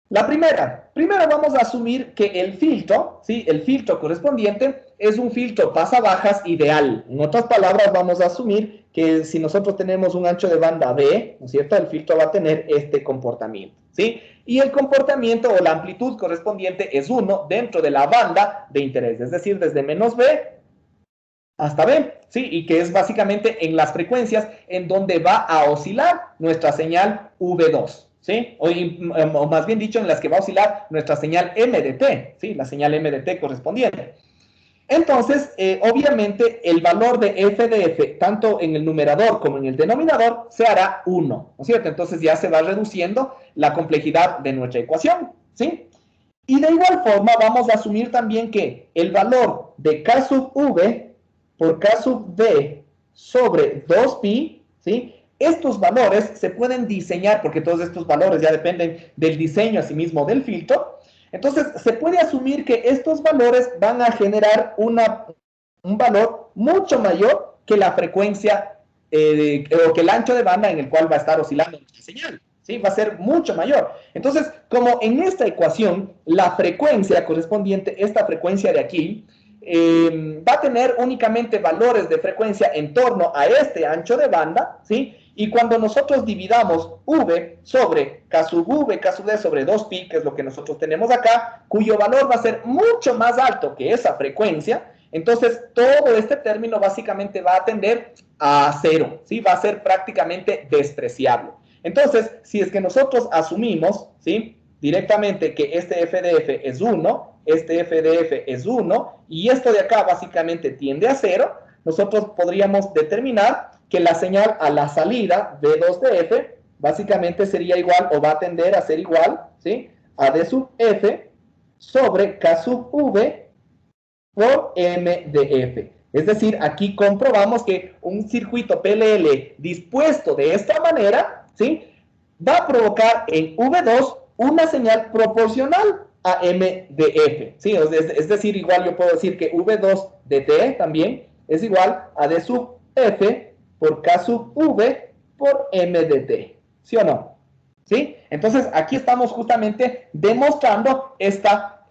S1: La primero vamos a asumir que el filtro, ¿sí?, el filtro correspondiente es un filtro pasabajas ideal. En otras palabras, vamos a asumir que si nosotros tenemos un ancho de banda B, ¿no es cierto?, el filtro va a tener este comportamiento, ¿sí? Y el comportamiento o la amplitud correspondiente es 1 dentro de la banda de interés, es decir, desde menos B hasta B, ¿sí? Y que es básicamente en las frecuencias en donde va a oscilar nuestra señal V2. ¿Sí? O más bien dicho, en las que va a oscilar nuestra señal M de T, ¿sí? La señal M de T correspondiente. Entonces, obviamente, el valor de F de F, tanto en el numerador como en el denominador, se hará 1, ¿no es cierto? Entonces ya se va reduciendo la complejidad de nuestra ecuación, ¿sí? Y de igual forma, vamos a asumir también que el valor de K sub V por K sub D sobre 2pi, ¿sí?, estos valores se pueden diseñar, porque todos estos valores ya dependen del diseño asimismo del filtro. Entonces, se puede asumir que estos valores van a generar un valor mucho mayor que la frecuencia o que el ancho de banda en el cual va a estar oscilando nuestra señal. ¿Sí? Va a ser mucho mayor. Entonces, como en esta ecuación, la frecuencia correspondiente, esta frecuencia de aquí, va a tener únicamente valores de frecuencia en torno a este ancho de banda, ¿sí? Y cuando nosotros dividamos V sobre K sub V, K sub D sobre 2pi, que es lo que nosotros tenemos acá, cuyo valor va a ser mucho más alto que esa frecuencia, entonces todo este término básicamente va a tender a 0, ¿sí? Va a ser prácticamente despreciable. Entonces, si es que nosotros asumimos, ¿sí?, directamente que este F de F es 1, este F de F es 1, y esto de acá básicamente tiende a 0, nosotros podríamos determinar que la señal a la salida D2 de F básicamente sería igual o va a tender a ser igual, ¿sí?, a D sub F sobre K sub V por M de F. Es decir, aquí comprobamos que un circuito PLL dispuesto de esta manera, ¿sí?, va a provocar en V2 una señal proporcional a M de F. ¿Sí? Es decir, igual yo puedo decir que V2 de T también es igual a D sub F por K sub V por M de T. ¿Sí o no? ¿Sí? Entonces, aquí estamos justamente demostrando esta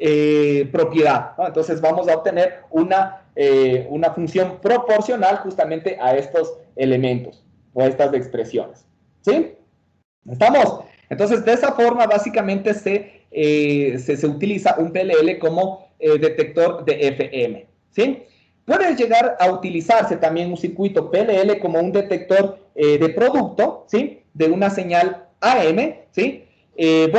S1: propiedad, ¿no? Entonces, vamos a obtener una función proporcional justamente a estos elementos o a estas expresiones. ¿Sí? ¿Estamos? Entonces, de esa forma, básicamente se utiliza un PLL como detector de FM. ¿Sí? Puede llegar a utilizarse también un circuito PLL como un detector de producto, ¿sí?, de una señal AM, ¿sí? El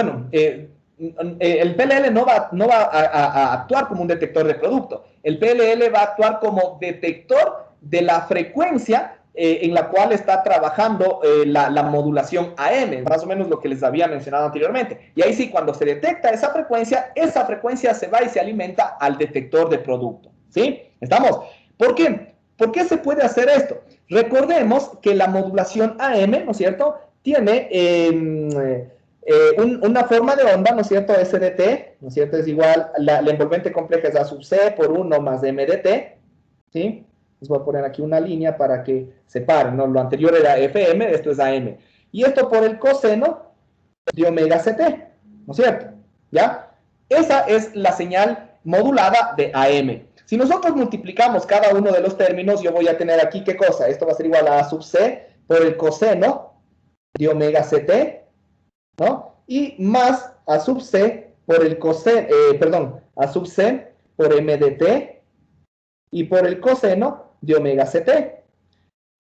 S1: PLL no va a actuar como un detector de producto. El PLL va a actuar como detector de la frecuencia en la cual está trabajando la modulación AM, más o menos lo que les había mencionado anteriormente. Y ahí sí, cuando se detecta esa frecuencia se va y se alimenta al detector de producto. ¿Sí? ¿Estamos? ¿Por qué? ¿Por qué se puede hacer esto? Recordemos que la modulación AM, ¿no es cierto?, tiene una forma de onda, ¿no es cierto?, SDT, ¿no es cierto?, es igual, la envolvente compleja es A sub C por 1 más MDT, ¿sí? Les voy a poner aquí una línea para que separen, ¿no? Lo anterior era FM, esto es AM. Y esto por el coseno de omega CT, ¿no es cierto? ¿Ya? Esa es la señal modulada de AM. Si nosotros multiplicamos cada uno de los términos, yo voy a tener aquí, ¿qué cosa? Esto va a ser igual a A sub C por el coseno de omega CT, ¿no? Y más A sub C por el coseno, A sub C por MDT y por el coseno de omega CT.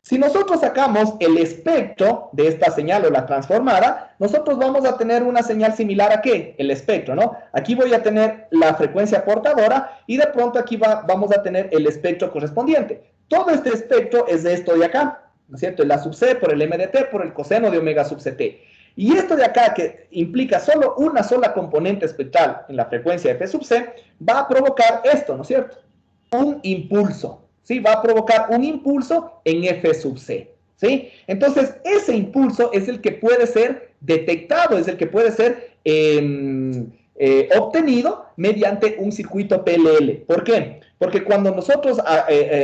S1: Si nosotros sacamos el espectro de esta señal o la transformada, nosotros vamos a tener una señal similar a ¿qué? El espectro, ¿no? Aquí voy a tener la frecuencia portadora y de pronto aquí vamos a tener el espectro correspondiente. Todo este espectro es de esto de acá, ¿no es cierto? El A sub C por el M de T por el coseno de omega sub CT. Y esto de acá, que implica solo una sola componente espectral en la frecuencia de P sub C, va a provocar esto, ¿no es cierto? Un impulso. ¿Sí? Va a provocar un impulso en F sub C, ¿sí? Entonces, ese impulso es el que puede ser detectado, es el que puede ser obtenido mediante un circuito PLL. ¿Por qué? Porque cuando nosotros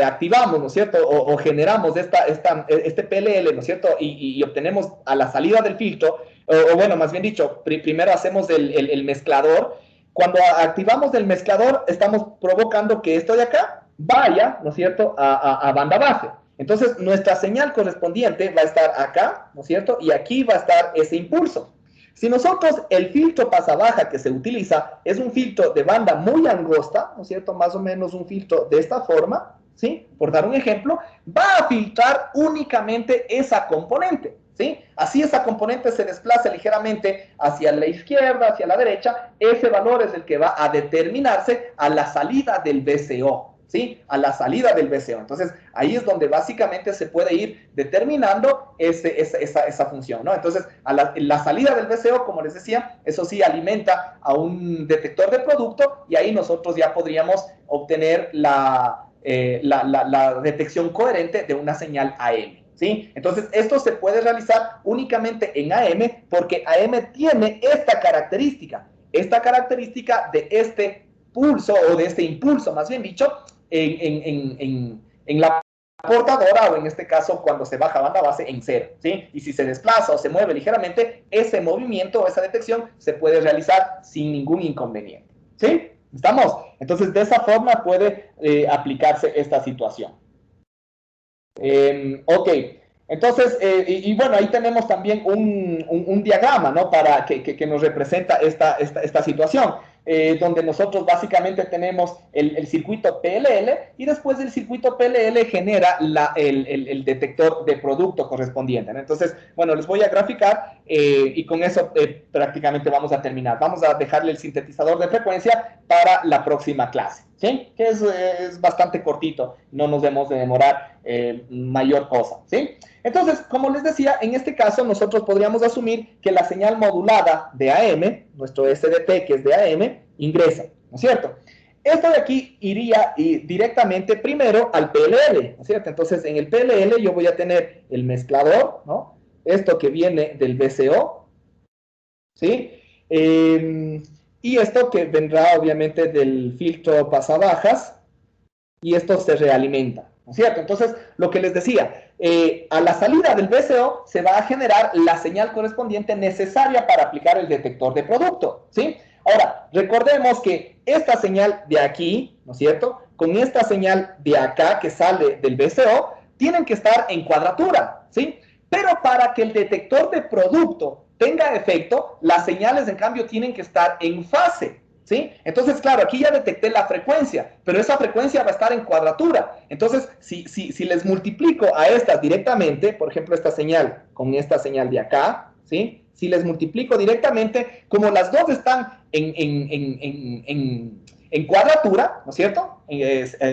S1: activamos, ¿no es cierto? O generamos este PLL, ¿no es cierto? Y obtenemos a la salida del filtro, o bueno, más bien dicho, primero hacemos el mezclador. Cuando activamos el mezclador, estamos provocando que esto de acá vaya, ¿no es cierto?, a banda base. Entonces, nuestra señal correspondiente va a estar acá, ¿no es cierto?, y aquí va a estar ese impulso. Si nosotros, el filtro pasabaja que se utiliza es un filtro de banda muy angosta, ¿no es cierto?, más o menos un filtro de esta forma, ¿sí?, por dar un ejemplo, va a filtrar únicamente esa componente, ¿sí? Así esa componente se desplaza ligeramente hacia la izquierda, hacia la derecha, ese valor es el que va a determinarse a la salida del VCO, ¿sí? A la salida del VCO. Entonces, ahí es donde básicamente se puede ir determinando esa función, ¿no? Entonces, la salida del VCO, como les decía, eso sí alimenta a un detector de producto y ahí nosotros ya podríamos obtener la detección coherente de una señal AM, ¿sí? Entonces, esto se puede realizar únicamente en AM porque AM tiene esta característica de este pulso o de este impulso, más bien dicho, en la portadora o en este caso cuando se baja banda base en cero, ¿sí? Y si se desplaza o se mueve ligeramente, ese movimiento o esa detección se puede realizar sin ningún inconveniente, ¿sí? ¿Estamos? Entonces, de esa forma puede aplicarse esta situación. Ok, entonces, y bueno, ahí tenemos también un diagrama, ¿no? Para que nos representa esta situación, donde nosotros básicamente tenemos el circuito PLL y después del circuito PLL genera el detector de producto correspondiente, ¿no? Entonces, bueno, les voy a graficar y con eso prácticamente vamos a terminar. Vamos a dejarle el sintetizador de frecuencia para la próxima clase, ¿sí? Que es bastante cortito, no nos debemos de demorar mayor cosa, ¿sí? Entonces, como les decía, en este caso nosotros podríamos asumir que la señal modulada de AM, nuestro SDT que es de AM, ingresa, ¿no es cierto? Esto de aquí iría directamente primero al PLL, ¿no es cierto? Entonces, en el PLL yo voy a tener el mezclador, ¿no? Esto que viene del VCO, ¿sí? Y esto que vendrá obviamente del filtro pasabajas, y esto se realimenta, ¿no es cierto? Entonces, lo que les decía, a la salida del VCO se va a generar la señal correspondiente necesaria para aplicar el detector de producto, ¿sí? Ahora, recordemos que esta señal de aquí, ¿no es cierto?, con esta señal de acá que sale del VCO, tienen que estar en cuadratura, ¿sí? Pero para que el detector de producto tenga efecto, las señales, en cambio, tienen que estar en fase, ¿sí? Entonces, claro, aquí ya detecté la frecuencia, pero esa frecuencia va a estar en cuadratura. Entonces, si les multiplico a estas directamente, por ejemplo, esta señal con esta señal de acá, ¿sí? Si les multiplico directamente, como las dos están en cuadratura, ¿no es cierto?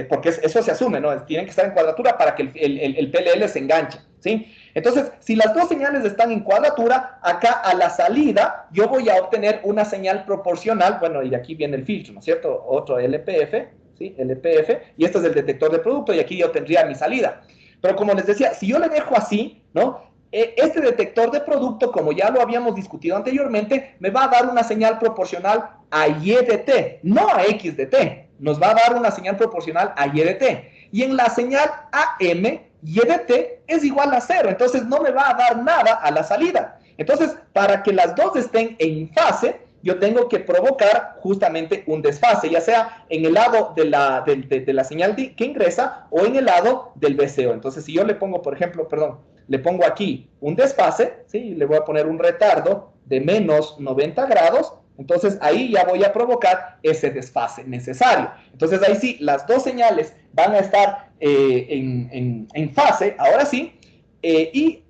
S1: Porque eso se asume, ¿no? Tienen que estar en cuadratura para que el PLL se enganche, ¿sí? Entonces, si las dos señales están en cuadratura, acá a la salida yo voy a obtener una señal proporcional, bueno, y de aquí viene el filtro, ¿no es cierto? Otro LPF, ¿sí? LPF, y este es el detector de producto, y aquí yo tendría mi salida. Pero como les decía, si yo le dejo así, ¿no? Este detector de producto, como ya lo habíamos discutido anteriormente, me va a dar una señal proporcional a Y de T, no a X de T. Nos va a dar una señal proporcional a Y de T. Y en la señal AM, Y de T es igual a 0. Entonces no me va a dar nada a la salida. Entonces, para que las dos estén en fase, yo tengo que provocar justamente un desfase, ya sea en el lado de la señal que ingresa o en el lado del VCO. Entonces, si yo le pongo, por ejemplo, le pongo aquí un desfase, ¿sí? Le voy a poner un retardo de menos 90 grados, Entonces ahí ya voy a provocar ese desfase necesario. Entonces ahí sí, las dos señales van a estar en fase, ahora sí, y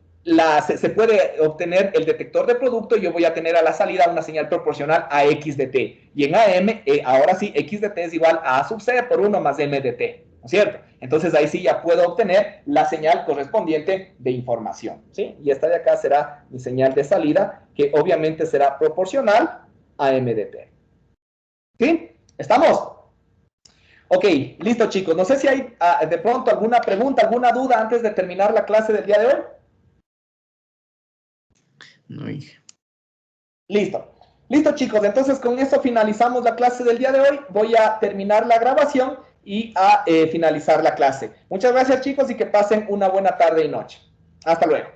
S1: se puede obtener el detector de producto y yo voy a tener a la salida una señal proporcional a X de T. Y en AM, ahora sí, X de T es igual a A sub C por 1 más M de T, ¿no es cierto? Entonces ahí sí ya puedo obtener la señal correspondiente de información, ¿sí? Y esta de acá será mi señal de salida, que obviamente será proporcional a M de T. ¿Sí? ¿Estamos? Ok, listo chicos. No sé si hay de pronto alguna pregunta, alguna duda antes de terminar la clase del día de hoy.
S10: No, Inge.
S1: Listo. Listo chicos, entonces con esto finalizamos la clase del día de hoy. Voy a terminar la grabación y a finalizar la clase. Muchas gracias chicos y que pasen una buena tarde y noche. Hasta luego.